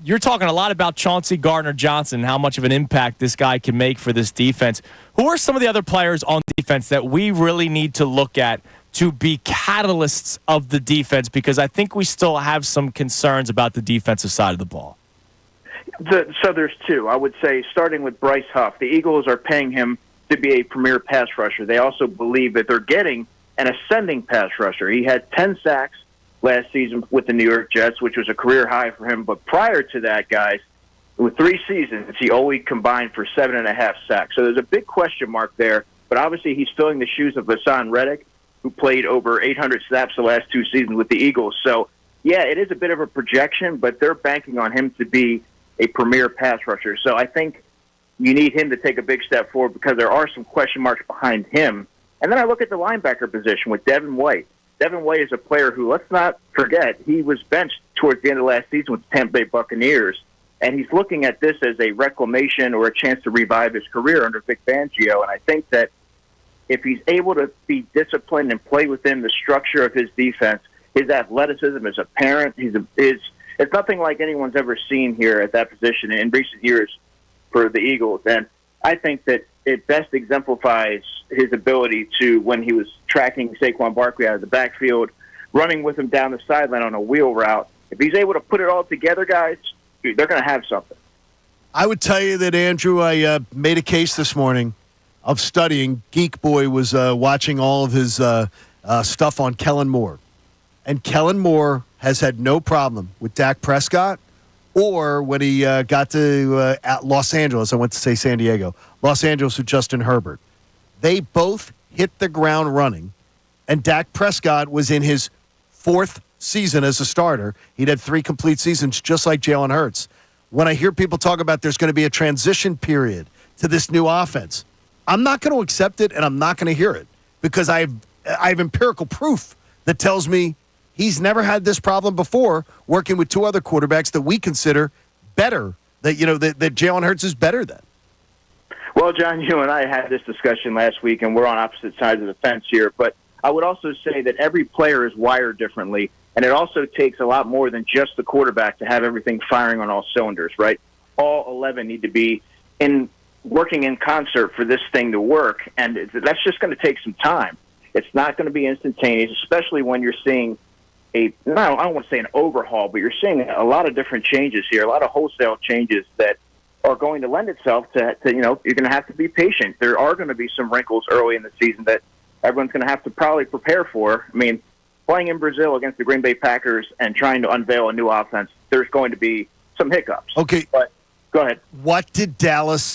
You're talking a lot about Chauncey Gardner-Johnson and how much of an impact this guy can make for this defense. Who are some of the other players on defense that we really need to look at to be catalysts of the defense? Because I think we still have some concerns about the defensive side of the ball. So there's two. I would say starting with Bryce Huff. The Eagles are paying him to be a premier pass rusher. They also believe that they're getting an ascending pass rusher. He had 10 sacks last season with the New York Jets, which was a career high for him. But prior to that, guys, with 3 seasons, he only combined for 7.5 sacks. So there's a big question mark there. But obviously he's filling the shoes of Hassan Reddick, who played over 800 snaps the last 2 seasons with the Eagles. So, yeah, it is a bit of a projection, but they're banking on him to be a premier pass rusher. So I think you need him to take a big step forward because there are some question marks behind him. And then I look at the linebacker position with Devin White. Devin White is a player who, let's not forget, he was benched towards the end of last season with the Tampa Bay Buccaneers, and he's looking at this as a reclamation or a chance to revive his career under Vic Fangio. And I think that if he's able to be disciplined and play within the structure of his defense, his athleticism is apparent. It's nothing like anyone's ever seen here at that position in recent years for the Eagles. And I think that it best exemplifies his ability to, when he was tracking Saquon Barkley out of the backfield, running with him down the sideline on a wheel route. If he's able to put it all together, guys, they're going to have something. I would tell you that, Andrew, I made a case this morning of studying. Geek Boy was watching all of his stuff on Kellen Moore. And Kellen Moore has had no problem with Dak Prescott or when he got to Los Angeles. I went to say San Diego. Los Angeles with Justin Herbert. They both hit the ground running, and Dak Prescott was in his 4th season as a starter. He'd had 3 complete seasons just like Jalen Hurts. When I hear people talk about there's going to be a transition period to this new offense, I'm not going to accept it, and I'm not going to hear it because I have empirical proof that tells me he's never had this problem before working with 2 other quarterbacks that we consider better, that Jalen Hurts is better than. Well, John, you and I had this discussion last week, and we're on opposite sides of the fence here. But I would also say that every player is wired differently, and it also takes a lot more than just the quarterback to have everything firing on all cylinders, right? All 11 need to be working in concert for this thing to work, and that's just going to take some time. It's not going to be instantaneous, especially when you're seeing I don't want to say an overhaul, but you're seeing a lot of different changes here, a lot of wholesale changes that are going to lend itself to you're going to have to be patient. There are going to be some wrinkles early in the season that everyone's going to have to probably prepare for. I mean, playing in Brazil against the Green Bay Packers and trying to unveil a new offense, there's going to be some hiccups. Okay. But go ahead. What did the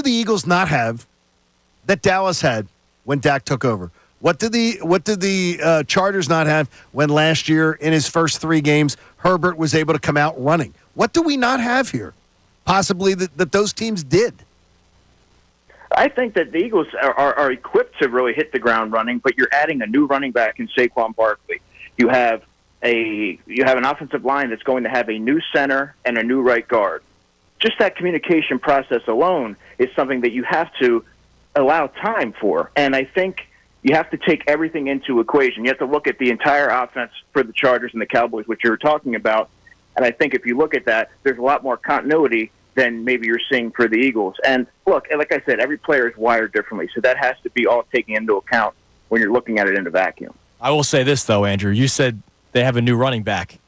Eagles not have that Dallas had when Dak took over? What did the Chargers not have when last year in his first 3 games Herbert was able to come out running? What do we not have here? Possibly that those teams did. I think that the Eagles are equipped to really hit the ground running, but you're adding a new running back in Saquon Barkley. You have an offensive line that's going to have a new center and a new right guard. Just that communication process alone is something that you have to allow time for. And I think you have to take everything into equation. You have to look at the entire offense for the Chargers and the Cowboys, which you were talking about. And I think if you look at that, there's a lot more continuity than maybe you're seeing for the Eagles. And look, like I said, every player is wired differently, so that has to be all taken into account when you're looking at it in a vacuum. I will say this, though, Andrew. You said they have a new running back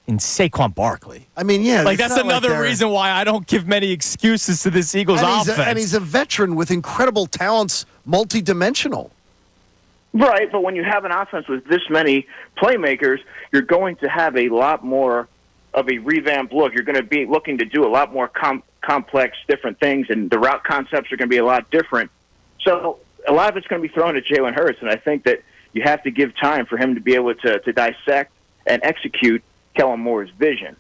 in Saquon Barkley. I mean, yeah. That's another reason why I don't give many excuses to this Eagles offense. And he's a veteran with incredible talents, multidimensional. Right, but when you have an offense with this many playmakers, you're going to have a lot more of a revamped look. You're going to be looking to do a lot more complex, different things, and the route concepts are going to be a lot different. So a lot of it's going to be thrown at Jalen Hurts, and I think that you have to give time for him to be able to dissect and execute Kellen Moore's vision.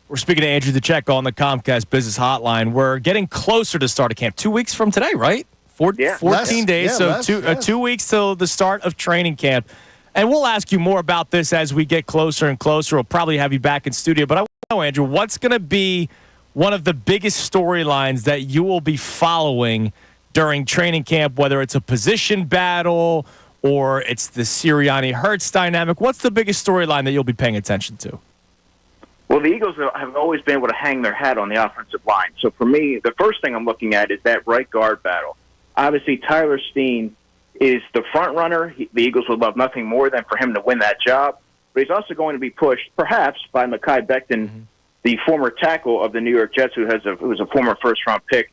We're speaking to Andrew DiCecco on the Comcast Business Hotline. We're getting closer to start of camp. 2 weeks from today, right? 14 days, so 2 weeks till the start of training camp. And we'll ask you more about this as we get closer and closer. We'll probably have you back in studio. But I want to know, Andrew, what's going to be one of the biggest storylines that you will be following during training camp, whether it's a position battle or it's the Sirianni-Hurts dynamic? What's the biggest storyline that you'll be paying attention to? Well, the Eagles have always been able to hang their hat on the offensive line. So for me, the first thing I'm looking at is that right guard battle. Obviously, Tyler Steen is the front runner. The Eagles would love nothing more than for him to win that job. But he's also going to be pushed, perhaps, by Mekhi Becton, the former tackle of the New York Jets, who was a former first-round pick.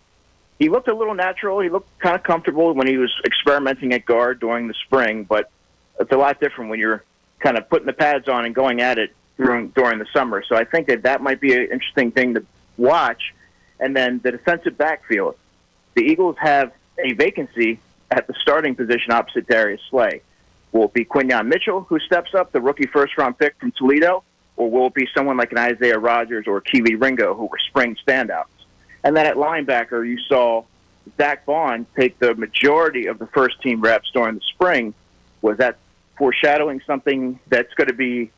He looked a little natural. He looked kind of comfortable when he was experimenting at guard during the spring, but it's a lot different when you're kind of putting the pads on and going at it during the summer. So I think that might be an interesting thing to watch. And then the defensive backfield. The Eagles have a vacancy at the starting position opposite Darius Slay. Will it be Quinyon Mitchell who steps up, the rookie first-round pick from Toledo, or will it be someone like an Isaiah Rodgers or Keely Ringo who were spring standouts? And then at linebacker, you saw Zach Bond take the majority of the first-team reps during the spring. Was that foreshadowing something that's going to be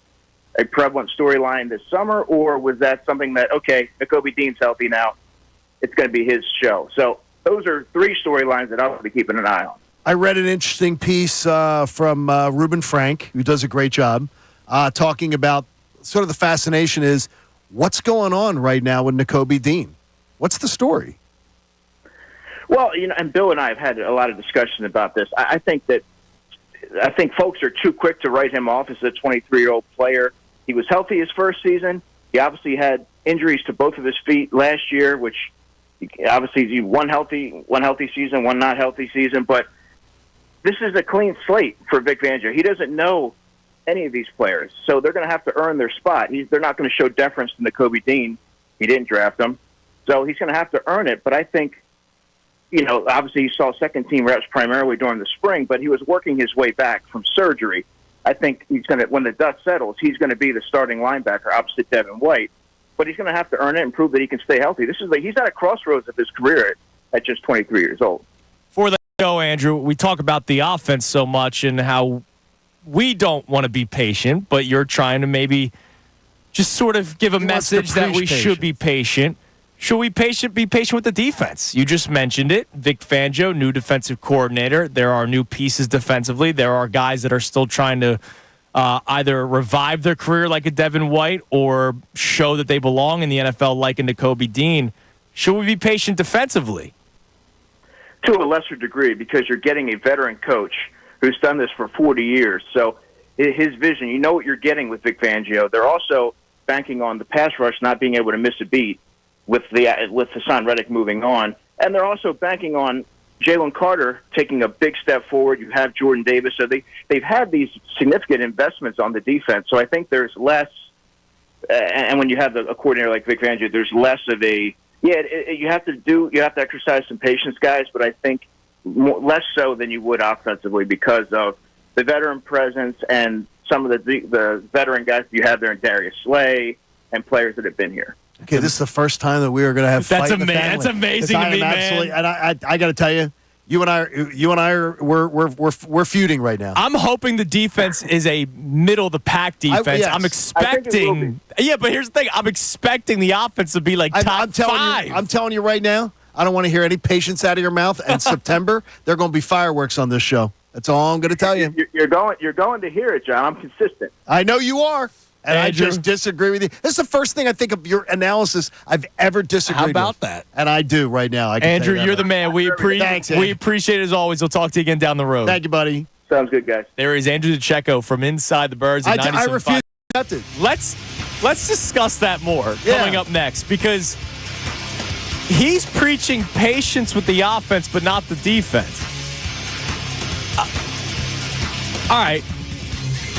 a prevalent storyline this summer, or was that something that, okay, Nakobe Dean's healthy now, it's going to be his show? So those are three storylines that I'll be keeping an eye on. I read an interesting piece from Reuben Frank, who does a great job, talking about sort of the fascination is what's going on right now with Nakobe Dean. What's the story? Well, and Bill and I have had a lot of discussion about this. I think folks are too quick to write him off as a 23-year-old player. He was healthy his first season. He obviously had injuries to both of his feet last year, which obviously one healthy season, one not healthy season. But this is a clean slate for Vic Fangio. He doesn't know any of these players, so they're going to have to earn their spot. They're not going to show deference to Nakobe Dean. He didn't draft him, so he's going to have to earn it. But I think, obviously he saw second-team reps primarily during the spring, but he was working his way back from surgery. I think he's going to, when the dust settles, he's going to be the starting linebacker opposite Devin White. But he's going to have to earn it and prove that he can stay healthy. He's at a crossroads of his career at just 23 years old. For the show, Andrew, we talk about the offense so much and how we don't want to be patient, but you're trying to maybe just sort of give a message that we should be patient. Should we be patient with the defense? You just mentioned it. Vic Fangio, new defensive coordinator. There are new pieces defensively. There are guys that are still trying to either revive their career like a Devin White or show that they belong in the NFL like a Nakobe Dean. Should we be patient defensively? To a lesser degree, because you're getting a veteran coach who's done this for 40 years. So his vision, you know what you're getting with Vic Fangio. They're also banking on the pass rush not being able to miss a beat with Hassan Reddick moving on. And they're also banking on Jalen Carter taking a big step forward. You have Jordan Davis. So they've had these significant investments on the defense. So I think there's less, and when you have a coordinator like Vic Fangio, there's less of a, you have to exercise some patience, guys, but I think less so than you would offensively because of the veteran presence and some of the veteran guys you have there in Darius Slay and players that have been here. Okay, this is the first time that we are going to have fight in the family. That's amazing to me, man. And I got to tell you, you and I we're feuding right now. I'm hoping the defense is a middle of the pack defense. Yes. I'm expecting. Yeah, but here's the thing. I'm expecting the offense to be like top five. I'm telling you right now. I don't want to hear any patience out of your mouth. And September, there are going to be fireworks on this show. That's all I'm going to tell you. You're going to hear it, John. I'm consistent. I know you are. And Andrew, I just disagree with you. This is the first thing I think of your analysis I've ever disagreed with. How about that? And I do right now. Andrew, you're the man. Thanks, we appreciate it as always. We'll talk to you again down the road. Thank you, buddy. Sounds good, guys. There is Andrew DiCecco from Inside the Birds. I refuse to accept it. Let's discuss that more coming up next because he's preaching patience with the offense but not the defense. All right.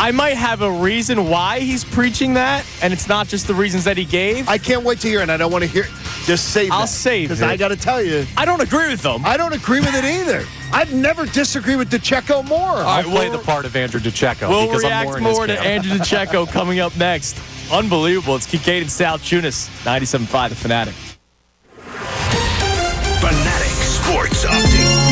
I might have a reason why he's preaching that, and it's not just the reasons that he gave. I can't wait to hear it, and I don't want to hear it. Just save it. I'll save it. Because I got to tell you. I don't agree with them. I don't agree with it either. I've never disagreed with DiCecco more. I'll play the part of Andrew DiCecco. We'll because react I'm more to Andrew DiCecco coming up next. Unbelievable. It's Kincade Salciunas, 97.5 The Fanatic. Fanatic Sports Update.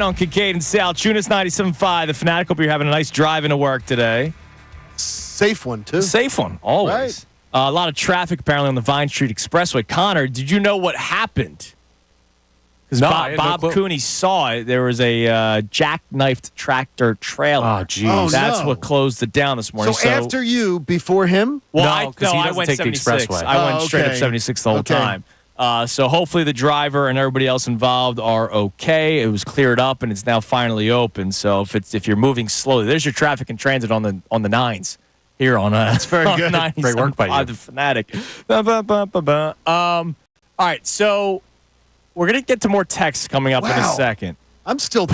line on Kincade and Salciunas, 97.5. The Fanatic. Hope you're having a nice drive into work today. Safe one, too. Safe one, always. Right. A lot of traffic apparently on the Vine Street Expressway. Connor, did you know what happened? Because Bob Cooney saw it. There was a jackknifed tractor trailer. Oh, jeez. That's what closed it down this morning. So after you, before him? Well, No, I went take the 76. expressway. I went straight up okay. 76 the whole time. So hopefully the driver and everybody else involved are okay. It was cleared up and it's now finally open. So if you're moving slowly, there's your traffic and transit on the nines here on That's very on good. Great work by you. The Fanatic. All right, so we're gonna get to more texts coming up in a Wow. second. I'm still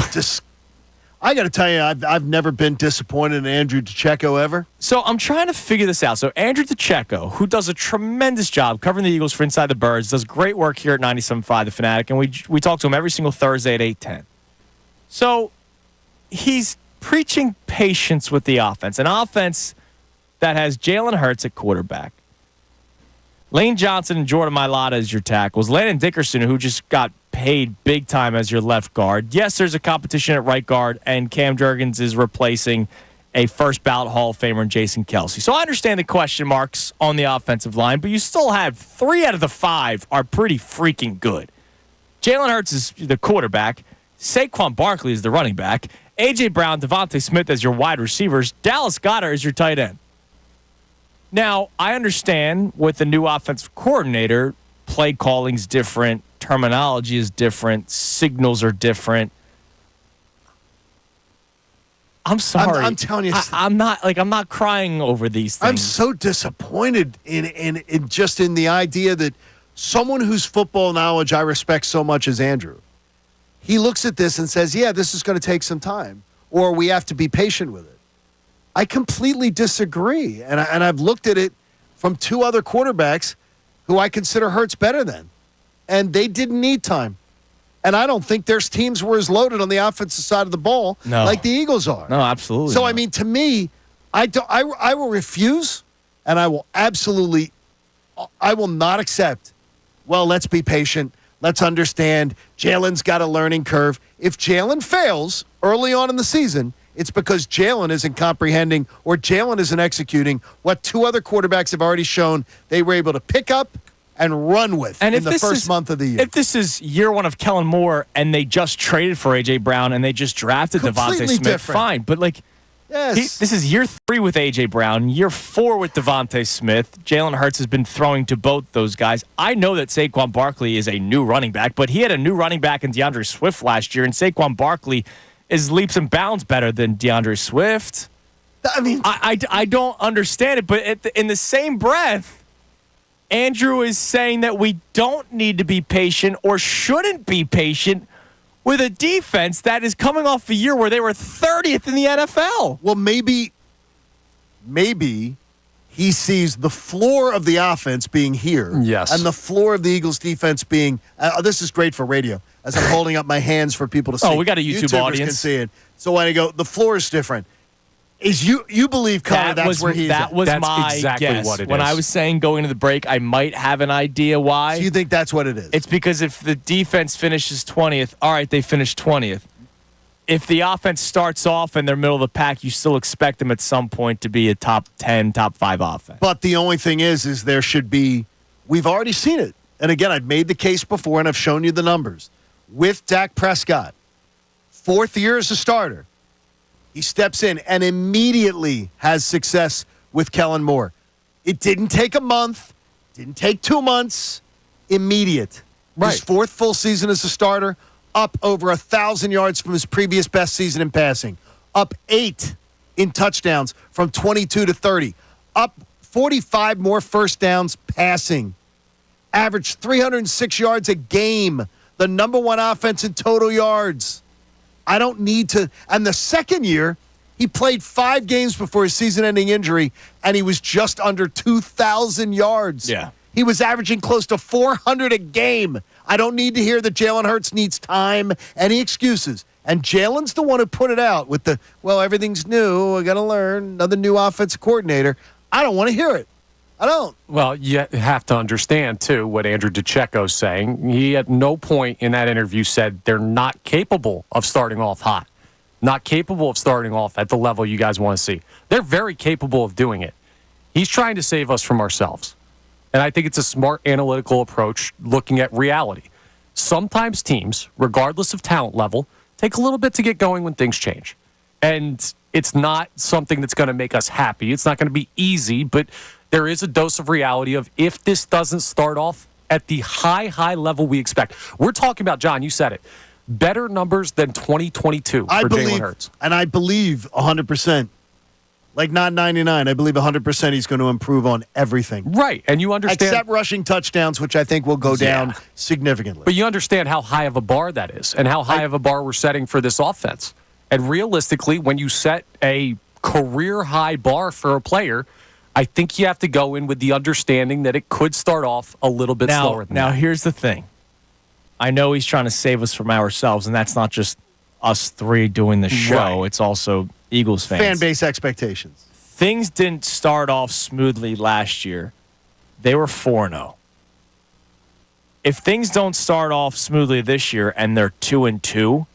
I got to tell you, I've never been disappointed in Andrew DiCecco ever. So I'm trying to figure this out. So Andrew DiCecco, who does a tremendous job covering the Eagles for Inside the Birds, does great work here at 97.5 The Fanatic, and we talk to him every single Thursday at 8:10. So he's preaching patience with the offense, an offense that has Jalen Hurts at quarterback, Lane Johnson and Jordan Mailata as your tackles, Landon Dickerson, who just got paid big time as your left guard. Yes, there's a competition at right guard, and Cam Jurgens is replacing a first ballot Hall of Famer in Jason Kelce. So I understand the question marks on the offensive line, but you still have 3 out of the 5 are pretty freaking good. Jalen Hurts is the quarterback. Saquon Barkley is the running back. A.J. Brown, Devontae Smith as your wide receivers. Dallas Goedert is your tight end. Now, I understand with the new offensive coordinator, play calling's different, terminology is different, signals are different. I'm sorry. I'm telling you, I'm not crying over these things. I'm so disappointed in just in the idea that someone whose football knowledge I respect so much as Andrew, he looks at this and says, yeah, this is going to take some time, or we have to be patient with it. I completely disagree, and I've looked at it from 2 other quarterbacks who I consider Hurts better than, and they didn't need time. And I don't think there's teams were as loaded on the offensive side of the ball like the Eagles are. No, absolutely. So, not. I mean, to me, I will refuse, and I will not accept, well, let's be patient. Let's understand Jalen's got a learning curve. If Jalen fails early on in the season, it's because Jalen isn't comprehending or Jalen isn't executing what 2 other quarterbacks have already shown they were able to pick up and run with in the first month of the year. If this is year 1 of Kellen Moore and they just traded for A.J. Brown and they just drafted Devontae Smith, different. fine. But, yes. this is year 3 with A.J. Brown, year 4 with Devontae Smith. Jalen Hurts has been throwing to both those guys. I know that Saquon Barkley is a new running back, but he had a new running back in DeAndre Swift last year, and Saquon Barkley is leaps and bounds better than DeAndre Swift. I mean, I don't understand it, but in the same breath, Andrew is saying that we don't need to be patient or shouldn't be patient with a defense that is coming off a year where they were 30th in the NFL. Well, maybe he sees the floor of the offense being here. Yes. And the floor of the Eagles defense being, this is great for radio, as I'm holding up my hands for people to see. Oh, we got a YouTube YouTubers audience. Can see it. So when I go, the floor is different. Is you believe, Connor, that's where he's That at. was That's my exactly guess. what it when is. I was saying going into the break, I might have an idea why. So you think that's what it is? It's because if the defense finishes 20th, all right, they finished 20th. If the offense starts off and they're middle of the pack, you still expect them at some point to be a top 10, top 5 offense. But the only thing is there should be, we've already seen it. And again, I've made the case before and I've shown you the numbers. With Dak Prescott, 4th year as a starter, he steps in and immediately has success with Kellen Moore. It didn't take a month, didn't take 2 months, immediate. Right. His 4th full season as a starter, up over 1,000 yards from his previous best season in passing, up 8 in touchdowns from 22 to 30, up 45 more first downs passing, averaged 306 yards a game, the number 1 offense in total yards. I don't need to. And the second year, he played 5 games before his season-ending injury, and he was just under 2,000 yards. Yeah. He was averaging close to 400 a game. I don't need to hear that Jalen Hurts needs time, any excuses. And Jalen's the one who put it out with the, well, everything's new, I got to learn, another new offensive coordinator. I don't want to hear it. I don't. Well, you have to understand, too, what Andrew DiCecco's saying. He at no point in that interview said they're not capable of starting off hot, not capable of starting off at the level you guys want to see. They're very capable of doing it. He's trying to save us from ourselves. And I think it's a smart analytical approach looking at reality. Sometimes teams, regardless of talent level, take a little bit to get going when things change. And it's not something that's going to make us happy. It's not going to be easy, but there is a dose of reality of if this doesn't start off at the high level we expect. We're talking about, John, you said it, better numbers than 2022 for Jalen Hurts. And I believe 100%. Like not 99. I believe 100% he's going to improve on everything. Right, and you understand. Except rushing touchdowns, which I think will go down significantly. But you understand how high of a bar that is and how high of a bar we're setting for this offense. And realistically, when you set a career-high bar for a player, I think you have to go in with the understanding that it could start off a little bit slower than that. Now, here's the thing. I know he's trying to save us from ourselves, and that's not just us three doing the show. Right. It's also Eagles fans. Fan base expectations. Things didn't start off smoothly last year. They were 4-0. If things don't start off smoothly this year and they're 2-2,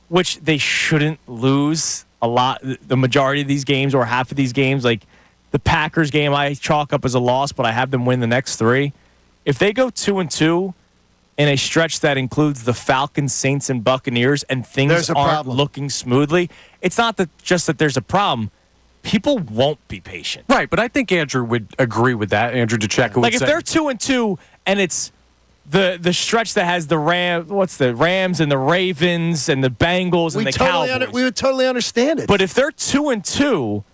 which they shouldn't lose a lot, the majority of these games or half of these games, like the Packers game I chalk up as a loss, but I have them win the next three. If they go 2-2 in a stretch that includes the Falcons, Saints, and Buccaneers, and things aren't looking smoothly, it's not just that there's a problem. People won't be patient. Right, but I think Andrew would agree with that. Andrew DiCecco would say. Like if they're 2-2 and it's the stretch that has the Rams and the Ravens and the Bengals and the Cowboys. We would totally understand it. But if they're 2-2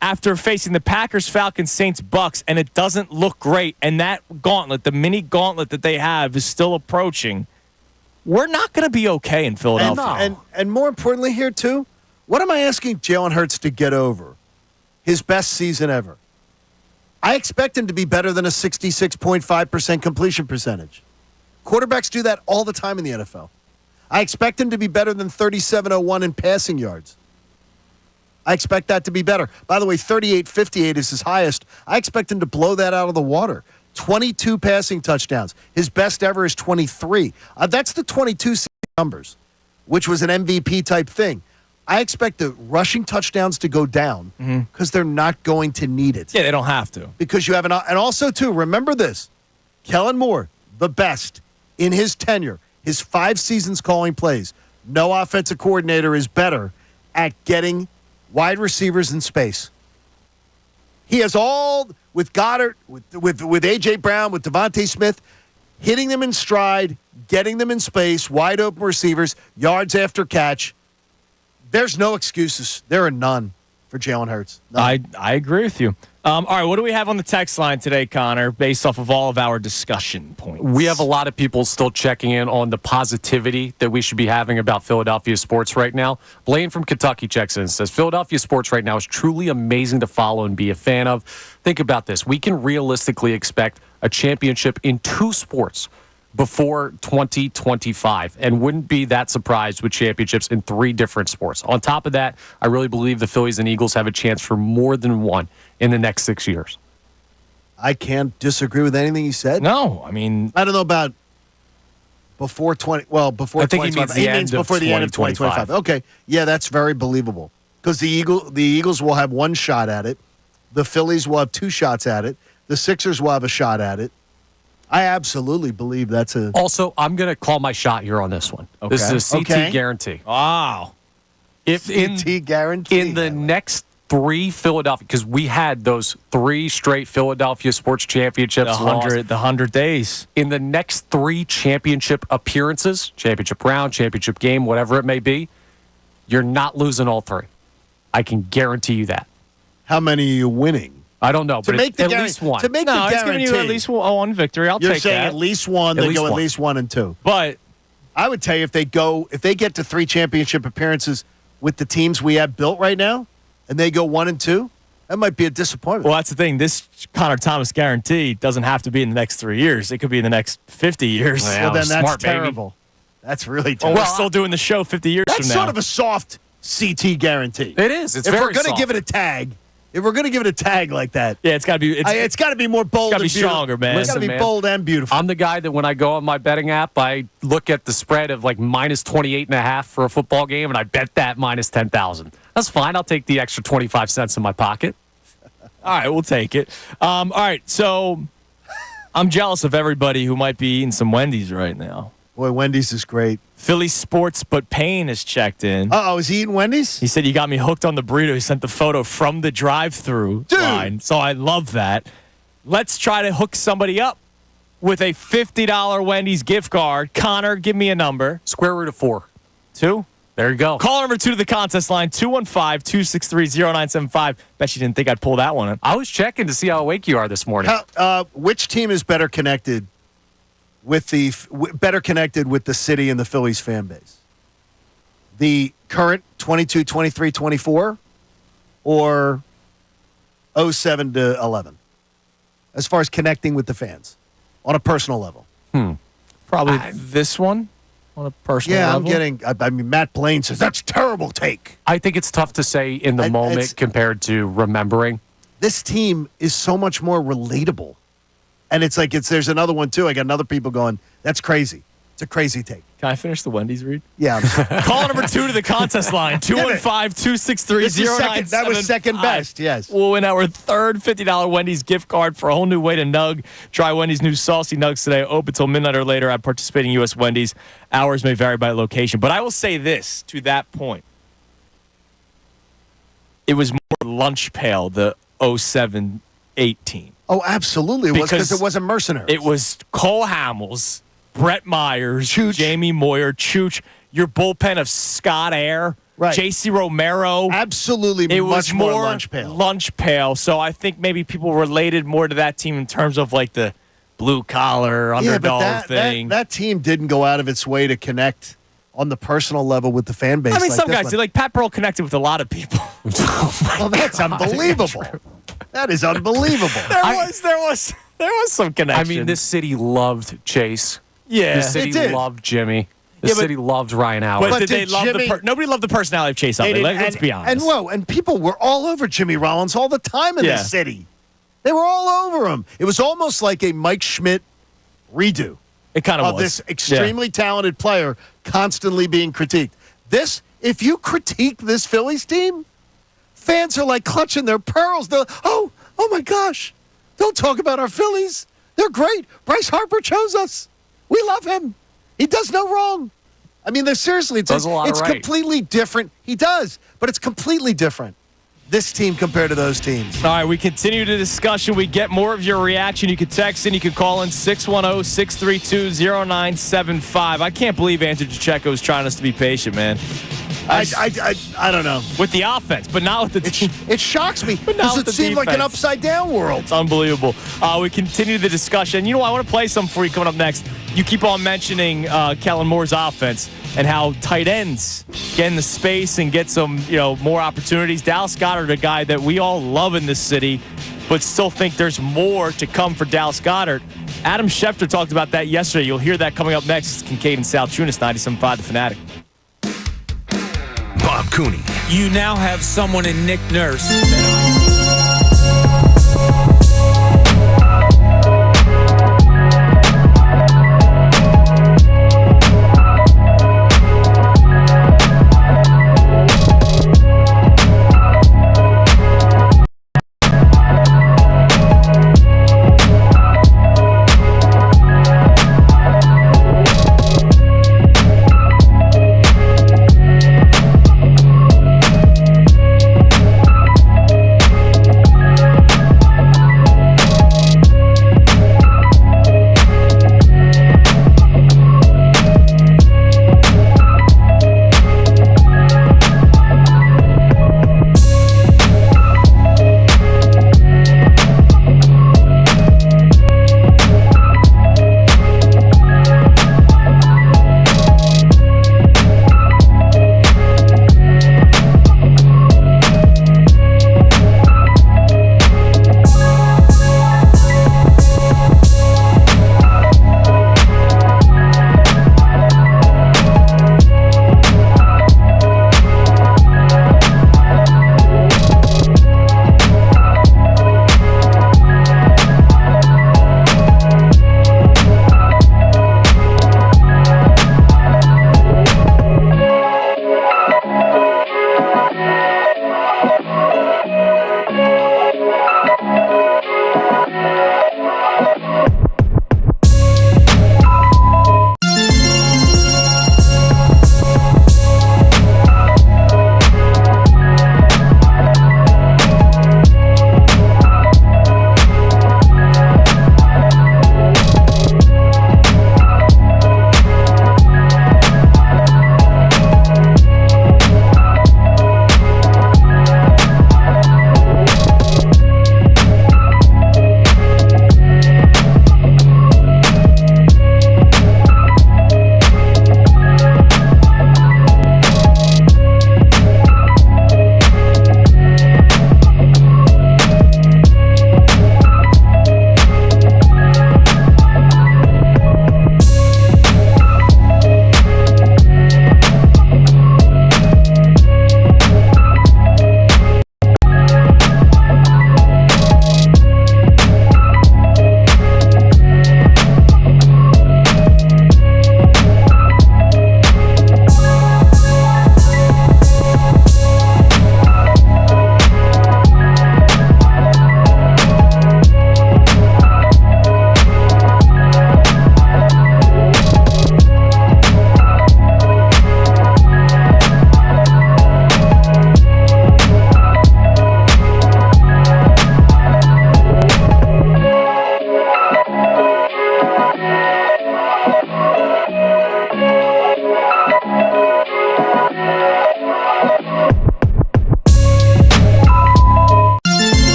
after facing the Packers, Falcons, Saints, Bucks, and it doesn't look great, and that gauntlet, the mini gauntlet that they have, is still approaching, we're not going to be okay in Philadelphia. And more importantly here, too, what am I asking Jalen Hurts to get over? His best season ever. I expect him to be better than a 66.5% completion percentage. Quarterbacks do that all the time in the NFL. I expect him to be better than 37.01 in passing yards. I expect that to be better. By the way, 38.58 is his highest. I expect him to blow that out of the water. 22 passing touchdowns. His best ever is 23. That's the 22 numbers, which was an MVP type thing. I expect the rushing touchdowns to go down because they're not going to need it. Yeah, they don't have to. Because you have and also, too, remember this. Kellen Moore, the best in his tenure, his 5 seasons calling plays. No offensive coordinator is better at getting wide receivers in space. He has all, with Goedert, with A.J. Brown, with Devontae Smith, hitting them in stride, getting them in space, wide open receivers, yards after catch. There's no excuses. There are none for Jalen Hurts. I agree with you. All right, what do we have on the text line today, Connor, based off of all of our discussion points? We have a lot of people still checking in on the positivity that we should be having about Philadelphia sports right now. Blaine from Kentucky checks in and says, Philadelphia sports right now is truly amazing to follow and be a fan of. Think about this. We can realistically expect a championship in 2 sports before 2025 and wouldn't be that surprised with championships in 3 different sports. On top of that, I really believe the Phillies and Eagles have a chance for more than one in the next 6 years. I can't disagree with anything he said. No, I mean, I don't know about before 20. Well, before I think he means before the end of 2025. Okay, yeah, that's very believable because the Eagles will have 1 shot at it. The Phillies will have 2 shots at it. The Sixers will have a shot at it. I absolutely believe that's a... Also, I'm going to call my shot here on this one. Okay. This is a CT guarantee. Wow. CT guarantee. In the next 3 Philadelphia, because we had those 3 straight Philadelphia sports championships. The 100 days. In the next 3 championship appearances, championship round, championship game, whatever it may be, you're not losing all 3. I can guarantee you that. How many are you winning? I don't know, but at least one. To make the guarantee. It's giving you at least one victory. I'll take that. You're saying at least one. They go at least 1 and 2. But I would tell you if they get to 3 championship appearances with the teams we have built right now, and they go 1 and 2, that might be a disappointment. Well, that's the thing. This Connor Thomas guarantee doesn't have to be in the next 3 years. It could be in the next 50 years. Well, then that's terrible. That's really terrible. Well, we're still doing the show 50 years from now. That's sort of a soft CT guarantee. It is. It's if very we're going to soft. give it a tag, If we're going to give it a tag like that, Yeah, it's got to be. it's got to be more bold. gotta and be beautiful. stronger, man. It's got to Listen, be man. bold and beautiful. I'm the guy that when I go on my betting app, I look at the spread of like minus 28.5 for a football game, and I bet that minus 10,000. That's fine. I'll take the extra 25 cents in my pocket. All right, we'll take it. All right, so I'm jealous of everybody who might be eating some Wendy's right now. Boy, Wendy's is great. Philly Sports But Payne has checked in. Uh-oh, is he eating Wendy's? He said you got me hooked on the burrito. He sent the photo from the drive-through line, so I love that. Let's try to hook somebody up with a $50 Wendy's gift card. Connor, give me a number. Square root of 4. 2. There you go. Call number 2 to the contest line, 215-263-0975. Bet you didn't think I'd pull that one in. I was checking to see how awake you are this morning. Which team is better connected with the city and the Phillies fan base? The current 22, 23, 24 or 07 to 11? As far as connecting with the fans on a personal level. Probably this one on a personal level. I mean, Matt Blaine says, that's a terrible take. I think it's tough to say in the moment compared to remembering. This team is so much more relatable. And it's like, there's another one too. I got another people going, that's crazy. It's a crazy take. Can I finish the Wendy's read? Yeah. Call number 2 to the contest line, 215-263-0975. That was second best, yes. We'll win our third $50 Wendy's gift card for a whole new way to nug. Try Wendy's new saucy nugs today. Open until midnight or later at participating U.S. Wendy's. Hours may vary by location. But I will say this to that point. It was more lunch pail, the 07-18. Oh, absolutely. It was because it wasn't mercenaries. It was Cole Hamels, Brett Myers, Chooch. Jamie Moyer, Chooch, your bullpen of Scott Air, Right. J.C. Romero. Absolutely, It much was more more lunch pail. So I think maybe people related more to that team in terms of like the blue collar underdog thing. That team didn't go out of its way to connect on the personal level with the fan base. I mean, like some this guys one. do. Like Pat Pearl connected with a lot of people. Well, that's unbelievable. That is unbelievable. There was some connection. I mean, this city loved Chase. Yeah, This city it did. loved Jimmy. This city loved Ryan Howard. But did they did love Jimmy- nobody loved the personality of Chase Utley. Let's be honest. And people were all over Jimmy Rollins all the time in this city. They were all over him. It was almost like a Mike Schmidt redo it kind of was. this extremely talented player constantly being critiqued. If you critique this Phillies team, fans are like clutching their pearls. They're, oh my gosh, don't talk about our Phillies. They're great. Bryce Harper chose us. We love him. He does no wrong. I mean, seriously, it's completely different. He does, but it's completely different. This team compared to those teams. All right, we continue the discussion. We get more of your reaction. You can text in. You can call in 610-632-0975. I can't believe Andrew DiCecco is trying us to be patient, man. I don't know. With the offense, but not with the team. It shocks me But not because with it the seemed like an defense. upside-down world. It's unbelievable. We continue the discussion. You know what? I want to play something for you coming up next. You keep on mentioning Kellen Moore's offense and how tight ends get in the space and get some, more opportunities. Dallas Goedert, a guy that we all love in this city, but still think there's more to come for Dallas Goedert. Adam Schefter talked about that yesterday. You'll hear that coming up next. It's Kincade Salciunas, 97.5 The Fanatic. Bob Cooney. You now have someone in Nick Nurse.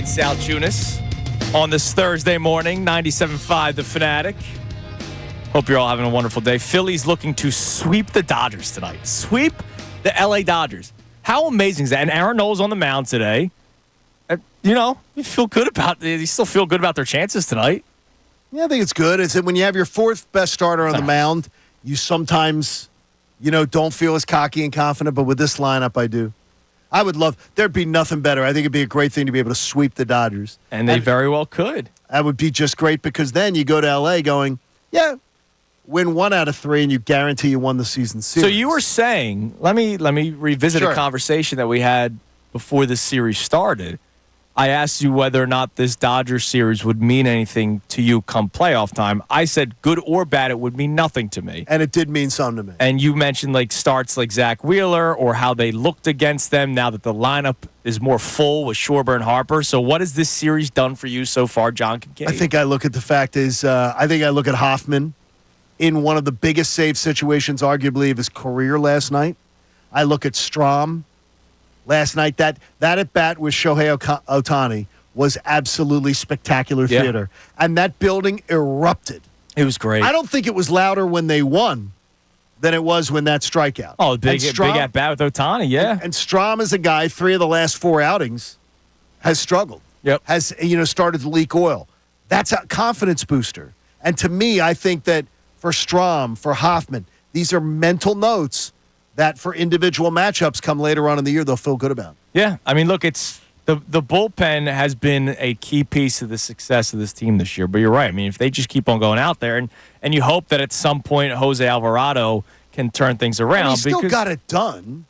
Kincade Salciunas on this Thursday morning, 97.5 The Fanatic. Hope you're all having a wonderful day. Phillies looking to sweep the Dodgers tonight. Sweep the LA Dodgers. How amazing is that? And Aaron Nole's on the mound today. You still feel good about their chances tonight. Yeah, I think it's good. It's that when you have your fourth best starter on the mound, you sometimes, don't feel as cocky and confident. But with this lineup, I do. I would there'd be nothing better. I think it'd be a great thing to be able to sweep the Dodgers. And they very well could. That would be just great because then you go to L.A. going, win 1 out of 3 and you guarantee you won the season series. So you were saying, let me revisit a conversation that we had before this series started. I asked you whether or not this Dodgers series would mean anything to you come playoff time. I said good or bad, it would mean nothing to me. And it did mean something to me. And you mentioned starts like Zach Wheeler or how they looked against them now that the lineup is more full with Schwarber and Harper. So what has this series done for you so far, John Kincade? I think I look at Hoffman in one of the biggest save situations arguably of his career last night. I look at Strahm. Last night, that at-bat with Shohei Ohtani was absolutely spectacular theater. And that building erupted. It was great. I don't think it was louder when they won than it was when that strikeout. Oh, big at-bat with Ohtani, yeah. And Strahm is a guy, 3 of the last 4 outings, has struggled. Yep. Has, started to leak oil. That's a confidence booster. And to me, I think that for Strahm, for Hoffman, these are mental notes that for individual matchups come later on in the year, they'll feel good about. Yeah. I mean, look, it's the bullpen has been a key piece of the success of this team this year. But you're right. I mean, if they just keep on going out there, and you hope that at some point Jose Alvarado can turn things around. He still got it done.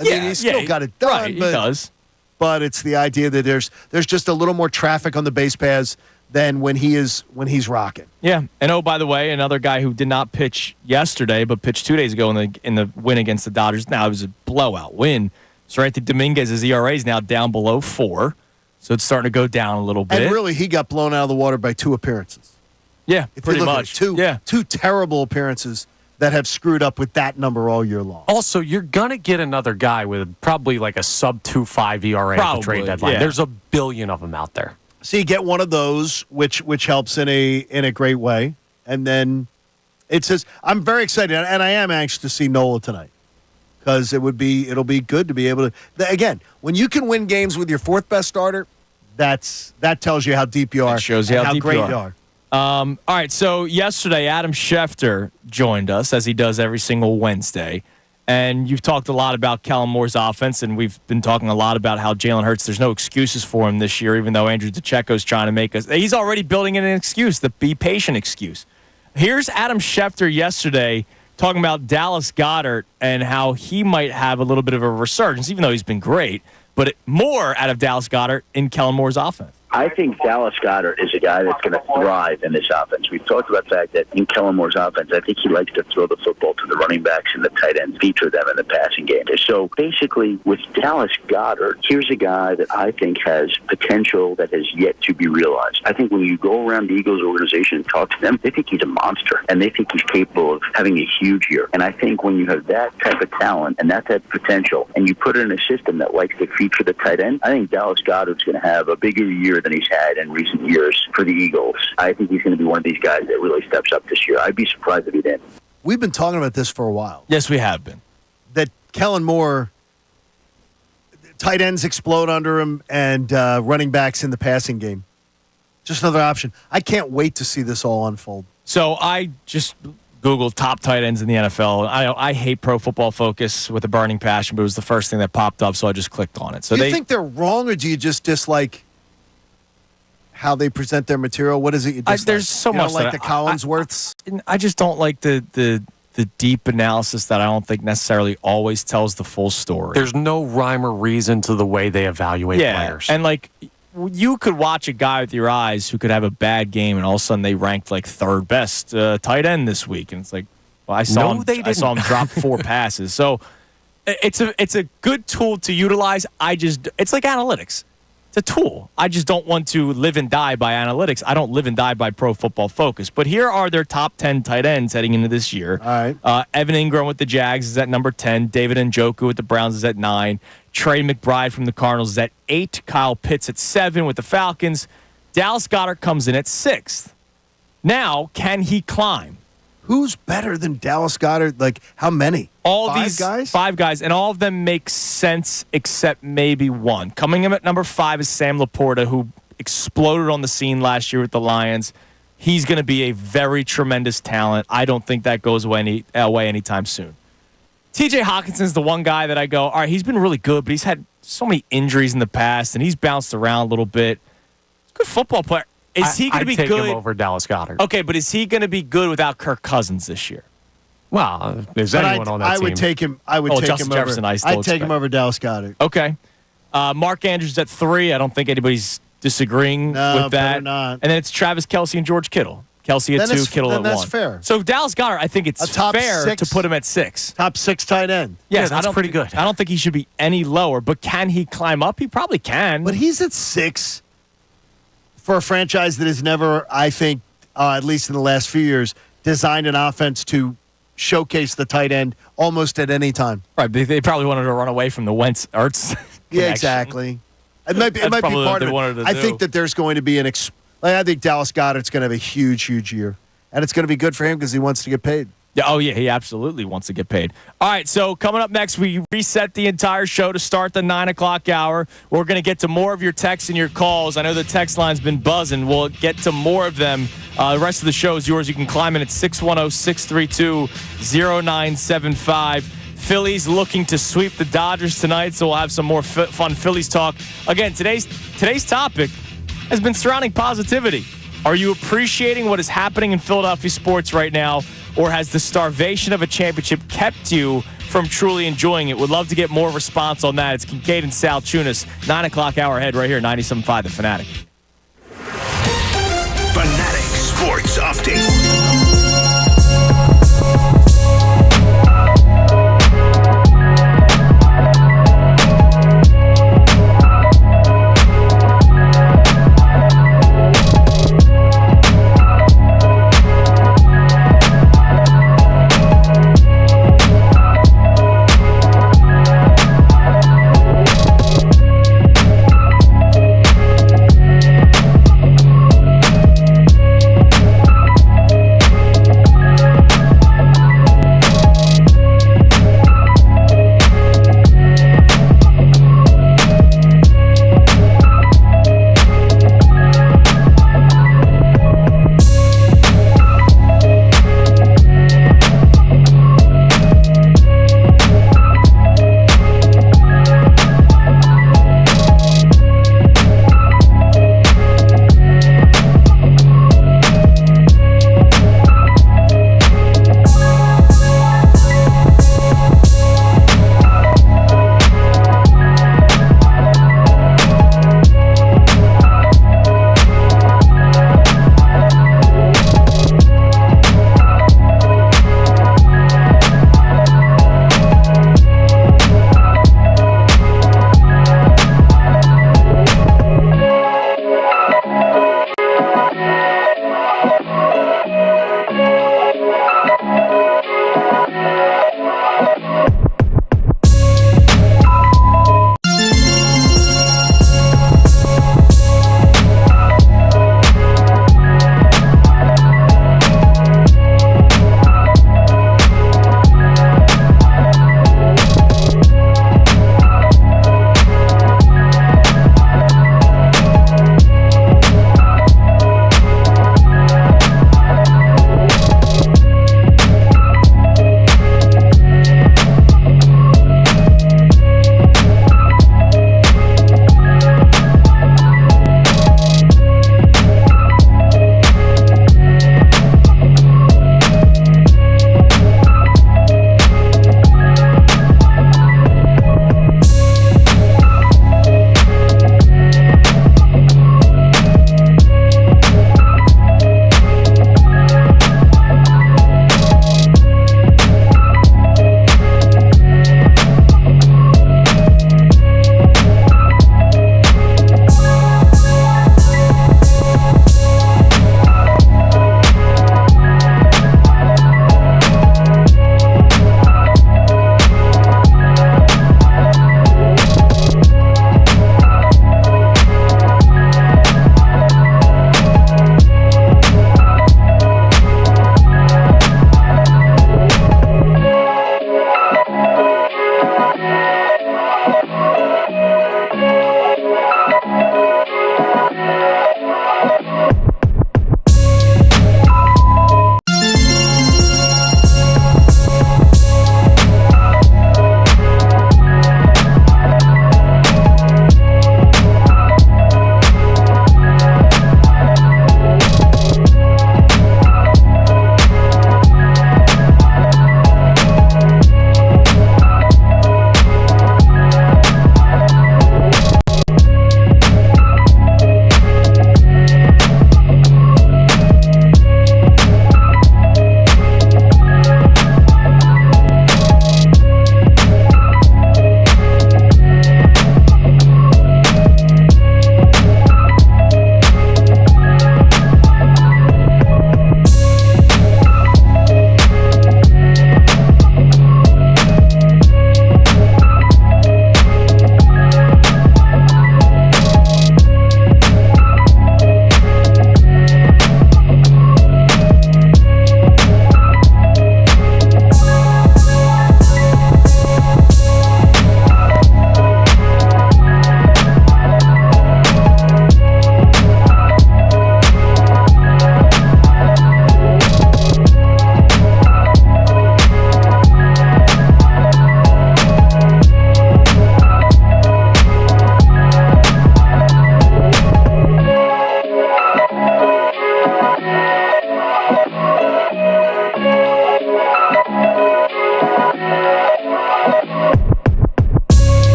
He still got it done. Right, he does. But it's the idea that there's just a little more traffic on the base paths than when he's rocking. Yeah, and by the way, another guy who did not pitch yesterday, but pitched 2 days ago in the win against the Dodgers. Now it was a blowout win. Seranthony Dominguez's ERA is now down below 4, so it's starting to go down a little bit. And really, he got blown out of the water by 2 appearances. Yeah, pretty much. Two terrible appearances that have screwed up with that number all year long. Also, you're gonna get another guy with probably like a sub 2.5 ERA at the trade deadline. Yeah. There's a billion of them out there. So you get one of those, which helps in a great way, and then it says I'm very excited, and I am anxious to see Nola tonight because it'll be good to be able to. Again, when you can win games with your 4th best starter, that tells you how deep you are. It shows you how deep great you are. All right, so yesterday Adam Schefter joined us as he does every single Wednesday. And you've talked a lot about Kellen Moore's offense, and we've been talking a lot about how Jalen Hurts, there's no excuses for him this year, even though Andrew DiCecco's trying to make us. He's already building in an excuse, the be patient excuse. Here's Adam Schefter yesterday talking about Dallas Goedert and how he might have a little bit of a resurgence, even though he's been great, but more out of Dallas Goedert in Kellen Moore's offense. I think Dallas Goedert is a guy that's going to thrive in this offense. We've talked about the fact that in Kellen Moore's offense, I think he likes to throw the football to the running backs and the tight ends, feature them in the passing game. So basically, with Dallas Goedert, here's a guy that I think has potential that has yet to be realized. I think when you go around the Eagles organization and talk to them, they think he's a monster, and they think he's capable of having a huge year. And I think when you have that type of talent and that type of potential, and you put it in a system that likes to feature the tight end, I think Dallas Goedert's going to have a bigger year than he's had in recent years for the Eagles. I think he's going to be one of these guys that really steps up this year. I'd be surprised if he didn't. We've been talking about this for a while. Yes, we have been. That Kellen Moore, tight ends explode under him and running backs in the passing game. Just another option. I can't wait to see this all unfold. So I just Googled top tight ends in the NFL. I hate Pro Football Focus with a burning passion, but it was the first thing that popped up, so I just clicked on it. So do you think they're wrong, or do you just dislike how they present their material? What is it you dislike? There's so much like the Collinsworths? I just don't like the deep analysis that I don't think necessarily always tells the full story. There's no rhyme or reason to the way they evaluate players. And you could watch a guy with your eyes who could have a bad game, and all of a sudden they ranked like 3rd best tight end this week, and it's like, well, I saw him drop 4 passes. So it's a good tool to utilize. It's like analytics. It's a tool. I just don't want to live and die by analytics. I don't live and die by Pro Football Focus. But here are their top 10 tight ends heading into this year. All right. Evan Ingram with the Jags is at number 10. David Njoku with the Browns is at 9. Trey McBride from the Cardinals is at 8. Kyle Pitts at 7 with the Falcons. Dallas Goedert comes in at 6th. Now, can he climb? Who's better than Dallas Goedert? Like, how many? Five guys? 5 guys, and all of them make sense except maybe one. Coming in at number 5 is Sam Laporta, who exploded on the scene last year with the Lions. He's going to be a very tremendous talent. I don't think that goes away anytime soon. TJ Hawkinson's the one guy that I go, all right, he's been really good, but he's had so many injuries in the past, and he's bounced around a little bit. Good football player. Is he going to be take good? Him over Dallas Goedert. Okay, but is he going to be good without Kirk Cousins this year? Well, is anyone on that team? I would take him. I would take Justin him Jefferson, over. I'd take him over Dallas Goedert. Okay. Mark Andrews at 3. I don't think anybody's disagreeing with that. Better not. And then it's Travis Kelce and George Kittle. Kelce at 2, Kittle at 1. That's fair. So Dallas Goedert, I think it's fair 6, to put him at 6. Top 6 tight end. Yes, that's pretty good. I don't think he should be any lower, but can he climb up? He probably can. But he's at 6 for a franchise that has never, I think, at least in the last few years, designed an offense to showcase the tight end almost at any time. Right, but they probably wanted to run away from the Wentz-Ertz Yeah, exactly. It might be part of it. I think that there's going to be I think Dallas Goedert's going to have a huge, huge year. And it's going to be good for him because he wants to get paid. Yeah, oh, yeah, he absolutely wants to get paid. All right, so coming up next, we reset the entire show to start the 9 o'clock hour. We're going to get to more of your texts and your calls. I know the text line's been buzzing. We'll get to more of them. The rest of the show is yours. You can climb in at 610-632-0975. Phillies looking to sweep the Dodgers tonight, so we'll have some more fun Phillies talk. Again, today's topic has been surrounding positivity. Are you appreciating what is happening in Philadelphia sports right now, or has the starvation of a championship kept you from truly enjoying it? Would love to get more response on that. It's Kincade and Salciunas, 9 o'clock hour ahead right here, 97.5 The Fanatic. Fanatic Sports Update.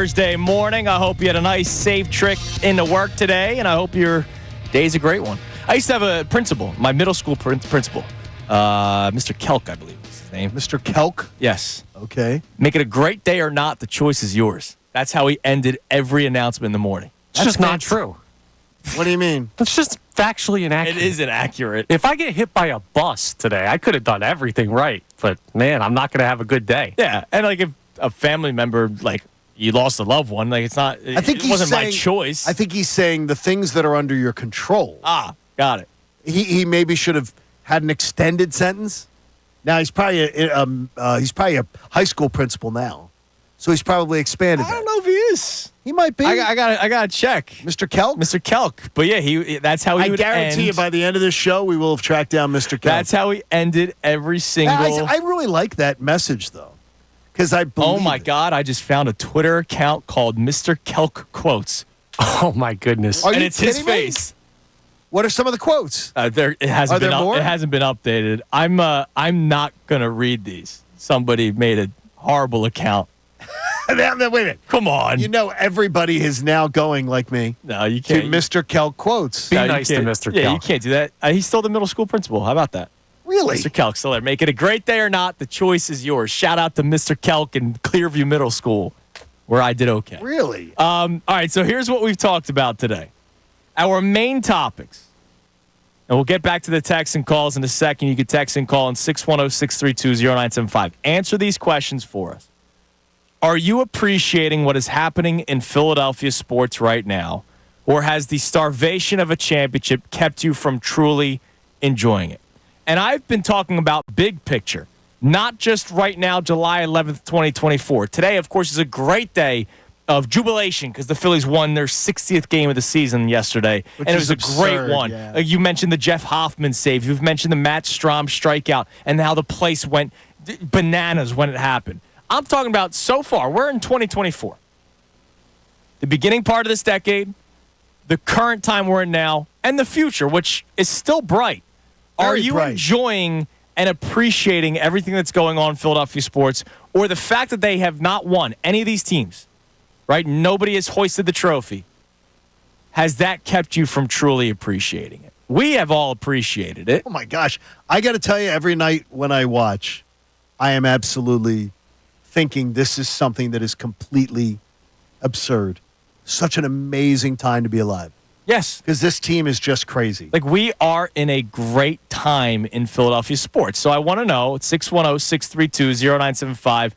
Thursday morning. I hope you had a nice, safe trip into work today, and I hope your day's a great one. I used to have a principal, my middle school principal, Mr. Kelk, I believe is his name. Mr. Kelk? Yes. Okay. Make it a great day or not, the choice is yours. That's how he ended every announcement in the morning. It's just not true. What do you mean? It's just factually inaccurate. It is inaccurate. If I get hit by a bus today, I could have done everything right. But, man, I'm not going to have a good day. Yeah, and like if a family member, like you lost a loved one, like it's not, it wasn't my choice. I think he's saying the things that are under your control. Ah, got it. He maybe should have had an extended sentence. Now he's probably a high school principal now, so he's probabably expanded. I don't know if he is. He might be. I gotta check, Mr. Kelk. Mr. Kelk. But yeah, that's how he would end. I guarantee you, by the end of this show, we will have tracked down Mr. Kelk. That's how he ended every single. I really like that message though, because I believe. Oh my God! I just found a Twitter account called Mr. Kelk Quotes. Oh my goodness! Are and you it's his kidding me? Face. What are some of the quotes? It hasn't been more? It hasn't been updated. I'm not gonna read these. Somebody made a horrible account. Wait a minute. Come on. You know everybody is now going like me. No, you To can't. Mr. Kelk quotes. Be nice to Mr. Kelk. Yeah, you can't do that. He's still the middle school principal. How about that? Really? Mr. Kelk still there. Make it a great day or not, the choice is yours. Shout out to Mr. Kelk in Clearview Middle School, where I did okay. Really? All right, so here's what we've talked about today. Our main topics. And we'll get back to the texts and calls in a second. You can text and call on 610-632-0975. Answer these questions for us. Are you appreciating what is happening in Philadelphia sports right now? Or has the starvation of a championship kept you from truly enjoying it? And I've been talking about big picture, not just right now, July 11th, 2024. Today, of course, is a great day of jubilation because the Phillies won their 60th game of the season yesterday. Which and it is was absurd, a great one. yeah. You mentioned the Jeff Hoffman save. You've mentioned the Matt Strahm strikeout and how the place went bananas when it happened. I'm talking about so far. We're in 2024. The beginning part of this decade, the current time we're in now, and the future, which is still bright. Are you enjoying and appreciating everything that's going on in Philadelphia sports, or the fact that they have not won any of these teams, right? Nobody has hoisted the trophy. Has that kept you from truly appreciating it? We have all appreciated it. Oh, my gosh. I got to tell you, every night when I watch, I am absolutely thinking this is something that is completely absurd. Such an amazing time to be alive. Yes. Because this team is just crazy. Like, we are in a great time in Philadelphia sports. So I want to know, it's 610-632-0975,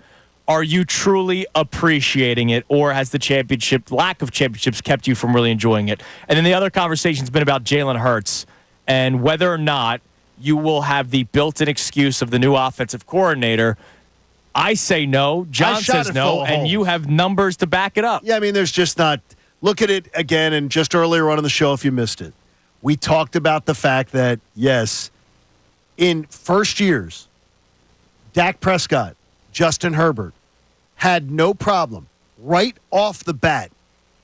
are you truly appreciating it, or has the lack of championships kept you from really enjoying it? And then the other conversation's been about Jalen Hurts and whether or not you will have the built-in excuse of the new offensive coordinator. I say no. John says no, and you have numbers to back it up. Yeah, I mean, there's just not. Look at it again, and just earlier on in the show, if you missed it, we talked about the fact that, yes, in first years, Dak Prescott, Justin Herbert, had no problem right off the bat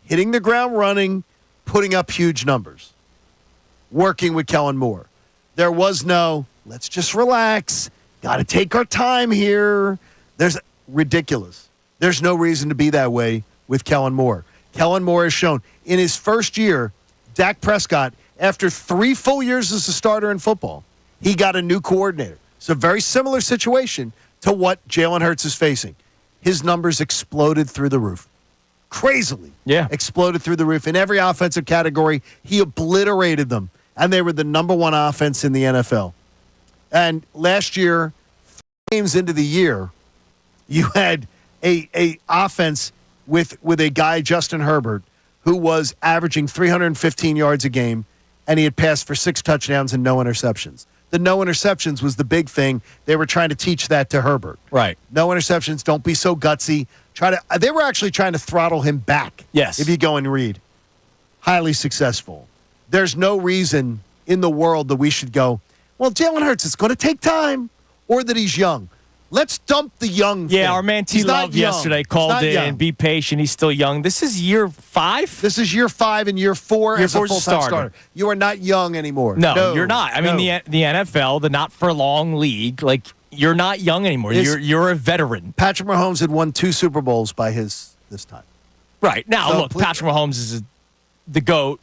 hitting the ground running, putting up huge numbers, working with Kellen Moore. There was no, let's just relax, got to take our time here. There's ridiculous. There's no reason to be that way with Kellen Moore. Kellen Moore has shown in his first year, Dak Prescott, after 3 full years as a starter in football, he got a new coordinator. It's a very similar situation to what Jalen Hurts is facing. His numbers exploded through the roof. Crazily. Yeah. Exploded through the roof. In every offensive category, he obliterated them. And they were the number one offense in the NFL. And last year, 3 games into the year, you had a offense with a guy, Justin Herbert, who was averaging 315 yards a game, and he had passed for 6 touchdowns and no interceptions. The no interceptions was the big thing. They were trying to teach that to Herbert. Right. No interceptions. Don't be so gutsy. They were actually trying to throttle him back. Yes. If you go and read. Highly successful. There's no reason in the world that we should go, well, Jalen Hurts, it's going to take time, or that he's young. Let's dump the young thing. Yeah, our man T. Love yesterday called in and be patient. He's still young. This is year 5? This is year 5 and year 4 as a full-time starter. You are not young anymore. No, you're not. I mean, the NFL, the not-for-long league, like, you're not young anymore. You're a veteran. Patrick Mahomes had won 2 Super Bowls by this time. Right. Now, So look, Patrick Mahomes is the GOAT.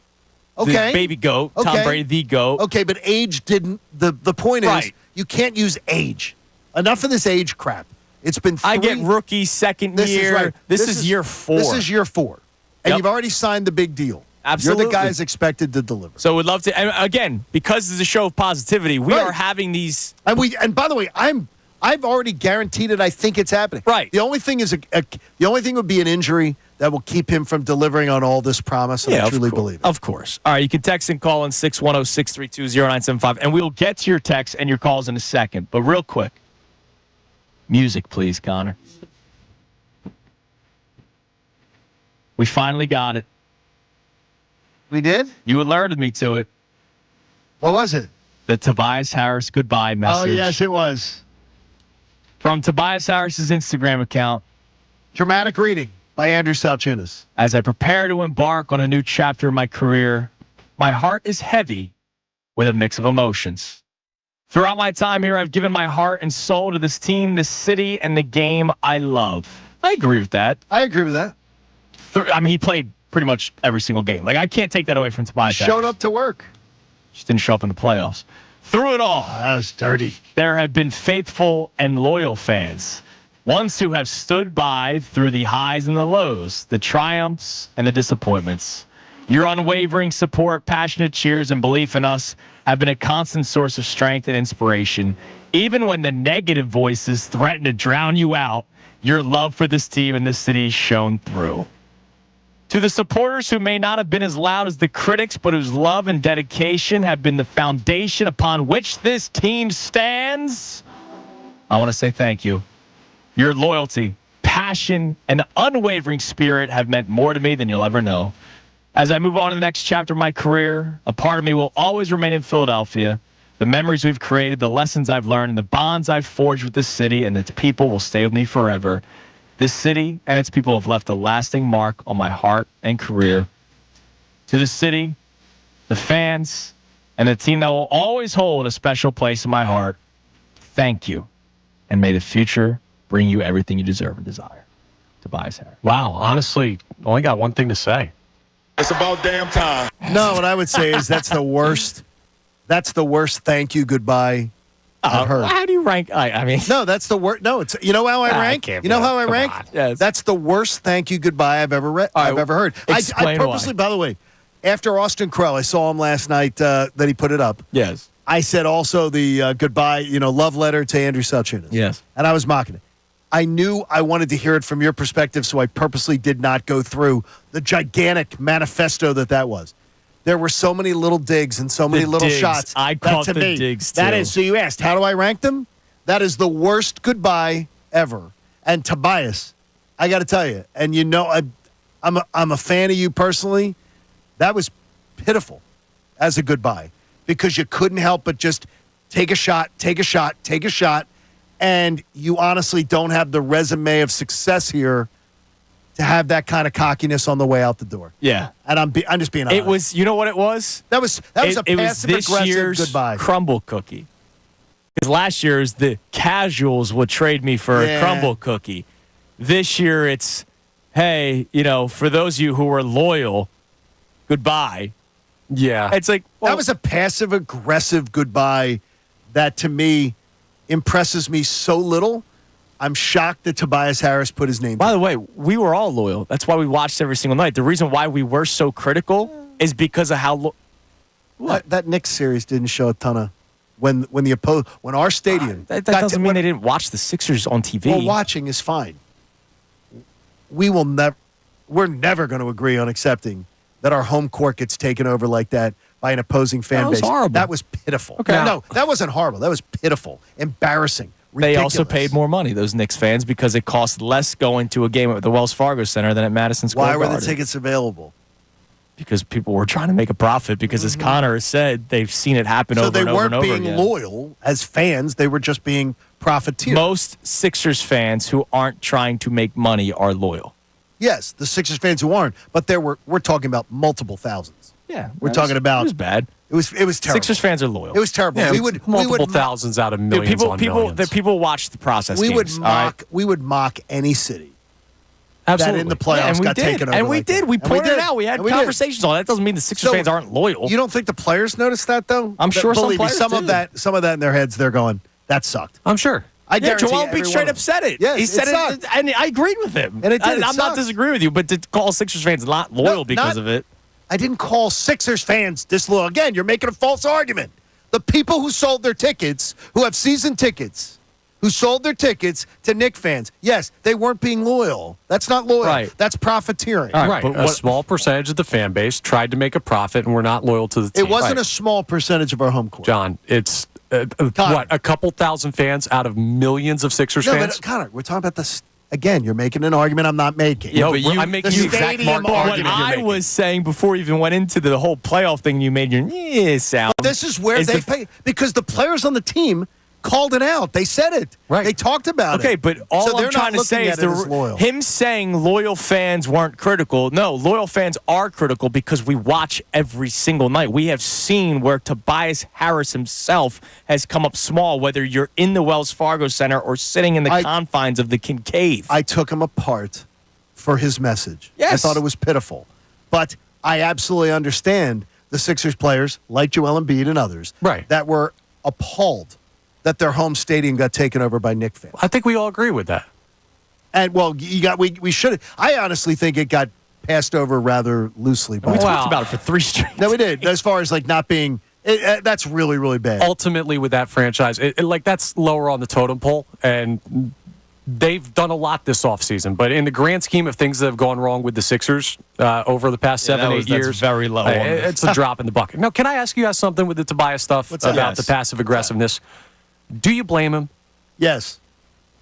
Okay. The baby GOAT. Okay. Tom Brady, the GOAT. Okay, but age didn't. The point is, Right. you can't use age. Enough of this age crap. It's been 3. I get rookie, second year. Right. This is year 4. This is year 4. And Yep. you've already signed the big deal. Absolutely. You're the guys expected to deliver. So we'd love to. And again, because it's a show of positivity, we Right. are having these. And by the way, I've already guaranteed it. I think it's happening. Right. The only thing is the only thing would be an injury that will keep him from delivering on all this promise. And I truly believe it. Of course. All right, you can text and call in 610-632-0975, and we'll get to your texts and your calls in a second. But real quick, music, please, Connor. We finally got it. We did? You alerted me to it. What was it? The Tobias Harris goodbye message. Oh, yes, it was. From Tobias Harris's Instagram account. Dramatic reading by Andrew Salciunas. As I prepare to embark on a new chapter in my career, my heart is heavy with a mix of emotions. Throughout my time here, I've given my heart and soul to this team, this city, and the game I love. I agree with that. I agree with that. I mean, he played pretty much every single game. Like, I can't take that away from Tobias Harris. Showed up to work. Just didn't show up in the playoffs. Through it all, That was dirty. there have been faithful and loyal fans. Ones who have stood by through the highs and the lows, the triumphs and the disappointments. Your unwavering support, passionate cheers, and belief in us have been a constant source of strength and inspiration. Even when the negative voices threaten to drown you out, your love for this team and this city shone through. To the supporters who may not have been as loud as the critics, but whose love and dedication have been the foundation upon which this team stands, I want to say thank you. Your loyalty, passion, and unwavering spirit have meant more to me than you'll ever know. As I move on to the next chapter of my career, a part of me will always remain in Philadelphia. The memories we've created, the lessons I've learned, and the bonds I've forged with this city and its people will stay with me forever. This city and its people have left a lasting mark on my heart and career. To the city, the fans, and the team that will always hold a special place in my heart, thank you. And may the future bring you everything you deserve and desire. Tobias Harris. Wow, honestly, only got one thing to say. It's about damn time. No, what I would say is that's the worst. That's the worst thank you goodbye I've heard. How do you rank? I mean, No, that's the worst. No, it's you know how I rank. can't You know be- how I come rank. on. Yes. That's the worst thank you goodbye I've ever read. All right, I've ever heard. I explain purposely, why. by the way, after Austin Crow, I saw him last night that he put it up. yes. I said also the goodbye, love letter to Andrew Salciunas. Yes. And I was mocking it. I knew I wanted to hear it from your perspective, so I purposely did not go through the gigantic manifesto that was. There were so many little digs and so many little digs. shots. I that caught to the me, digs, That too. is, so you asked, how do I rank them? That is the worst goodbye ever. And Tobias, I got to tell you, and I'm a fan of you personally. That was pitiful as a goodbye because you couldn't help but just take a shot, and you honestly don't have the resume of success here to have that kind of cockiness on the way out the door. Yeah. And I'm just being honest. It was, you know what it was? That was a It was this passive-aggressive year's goodbye. crumble cookie. Because last year's the casuals would trade me for a crumble cookie. This year it's, hey, for those of you who are loyal, goodbye. Yeah. It's like, well, That was a passive-aggressive goodbye that, to me, impresses me so little. I'm shocked that Tobias Harris put his name by down. the way, we were all loyal. That's why we watched every single night. The reason why we were so critical is because of how That Knicks series didn't show a ton of when our stadium. that doesn't mean they didn't watch the Sixers on TV. Well, watching is fine. We're never going to agree on accepting that our home court gets taken over like that by an opposing fan That was base. horrible. That was pitiful. Okay. No, that wasn't horrible. That was pitiful, embarrassing. They also ridiculous. paid more money, those Knicks fans, because it cost less going to a game at the Wells Fargo Center than at Madison Square Why were Garden. the tickets available? Because people were trying to make a profit. Because as Connor has said, they've seen it happen So over they and over weren't and over being again. loyal as fans. They were just being profiteers. Most Sixers fans who aren't trying to make money are loyal. Yes, the Sixers fans who aren't, but we're talking about multiple thousands. Yeah, We're talking about It was bad. It was terrible. Sixers fans are loyal. It was terrible. Yeah, we would multiple thousands out of millions on millions. People watch the process. we would games, all right? mock we would mock any city. Absolutely. that in the playoffs got taken over. And we like did. that. We And pointed did. it out. We had And conversations on it. That doesn't mean the Sixers fans aren't loyal. You don't think the players noticed that, though? I'm sure some Believe me, players some did. of that in their heads, they're going, that sucked. I'm sure. I guarantee Joel every Embiid one straight of up them. said it. Yes, he said it sucked. and I agreed with him. And it did. It I'm not sucked. disagreeing with you, but to call Sixers fans not loyal because of it. I didn't call Sixers fans disloyal. Again, you're making a false argument. The people who sold their tickets, who have season tickets, who sold their tickets to Knicks fans, yes, they weren't being loyal. That's not loyal. Right. That's profiteering. Right. But a small percentage of the fan base tried to make a profit and were not loyal to the team. It wasn't a small percentage of our home court. John, it's a couple thousand fans out of millions of Sixers No, fans? but Connor, we're talking about this. Again, you're making an argument I'm not making. Yeah, but I'm making the exact stadium argument argument. you're I making. was saying before you even went into the whole playoff thing, you made your sound. This is where they pay because the players on the team called it out. They said it. Right. They talked about it. Okay, but all So they're I'm trying not to say looking is at it as loyal. him saying loyal fans weren't critical. No, loyal fans are critical because we watch every single night. We have seen where Tobias Harris himself has come up small, whether you're in the Wells Fargo Center or sitting in the confines of the Kincade. I took him apart for his message. Yes. I thought it was pitiful. But I absolutely understand the Sixers players, like Joel Embiid and others, that were appalled that their home stadium got taken over by Knicks fans. I think we all agree with that. And, well, we should. I honestly think it got passed over rather loosely. We talked about it for 3 straight. No, we did. As far as, like, not being that's really, really bad. Ultimately, with that franchise, that's lower on the totem pole, and they've done a lot this offseason. But in the grand scheme of things that have gone wrong with the Sixers over the past 7-8 years, that's very low. It's a drop in the bucket. Now, can I ask you guys something with the Tobias stuff about the passive aggressiveness? Do you blame him? Yes.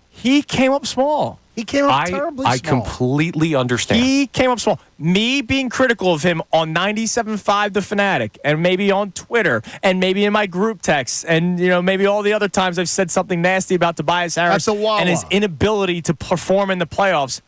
He came up small. He came up terribly small. I completely understand. He came up small. Me being critical of him on 97.5 The Fanatic and maybe on Twitter and maybe in my group texts and, maybe all the other times I've said something nasty about Tobias Harris and his inability to perform in the playoffs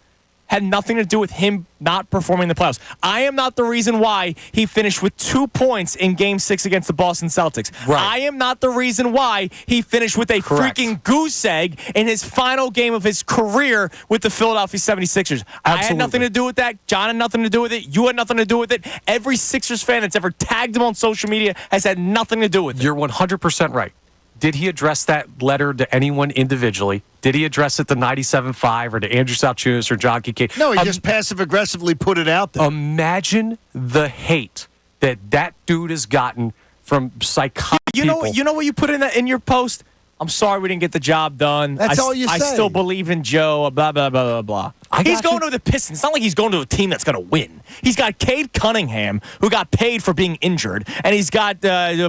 had nothing to do with him not performing in the playoffs. I am not the reason why he finished with 2 points in Game 6 against the Boston Celtics. Right. I am not the reason why he finished with a freaking goose egg in his final game of his career with the Philadelphia 76ers. I had nothing to do with that. John had nothing to do with it. You had nothing to do with it. Every Sixers fan that's ever tagged him on social media has had nothing to do with it. You're 100% right. Did he address that letter to anyone individually? Did he address it to 97.5 or to Andrew Salciunas or John Kincade? No, he just passive-aggressively put it out there. Imagine the hate that dude has gotten from psychotic people. You know what you put in your post? I'm sorry we didn't get the job done. That's all you say. I still believe in Joe, blah, blah, blah, blah, blah. He's going to the Pistons. It's not like he's going to a team that's going to win. He's got Cade Cunningham, who got paid for being injured, and he's got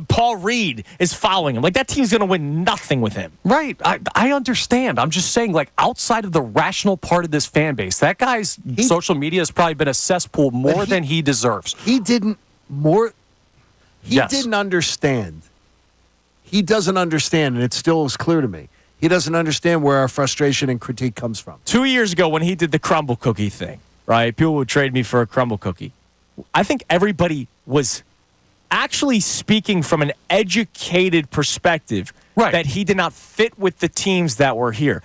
Paul Reed is following him. Like, that team's going to win nothing with him. Right. I understand. I'm just saying, like, outside of the rational part of this fan base, that guy's social media has probably been a cesspool more than he deserves. He didn't understand. He doesn't understand, and it still is clear to me. He doesn't understand where our frustration and critique comes from. 2 years ago when he did the crumble cookie thing, right? People would trade me for a crumble cookie. I think everybody was actually speaking from an educated perspective that he did not fit with the teams that were here.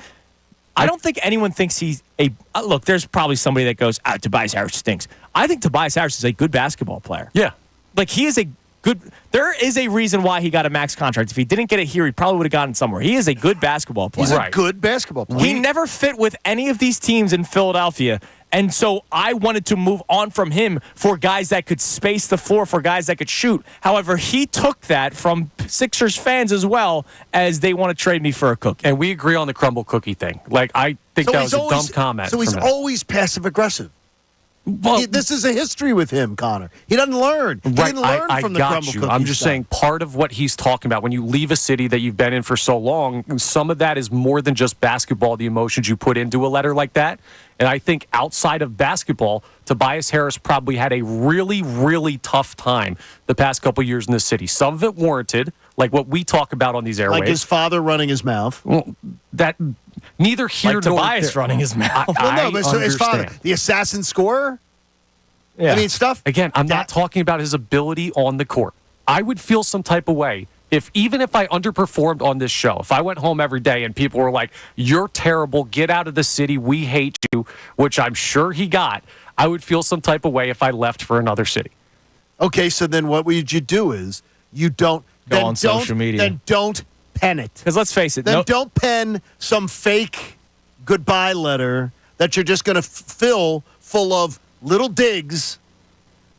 I don't think anyone thinks he's a look, there's probably somebody that goes, Tobias Harris stinks. I think Tobias Harris is a good basketball player. Yeah. Like, he is a good. There is a reason why he got a max contract. If he didn't get it here, he probably would have gotten somewhere. He is a good basketball player. He's a good basketball player. He never fit with any of these teams in Philadelphia. And so I wanted to move on from him for guys that could space the floor, for guys that could shoot. However, he took that from Sixers fans as well as they want to trade me for a cookie. And we agree on the crumble cookie thing. Like, I think that was a dumb comment. So he's from him. always passive-aggressive. Well, This is a history with him, Connor. He doesn't learn. He didn't learn from the crumble cookie I'm just stuff. saying part of what he's talking about when you leave a city that you've been in for so long, some of that is more than just basketball, the emotions you put into a letter like that. And I think outside of basketball, Tobias Harris probably had a really, really tough time the past couple years in the city. Some of it warranted, like what we talk about on these airwaves. Like his father running his mouth. Well, that neither here Like nor Tobias there. running his mouth. Well, no, but so his father, understand. the assassin scorer? Yeah. I mean, stuff. Again, I'm not talking about his ability on the court. I would feel some type of way Even if I underperformed on this show, if I went home every day and people were like, "You're terrible, get out of the city, we hate you," which I'm sure he got, I would feel some type of way if I left for another city. Okay, so then what would you do is you don't go on social media. Then don't pen it. Because let's face it. Then don't pen some fake goodbye letter that you're just going to fill full of little digs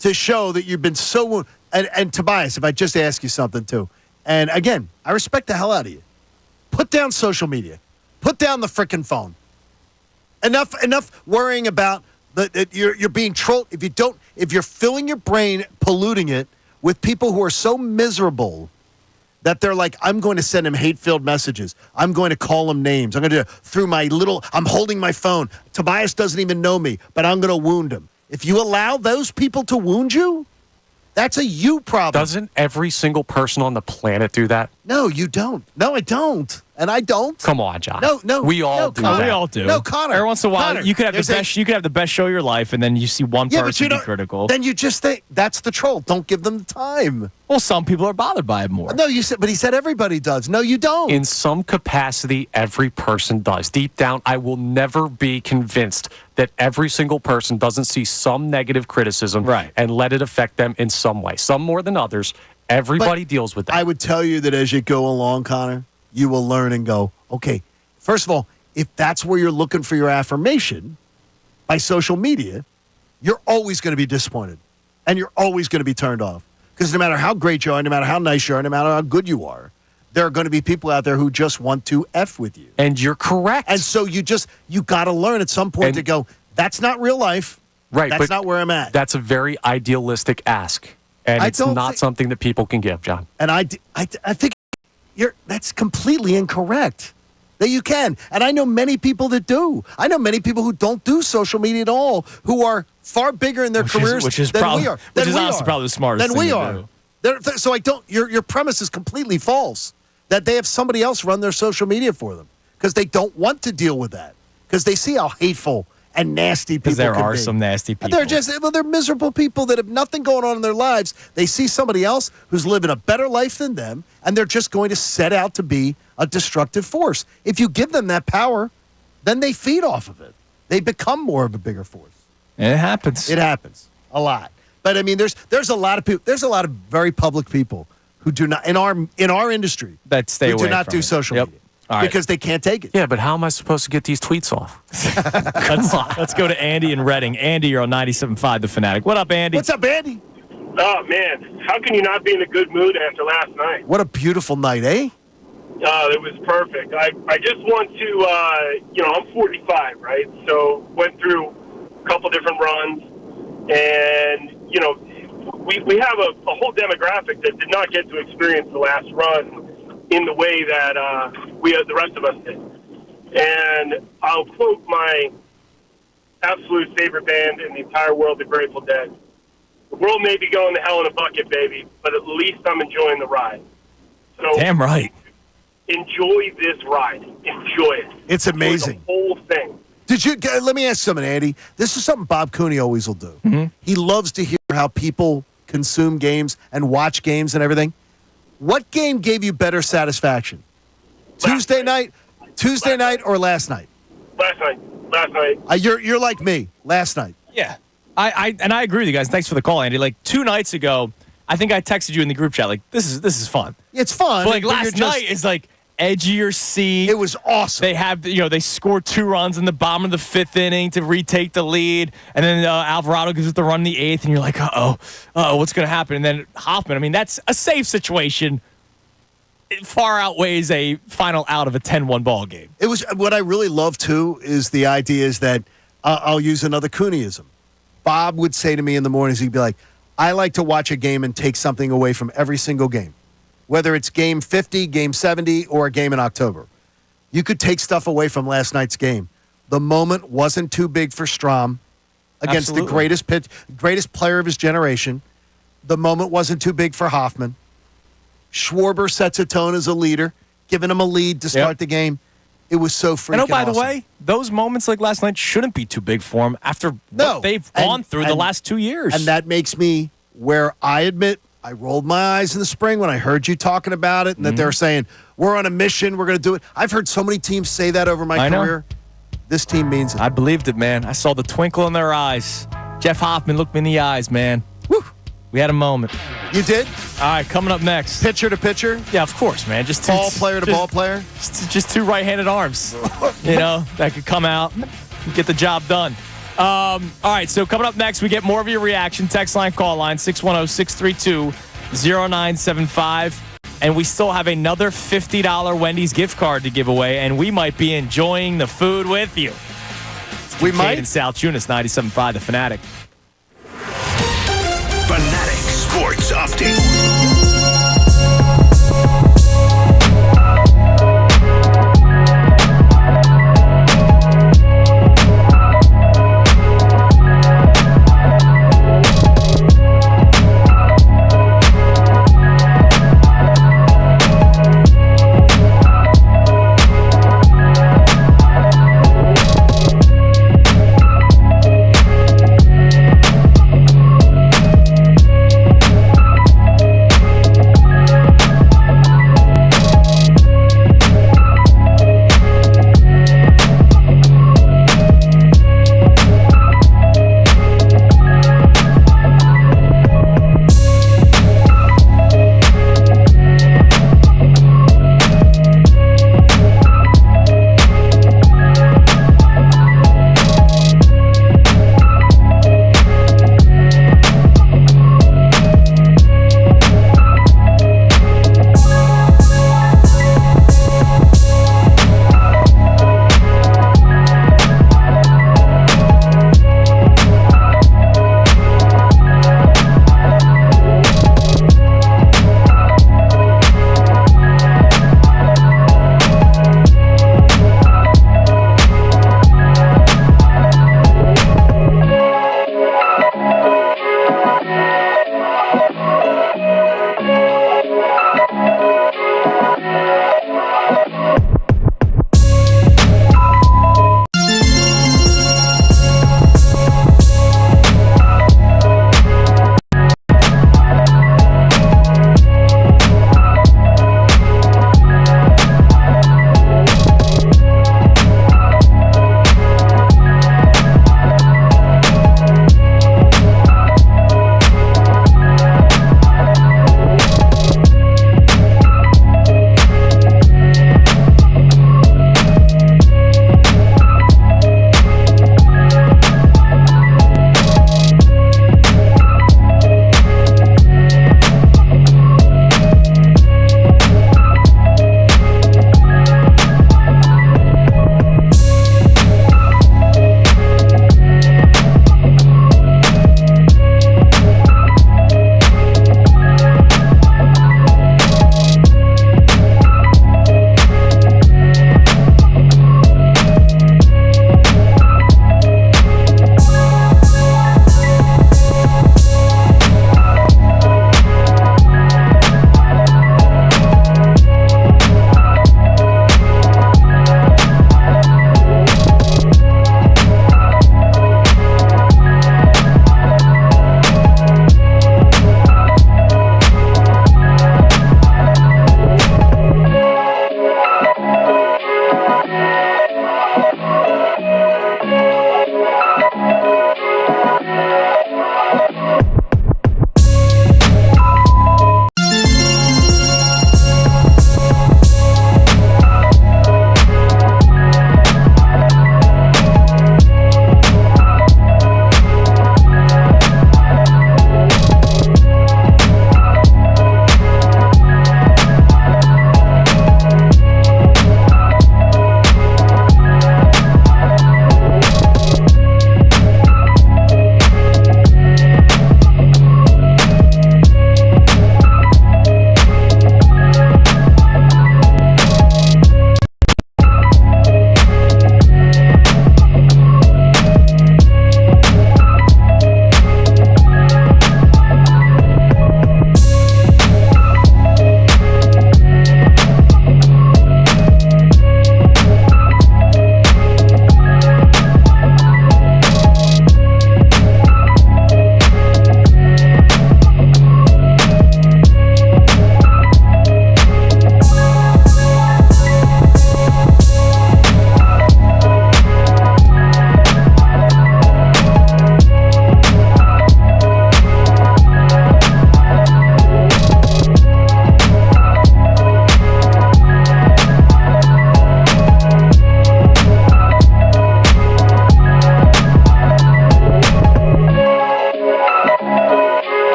to show that you've been so. And Tobias, if I just ask you something too, and again, I respect the hell out of you. Put down social media. Put down the frickin' phone. Enough worrying about that you're being trolled. If you're filling your brain, polluting it with people who are so miserable that they're like, I'm going to send him hate-filled messages. I'm going to call him names. I'm going to I'm holding my phone. Tobias doesn't even know me, but I'm going to wound him. If you allow those people to wound you, that's a you problem. Doesn't every single person on the planet do that? No, you don't. No, I don't. And I don't. Come on, John. No. We all do that. We all do. No, Connor. Every once in a while, Connor, you could have the best show of your life, and then you see one person be critical. Then you just think that's the troll. Don't give them the time. Well, some people are bothered by it more. No, but he said everybody does. No, you don't. In some capacity, every person does. Deep down, I will never be convinced that every single person doesn't see some negative criticism and let it affect them in some way. Some more than others. Everybody deals with that. I would tell you that as you go along, Connor, you will learn and go, okay, first of all, if that's where you're looking for your affirmation by social media, you're always going to be disappointed and you're always going to be turned off. Because no matter how great you are, no matter how nice you are, no matter how good you are, there are going to be people out there who just want to F with you. And you're correct. And so you got to learn at some point to go, that's not real life. Right. That's not where I'm at. That's a very idealistic ask. And it's not something that people can give, John. And I think that's completely incorrect. That you can. And I know many people that do. I know many people who don't do social media at all, who are far bigger in their careers than we are. Which is honestly probably the smartest thing to do. So I don't. Your premise is completely false. That they have somebody else run their social media for them because they don't want to deal with that because they see how hateful and nasty people can be. Because there are some nasty people. They're miserable people that have nothing going on in their lives. They see somebody else who's living a better life than them, and they're just going to set out to be a destructive force. If you give them that power, then they feed off of it. They become more of a bigger force. And it happens. It happens a lot. But I mean, there's a lot of people. There's a lot of very public people who do not in our industry that stay away do not from do it. social media. All right. Because they can't take it. Yeah, but how am I supposed to get these tweets off? Let's go to Andy in Reading. Andy, you're on 97.5 The Fanatic. What up, Andy? What's up, Andy? Oh, man. How can you not be in a good mood after last night? What a beautiful night, eh? It was perfect. I just want to, I'm 45, right? So went through a couple different runs. And, we have a whole demographic that did not get to experience the last run in the way that the rest of us did. And I'll quote my absolute favorite band in the entire world, the Grateful Dead. The world may be going to hell in a bucket, baby, but at least I'm enjoying the ride. So damn right. Enjoy this ride. Enjoy it. It's amazing. Enjoy the whole thing. Let me ask something, Andy. This is something Bob Cooney always will do. Mm-hmm. He loves to hear how people consume games and watch games and everything. What game gave you better satisfaction? Tuesday night or last night? Last night. You're like me. Last night. Yeah. I agree with you guys. Thanks for the call, Andy. Like 2 nights ago, I think I texted you in the group chat. Like this is fun. It's fun. But like last night is like edgier seat. It was awesome. They have they scored 2 runs in the bottom of the 5th inning to retake the lead, and then Alvarado gives it the run in the 8th, and you're like, what's going to happen? And then Hoffman. I mean, that's a safe situation. It far outweighs a final out of a 10-1 ball game. It was what I really love too is the idea is that I'll use another Cooneyism. Bob would say to me in the mornings, he'd be like, I like to watch a game and take something away from every single game. Whether it's game 50, game 70, or a game in October. You could take stuff away from last night's game. The moment wasn't too big for Strahm against Absolutely. the greatest player of his generation. The moment wasn't too big for Hoffman. Schwarber sets a tone as a leader, giving him a lead to start the game. It was so freaking And by the awesome. way, those moments like last night shouldn't be too big for him after what they've gone through the last 2 years. And that makes me, where I admit I rolled my eyes in the spring when I heard you talking about it and that they were saying, we're on a mission, we're going to do it. I've heard so many teams say that over my career. This team means it. I believed it, man. I saw the twinkle in their eyes. Jeff Hoffman looked me in the eyes, man. Woo. We had a moment. You did? All right, coming up next. Pitcher to pitcher? Yeah, of course, man. Just two, ball player to ball player? Just two right-handed arms, that could come out and get the job done. All right, so coming up next, we get more of your reaction. Text line, call line, 610-632-0975. And we still have another $50 Wendy's gift card to give away, and we might be enjoying the food with you. We might. Kincade Salciunas, 97.5, The Fanatic. Fanatic Sports Update.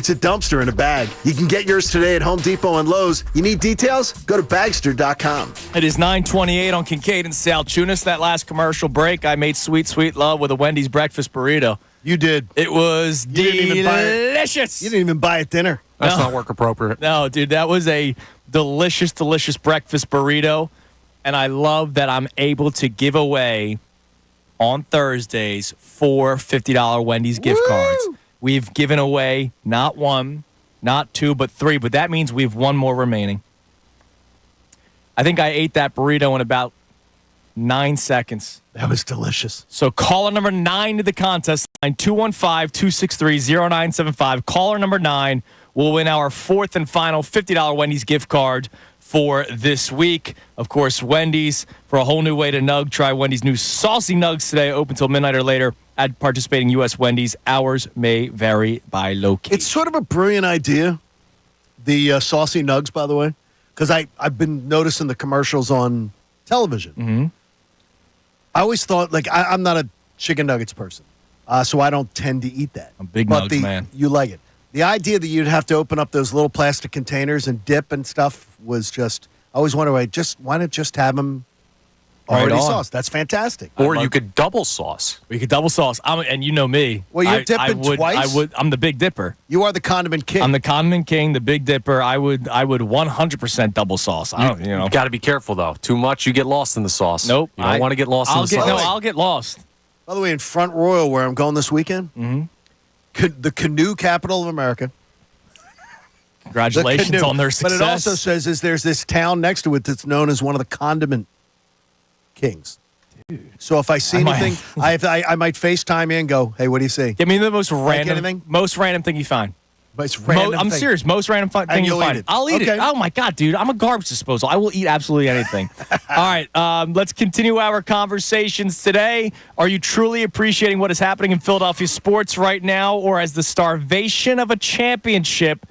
It's a dumpster in a bag. You can get yours today at Home Depot and Lowe's. You need details? Go to Bagster.com. It is 9:28 on Kincade and Salciunas. That last commercial break, I made sweet, sweet love with a Wendy's breakfast burrito. You did. It was delicious. You didn't even buy it dinner. That's not work appropriate. No, dude, that was a delicious, delicious breakfast burrito. And I love that I'm able to give away on Thursdays 4 $50 Wendy's gift cards. We've given away not one, not two, but three. But that means we have one more remaining. I think I ate that burrito in about 9 seconds. That was delicious. So caller number 9 to the contest line, 215-263-0975. Caller number 9 will win our fourth and final $50 Wendy's gift card for this week. Of course, Wendy's, for a whole new way to nug. Try Wendy's new saucy nugs today, open till midnight or later at participating U.S. Wendy's. Hours may vary by location. It's sort of a brilliant idea, the saucy nugs, by the way, because I've been noticing the commercials on television. Mm-hmm. I always thought, like, I'm not a chicken nuggets person, so I don't tend to eat that. I'm a big nugs man. You like it. The idea that you'd have to open up those little plastic containers and dip and stuff was just, I always wonder, why not just have them already sauced? That's fantastic. Or you could double sauce. We could double sauce. And you know me. Well, you're dipping twice? I'm the big dipper. You are the condiment king. I'm the condiment king, the big dipper. I would 100% double sauce. You got to be careful, though. Too much, you get lost in the sauce. Nope. You don't want to get lost in the sauce. No, I'll get lost. By the way, in Front Royal, where I'm going this weekend, the canoe capital of America. Congratulations on their success. But it also says there's this town next to it that's known as one of the condiment kings. Dude. So if I see anything, I might FaceTime you and go, hey, what do you see? Give me the most random thing you find. I'm serious. Most random thing you find. I'll eat it. Oh, my God, dude. I'm a garbage disposal. I will eat absolutely anything. All right. Let's continue our conversations today. Are you truly appreciating what is happening in Philadelphia sports right now, or has the starvation of a championship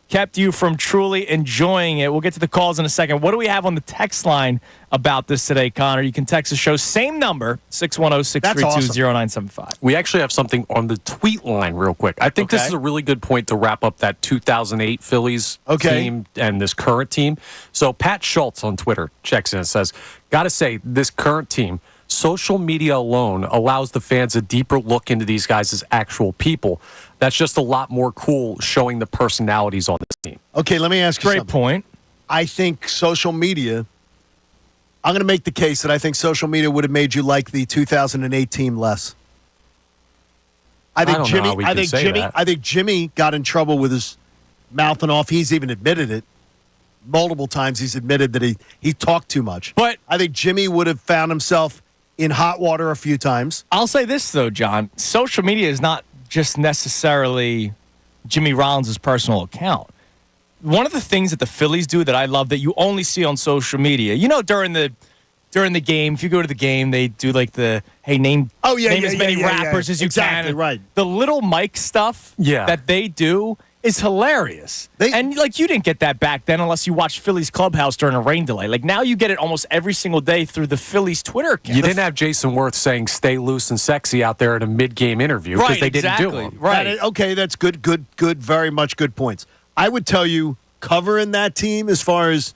kept you from truly enjoying it? We'll get to the calls in a second. What do we have on the text line about this today, Connor? You can text the show. Same number, 610-632-0975. We actually have something on the tweet line real quick. I think this is a really good point to wrap up that 2008 Phillies team and this current team. So Pat Schultz on Twitter checks in and says, gotta say, this current team, social media alone allows the fans a deeper look into these guys as actual people. That's just a lot more cool, showing the personalities on this team. Okay, let me ask you something. Great point. I think social media, I'm going to make the case that I think social media would have made you like the 2008 team less. I think Jimmy got in trouble with his mouthing off. He's even admitted it. Multiple times he's admitted that he talked too much. But I think Jimmy would have found himself in hot water a few times. I'll say this, though, John. Social media is not just necessarily Jimmy Rollins' personal account. One of the things that the Phillies do that I love that you only see on social media, during the game, if you go to the game, they do like the, hey, name as many rappers as you exactly, can. Right. The little mic stuff that they do is hilarious. And you didn't get that back then unless you watched Phillies Clubhouse during a rain delay. Like now you get it almost every single day through the Phillies Twitter account. You didn't have Jason Worth saying stay loose and sexy out there in a mid-game interview because they didn't do it. Right. That's good, very much good points. I would tell you, covering that team as far as,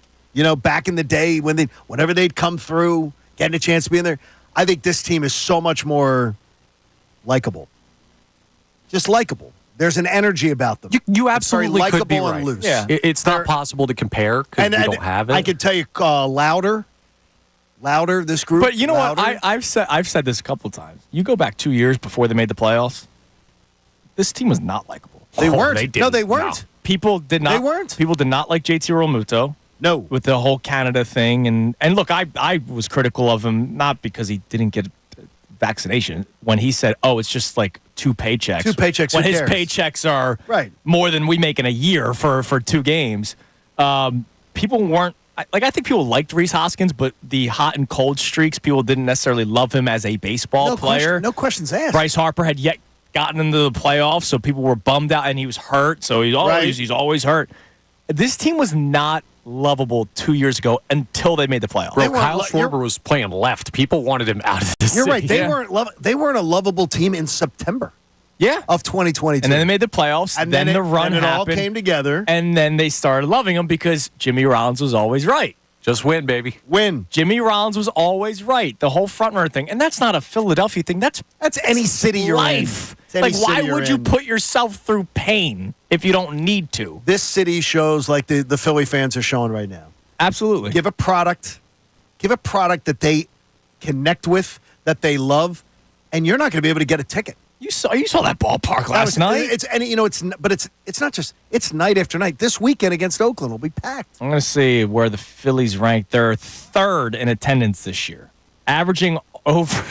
back in the day whenever they'd come through, getting a chance to be in there, I think this team is so much more likable. Just likable. There's an energy about them. You absolutely could be right. And loose. Yeah. It's not possible to compare because we don't have it. I could tell you louder, this group. But you know what? I've said this a couple of times. You go back 2 years before they made the playoffs, this team was not likable. They weren't. They weren't. No. People did not. They weren't. People did not like JT Realmuto. No. With the whole Canada thing. And look, I was critical of him, not because he didn't get vaccination, when he said, it's just like two paychecks. When his paychecks are more than we make in a year for 2 games. People weren't, I think people liked Rhys Hoskins, but the hot and cold streaks, people didn't necessarily love him as a baseball player. No questions asked. Bryce Harper had yet gotten into the playoffs, so people were bummed out, and he was hurt, so he's always hurt. This team was not lovable 2 years ago until they made the playoffs. Bro, Kyle Schwarber was playing left. People wanted him out of the city. You're right. They weren't a lovable team in September. of 2022. And then they made the playoffs. And then the run and it all happened. came together. And then they started loving him because Jimmy Rollins was always right. Just win, baby. Win. Jimmy Rollins was always right. The whole front runner thing. And that's not a Philadelphia thing. That's any city you're life. in. Like, why would you put yourself through pain if you don't need to? This city shows like the Philly fans are showing right now. Absolutely. Give a product that they connect with, that they love, and you're not going to be able to get a ticket. You saw that ballpark last night. It's not just it's night after night. This weekend against Oakland will be packed. I'm going to see where the Phillies rank. They're third in attendance this year, averaging over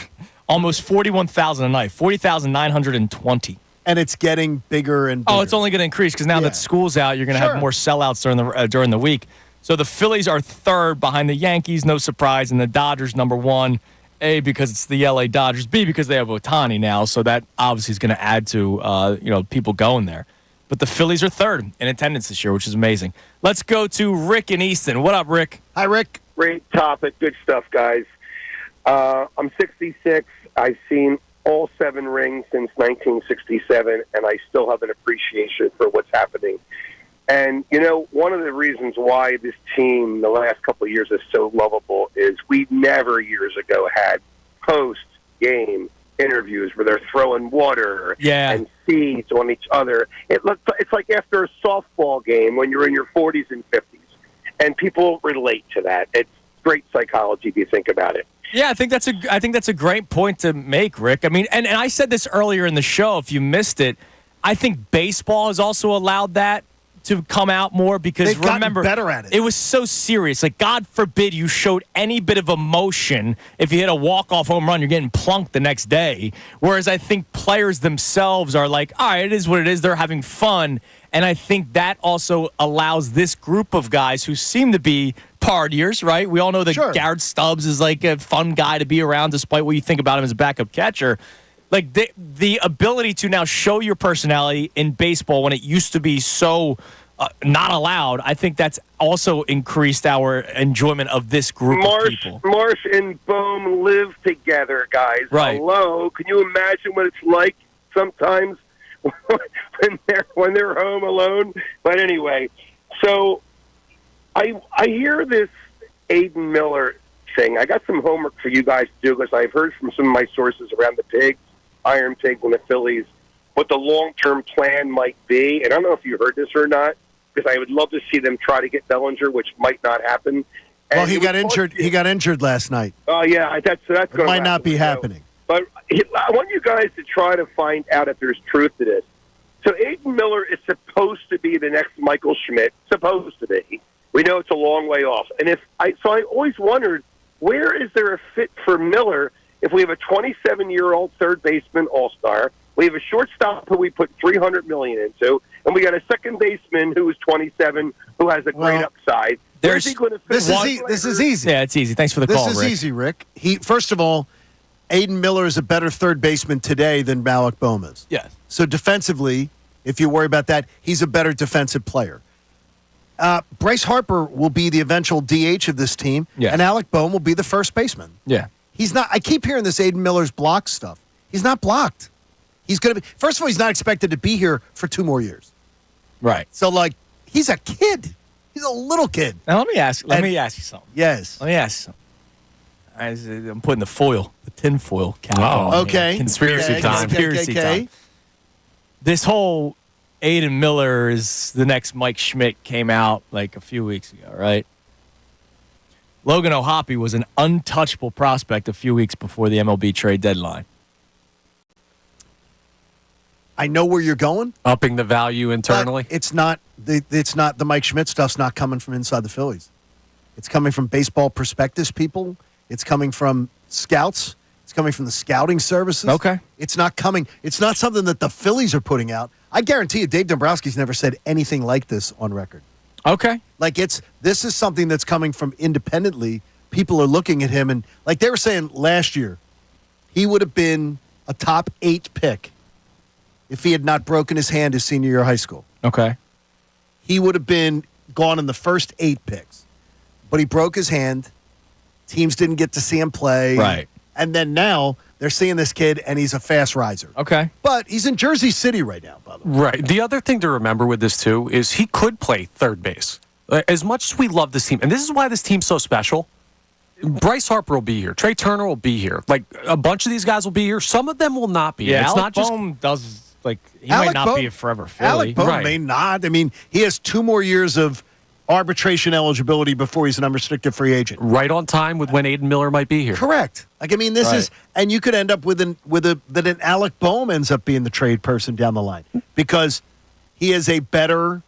almost 41,000 a night, 40,920. And it's getting bigger and bigger. Oh, it's only going to increase because now that school's out, you're going to have more sellouts during the week. So the Phillies are third behind the Yankees, no surprise, and the Dodgers number one. A, because it's the LA Dodgers. B, because they have Ohtani now, so that obviously is going to add to people going there. But the Phillies are third in attendance this year, which is amazing. Let's go to Rick in Easton. What up, Rick? Hi, Rick. Great topic. Good stuff, guys. I'm 66. I've seen all 7 rings since 1967, and I still have an appreciation for what's happening. And, one of the reasons why this team the last couple of years is so lovable is we never years ago had post-game interviews where they're throwing water and seeds on each other. It's like after a softball game when you're in your 40s and 50s, and people relate to that. It's great psychology if you think about it. Yeah, I think that's a great point to make, Rick. I mean, and I said this earlier in the show. If you missed it, I think baseball has also allowed that to come out more because they've gotten remember, better at it. It was so serious. Like, God forbid you showed any bit of emotion. If you hit a walk-off home run, you're getting plunked the next day. Whereas I think players themselves are like, all right, it is what it is. They're having fun. And I think that also allows this group of guys who seem to be partiers, right? We all know that Garrett Stubbs is like a fun guy to be around despite what you think about him as a backup catcher. Like, the ability to now show your personality in baseball when it used to be so not allowed, I think that's also increased our enjoyment of this group of people. Marsh and Bohm live together, guys. Right. Hello? Can you imagine what it's like sometimes when they're home alone? But anyway, so I hear this Aiden Miller thing. I got some homework for you guys to do because I've heard from some of my sources around the Pigs, Iron Pig, and the Phillies, what the long-term plan might be. And I don't know if you heard this or not, because I would love to see them try to get Bellinger, which might not happen. Well, he got injured. He got injured last night. Oh, yeah, that's going to might not be happening. But I want you guys to try to find out if there's truth to this. So Aiden Miller is supposed to be the next Michael Schmidt. Supposed to be. We know it's a long way off. And I always wondered, where is there a fit for Miller if we have a 27-year-old third baseman all-star, we have a shortstop who we put $300 million into, and we got a second baseman who is 27 who has a great upside. Where's he going to fit? This is easy. Yeah, it's easy. Thanks for the call, Rick. This is easy, Rick. First of all, Aiden Miller is a better third baseman today than Malik Bohm is. Yes. So defensively, if you worry about that, he's a better defensive player. Bryce Harper will be the eventual DH of this team, and Alec Bohm will be the first baseman. Yeah. He's not. I keep hearing this Aiden Miller's block stuff. He's not blocked. He's going to be. First of all, he's not expected to be here for 2 more years. Right. So, he's a kid. He's a little kid. Now let me ask you something. Yes. Let me ask you something. I'm putting the tin foil cap on. Okay. Conspiracy time. This whole Aiden Miller is the next Mike Schmidt came out a few weeks ago, right? Logan O'Hoppe was an untouchable prospect a few weeks before the MLB trade deadline. I know where you're going. Upping the value internally. But it's not the Mike Schmidt stuff's not coming from inside the Phillies. It's coming from baseball prospectus people. It's coming from scouts. It's coming from the scouting services. Okay. It's not something that the Phillies are putting out. I guarantee you Dave Dombrowski's never said anything like this on record. Okay. This is something that's coming from independently. People are looking at him and they were saying last year, he would have been a top 8 pick if he had not broken his hand his senior year of high school. Okay. He would have been gone in the first 8 picks. But he broke his hand. Teams didn't get to see him play. Right. And then now they're seeing this kid, and he's a fast riser. Okay. But he's in Jersey City right now, by the way. Right. The other thing to remember with this, too, is he could play third base. As much as we love this team, and this is why this team's so special, Bryce Harper will be here. Trey Turner will be here. Like, a bunch of these guys will be here. Some of them will not be. Yeah, it's Alec not just Bohm does, like, he might not be a forever Philly. Alec Bohm may not. I mean, he has 2 more years of arbitration eligibility before he's an unrestricted free agent. Right on time with when Aiden Miller might be here. Correct. Like, I mean, this is, and you could end up that an Alec Bohm ends up being the trade person down the line because he is a better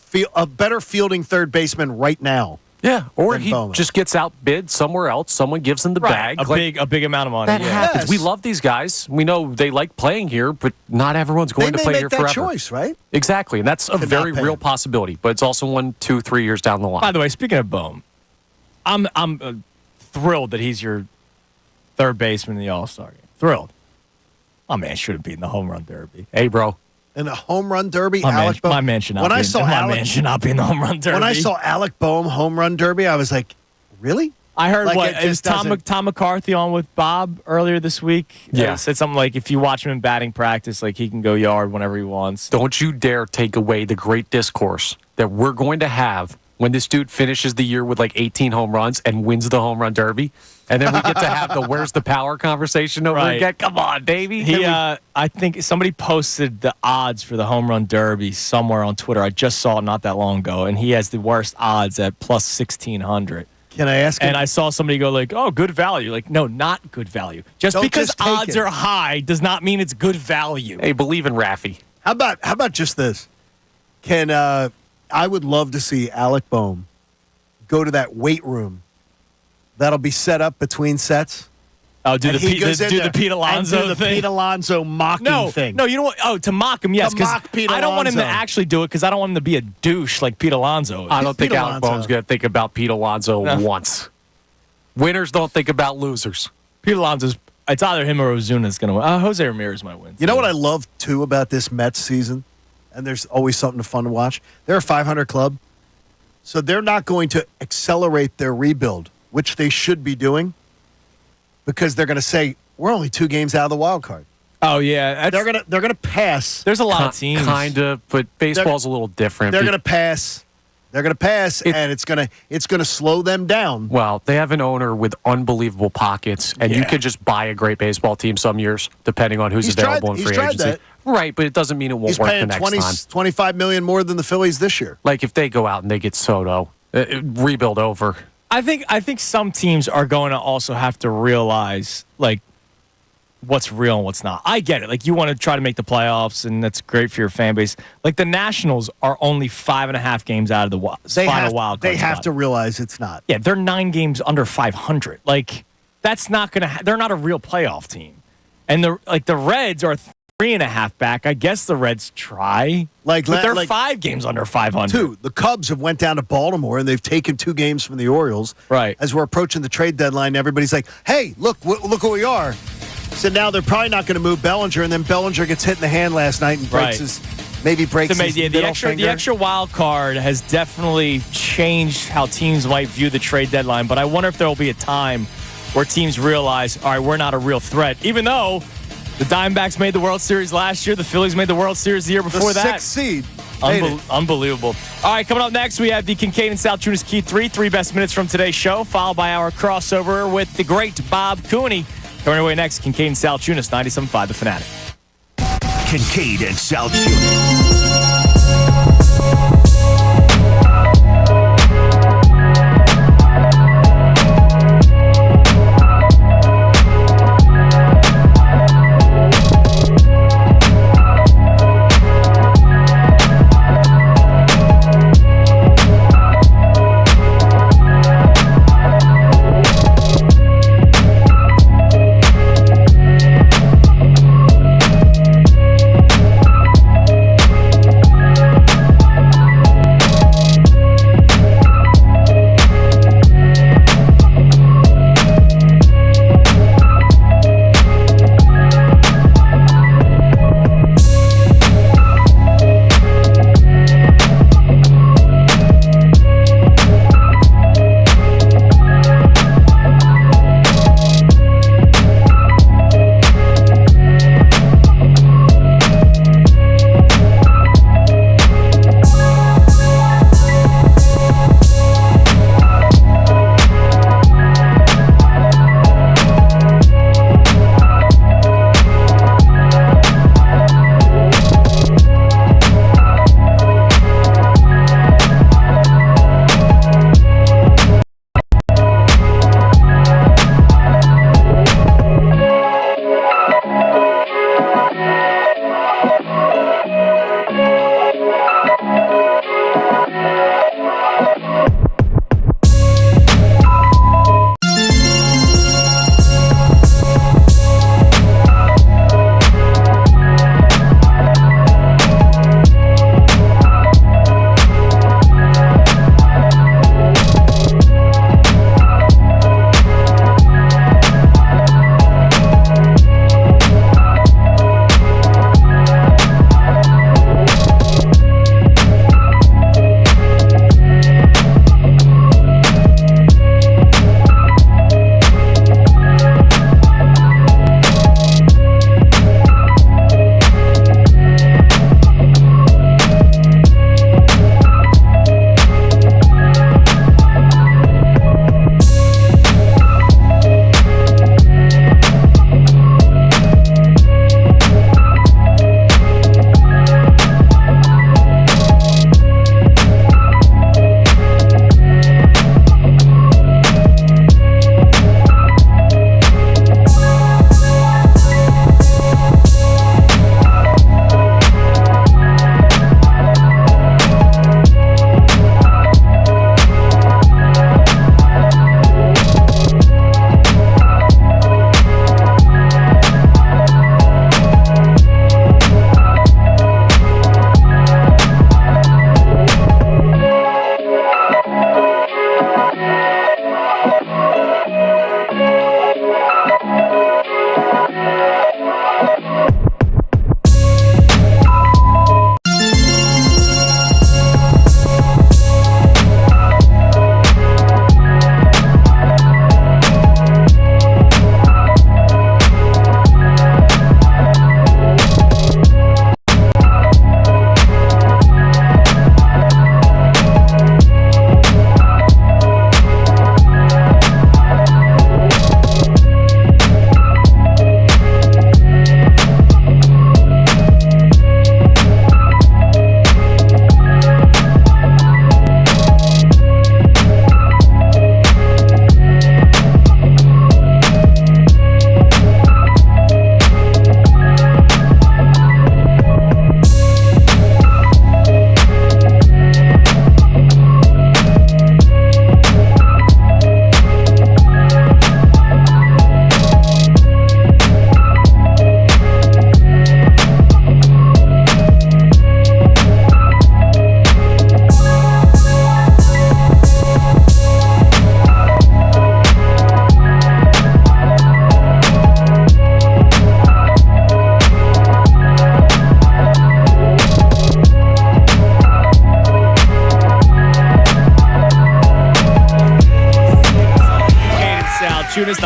fielding third baseman right now. Yeah, or he Bowman. just gets outbid somewhere else. Someone gives him the bag. A big amount of money. That happens. We love these guys. We know they like playing here, but not everyone's going to play here forever. They make that choice, right? Exactly, and that's a very real possibility. But it's also 1, 2, 3 years down the line. By the way, speaking of Bohm, I'm thrilled that he's your third baseman in the All-Star game. Thrilled. My man should have beaten the home run derby. Hey, bro. In the home run derby, my man should not be in the home run derby. When I saw Alec Bohm home run derby, I was like, really? I heard like it was Tom McCarthy on with Bob earlier this week. Yeah. Said something like, if you watch him in batting practice, like he can go yard whenever he wants. Don't you dare take away the great discourse that we're going to have when this dude finishes the year with like 18 home runs and wins the home run derby. And then we get to have the where's the power conversation over again. Come on, baby. I think somebody posted the odds for the home run derby somewhere on Twitter. I just saw it not that long ago, and he has the worst odds at plus 1,600. Can I ask? And I saw somebody go like, "Oh, good value." Like, no, not good value. Just because odds are high does not mean it's good value. Hey, believe in Raffy. How about just this? I would love to see Alec Bohm go to that weight room that'll be set up between sets. Oh, do the Pete Alonso the thing? Pete Alonso mocking thing. No, you know what? Oh, to mock him, yes. Because I don't want him to actually do it because I don't want him to be a douche like Pete Alonso. I don't think Alec Bohm's going to think about Pete Alonso once. Winners don't think about losers. Pete Alonso's, it's either him or Ozuna's going to win. Jose Ramirez might win. You know what I love, too, about this Mets season? And there's always something fun to watch. They're a 500 club, so they're not going to accelerate their rebuild, which they should be doing, because they're going to say, we're only 2 games out of the wild card. Oh, yeah. They're gonna pass. There's a lot of teams. Kind of, but baseball's a little different. They're going to pass. They're going to pass, and it's gonna slow them down. Well, they have an owner with unbelievable pockets, and you could just buy a great baseball team some years, depending on who's available in free agency. That. Right, but it doesn't mean it won't work the next time. He's paying $25 million more than the Phillies this year. Like if they go out and they get Soto, rebuild over. I think some teams are going to also have to realize like what's real and what's not. I get it. Like you want to try to make the playoffs, and that's great for your fan base. Like the Nationals are only 5.5 games out of the final wild card. They have to realize it's not. Yeah, they're 9 games under 500. Like that's not going to. They're not a real playoff team. And the Reds are 3.5 back. I guess the Reds try. But they're 5 games under 500. 2. The Cubs have went down to Baltimore, and they've taken 2 games from the Orioles. Right. As we're approaching the trade deadline, everybody's like, hey, look what we are. So now they're probably not going to move Bellinger, and then Bellinger gets hit in the hand last night and breaks his middle finger. The extra wild card has definitely changed how teams might view the trade deadline, but I wonder if there will be a time where teams realize, all right, we're not a real threat, even though the Diamondbacks made the World Series last year. The Phillies made the World Series the year before that. 6th seed. Unbelievable. All right, coming up next, we have the Kincade and Salciunas Key 3 best minutes from today's show, followed by our crossover with the great Bob Cooney. Coming away next, Kincade and Salciunas, 97.5 The Fanatic. Kincade and Salciunas.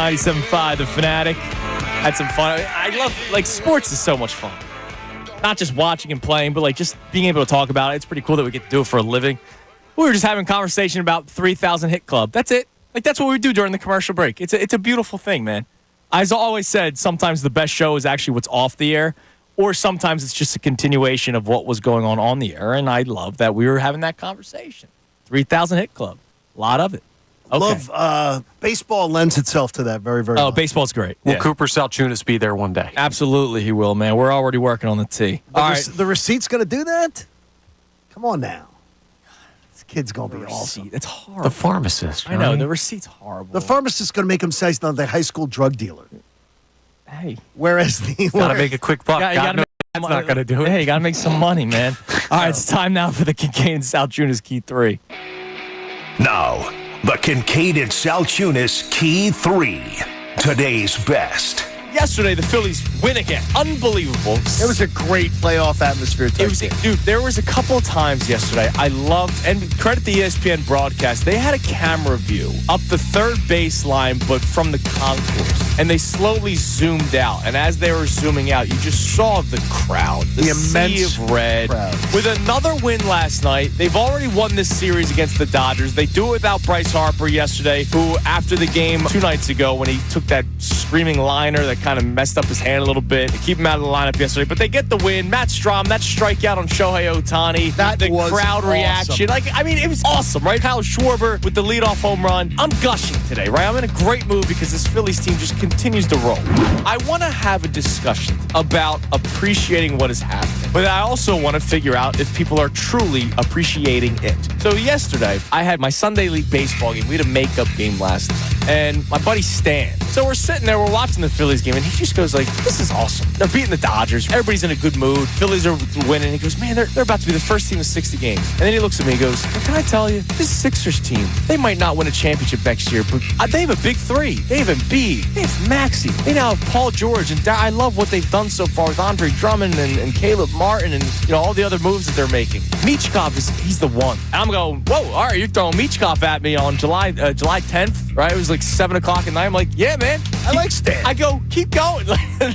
97.5 The Fanatic. Had some fun. I love, sports is so much fun. Not just watching and playing, but just being able to talk about it. It's pretty cool that we get to do it for a living. We were just having a conversation about 3,000 Hit Club. That's it. That's what we do during the commercial break. It's a beautiful thing, man. As I always said, sometimes the best show is actually what's off the air, or sometimes it's just a continuation of what was going on the air, and I love that we were having that conversation. 3,000 Hit Club. A lot of it. Okay. Love baseball lends itself to that very, very much. much. Baseball's great. Will Cooper Salciunas be there one day? Absolutely he will, man. We're already working on the T. The receipt's going to do that? Come on now. This kid's going to be awesome. It's horrible. The pharmacist. I know. The receipt's horrible. The pharmacist is going to make him say he's not the high school drug dealer. Hey. Whereas the... Got to make a quick buck. That's not going to do it. Hey, you got to make some money, man. All right, it's time now for the Kincade Salciunas Key 3. Now, the Kincade Salciunas Key 3. Today's best. Yesterday, the Phillies win again. Unbelievable. It was a great playoff atmosphere. Dude, there was a couple of times yesterday I loved, and credit the ESPN broadcast, they had a camera view up the third baseline, but from the concourse. And they slowly zoomed out. And as they were zooming out, you just saw the crowd. The immense sea of red. Crowd. With another win last night, they've already won this series against the Dodgers. They do it without Bryce Harper yesterday, who, after the game 2 nights ago, when he took that screaming liner that kind of messed up his hand a little bit, they keep him out of the lineup yesterday. But they get the win. Matt Strom, that strikeout on Shohei Ohtani. The crowd reaction. It was awesome, right? Kyle Schwarber with the leadoff home run. I'm gushing today, right? I'm in a great mood because this Phillies team just continues to roll. I want to have a discussion about appreciating what is happening, but I also want to figure out if people are truly appreciating it. So yesterday, I had my Sunday League baseball game. We had a makeup game last night, and my buddy Stan. So we're sitting there, we're watching the Phillies game, and he just goes this is awesome. They're beating the Dodgers. Everybody's in a good mood. Phillies are winning. He goes, man, they're about to be the first team in 60 games. And then he looks at me and goes, well, can I tell you, this Sixers team, they might not win a championship next year, but they have a big three. They have Embiid. They have Maxey. They now have Paul George. And I love what they've done so far with Andre Drummond and Caleb Martin and all the other moves that they're making. Michkov, he's the one. And I'm going, whoa, all right, you're throwing Michkov at me on July 10th, right? It was 7 o'clock at night. I'm like, yeah, man. I like Stan. I go, keep going.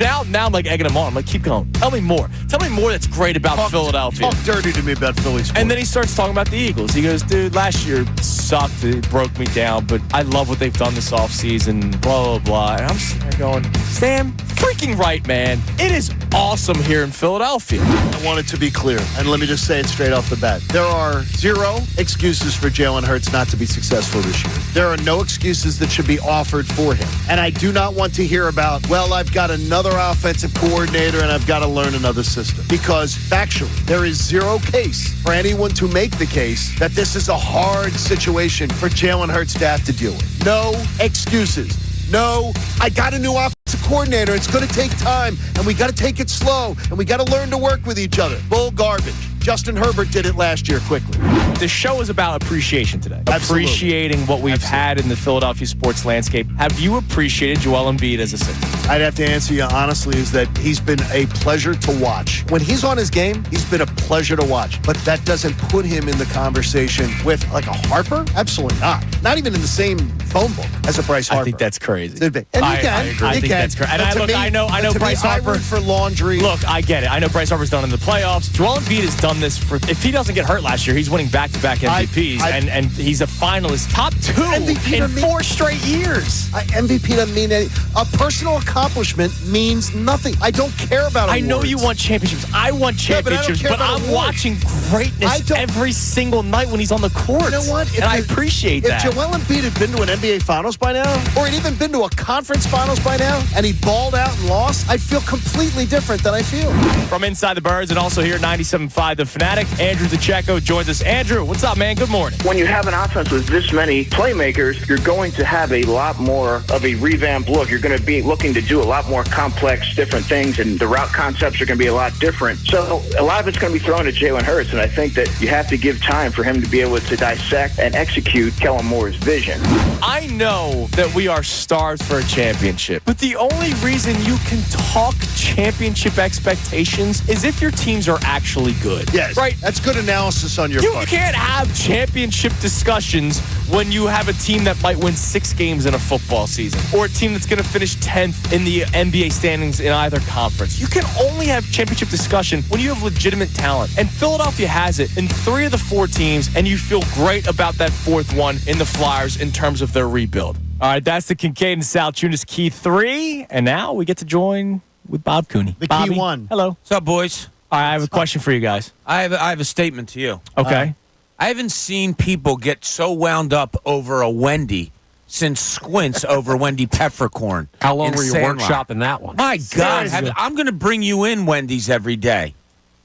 now I'm egging him on. I'm like, keep going. Tell me more. Tell me more that's great about Philadelphia. Talk dirty to me about Phillies sports. And then he starts talking about the Eagles. He goes, dude, last year sucked. It broke me down, but I love what they've done this offseason, blah, blah, blah. And I'm sitting there going, Sam, freaking right, man. It is awesome here in Philadelphia. I want it to be clear, and let me just say it straight off the bat. There are 0 excuses for Jalen Hurts not to be successful this year. There are no excuses that should be offered for him. And I do not want to hear about, well, I've got another offensive coordinator and I've got to learn another system. Because factually, there is 0 case for anyone to make the case that this is a hard situation for Jalen Hurts to have to deal with. No excuses. No, I got a new offensive coordinator. It's going to take time, and we got to take it slow, and we got to learn to work with each other. Bull garbage. Justin Herbert did it last year quickly. The show is about appreciation today. Absolutely. Appreciating what we've had in the Philadelphia sports landscape. Have you appreciated Joel Embiid as a Sixer? I'd have to answer you honestly is that he's been a pleasure to watch. When he's on his game, he's been a pleasure to watch. But that doesn't put him in the conversation with a Harper? Absolutely not. Not even in the same phone book as a Bryce Harper. I think that's crazy. And I agree. I think that's crazy. And I know Bryce Harper. I root for laundry. Look, I get it. I know Bryce Harper's done in the playoffs. Joel Embiid has done this for, if he doesn't get hurt last year, he's winning back-to-back MVPs, and he's a finalist, top 2 MVP in 4 straight years. MVP doesn't mean anything. A personal accomplishment means nothing. I don't care about awards. I know you want championships. I want championships, but I'm watching greatness every single night when he's on the court. You know what? And I appreciate that. If Joel Embiid had been to an NBA Finals by now, or had even been to a conference Finals by now, and he balled out and lost, I'd feel completely different than I feel. From Inside the Birds and also here at 97.5 The Fanatic, Andrew DiCecco joins us. Andrew, what's up, man? Good morning. When you have an offense with this many playmakers, you're going to have a lot more of a revamped look. You're going to be looking to do a lot more complex, different things, and the route concepts are going to be a lot different. So a lot of it's going to be thrown at Jalen Hurts, and I think that you have to give time for him to be able to dissect and execute Kellen Moore's vision. I know that we are starved for a championship, but the only reason you can talk championship expectations is if your teams are actually good. Yes, right? That's good analysis on your part. You can't have championship discussions when you have a team that might win 6 games in a football season or a team that's going to finish 10th in the NBA standings in either conference. You can only have championship discussion when you have legitimate talent. And Philadelphia has it in 3 of the 4 teams, and you feel great about that 4th one in the Flyers in terms of their rebuild. All right, that's the Kincade Salciunas Key 3. And now we get to join with Bob Cooney. The Bobby, Key 1. Hello. What's up, boys? All right, I have a question for you guys. I have a statement to you. Okay. I haven't seen people get so wound up over a Wendy since Squints over Wendy Peppercorn. How long were you Sandlot. workshopping that one? My God, I'm going to bring you in Wendy's every day.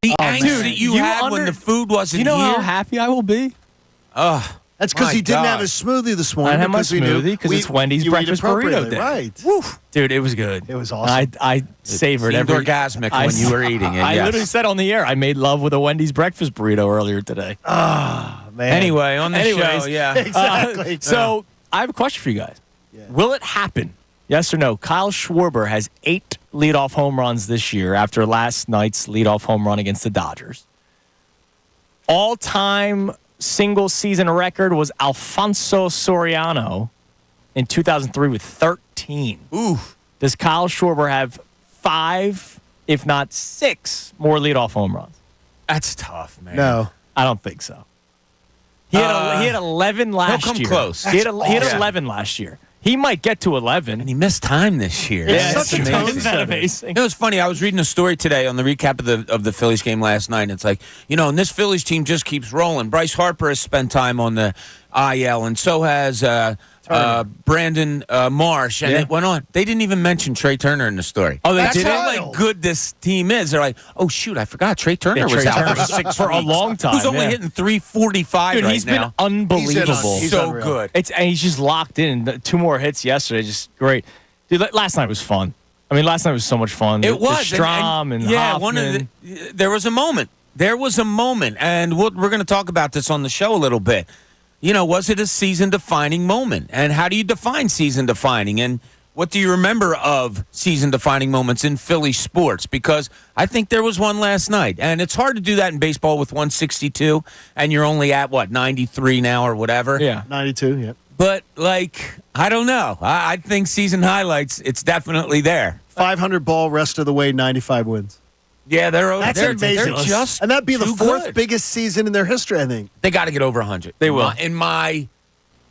The angst that you had when the food wasn't here. You know here. how happy I will be? That's because he didn't have his smoothie this morning. I had my because we knew smoothie because it's Wendy's you eat breakfast burrito appropriately, day. Right. Woo. Dude, it was good. It was awesome. I savored Seemed every orgasmic when you were eating it. I yes. literally said on the air, I made love with a Wendy's breakfast burrito earlier today. Man. Anyway, on the show, yeah. Exactly. So I have a question for you guys. Will it happen? Yes or no? Kyle Schwarber has 8 leadoff home runs this year after last night's leadoff home run against the Dodgers. All-time single-season record was Alfonso Soriano in 2003 with 13. Ooh. Does Kyle Schwarber have 5, if not 6, more leadoff home runs? That's tough, man. No. I don't think so. He had 11 last year. He'll come close. He had 11 last year. He might get to 11. And he missed time this year. It's That's such a amazing. tone Isn't that amazing? You know, it's funny. I was reading a story today on the recap of the Phillies game last night. And it's like, and this Phillies team just keeps rolling. Bryce Harper has spent time on the IL, and so has Brandon Marsh, and it went on. They didn't even mention Trey Turner in the story. Oh, that's didn't? how good this team is. They're like, oh shoot, I forgot Trey Turner was out for 6 for a weeks. long time. Who's only hitting 345 Dude, right he's now. been unbelievable. He's so unreal. good. And he's just locked in. 2 more hits yesterday, just great. Dude, last night was fun. I mean, last night was so much fun. It was. Strom and Hoffman. There was a moment. And we're going to talk about this on the show a little bit. Was it a season-defining moment? And how do you define season-defining? And what do you remember of season-defining moments in Philly sports? Because I think there was one last night. And it's hard to do that in baseball with 162, and you're only at, 93 now or whatever? Yeah. 92, yeah. But, I don't know. I think season highlights, it's definitely there. 500 ball, rest of the way, 95 wins. Yeah, they're amazing. They're just and that'd be the too 4th good. biggest season in their history, I think. They got to get over 100. They will. In my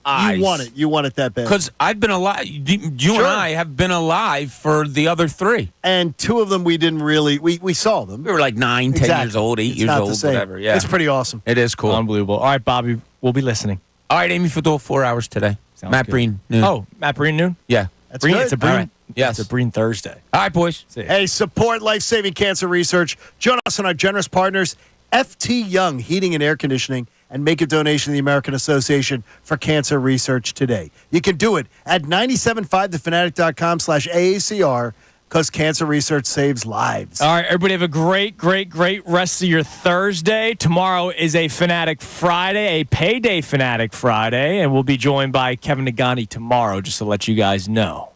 eyes. You want it that bad. Because I've been alive. You and I have been alive for the other 3. And 2 of them we didn't really, we saw them. We were 9, 10 years old, 8 It's years not the old, same. whatever. Yeah, It's pretty awesome. It is cool. Unbelievable. All right, Bobby, we'll be listening. All right, Amy Fadul, 4 hours today. Sounds Matt good. Breen, noon. Oh, Matt Breen noon? Yeah. That's Breen, good. it's a Breen. All right. Yes. It's a Breen Thursday. All right, boys. See ya. Hey, support life-saving cancer research. Join us and our generous partners, FT Young Heating and Air Conditioning, and make a donation to the American Association for Cancer Research today. You can do it at 975thefanatic.com/AACR because cancer research saves lives. All right, everybody have a great, great, great rest of your Thursday. Tomorrow is a Fanatic Friday, a payday Fanatic Friday, and we'll be joined by Kevin Nagani tomorrow, just to let you guys know.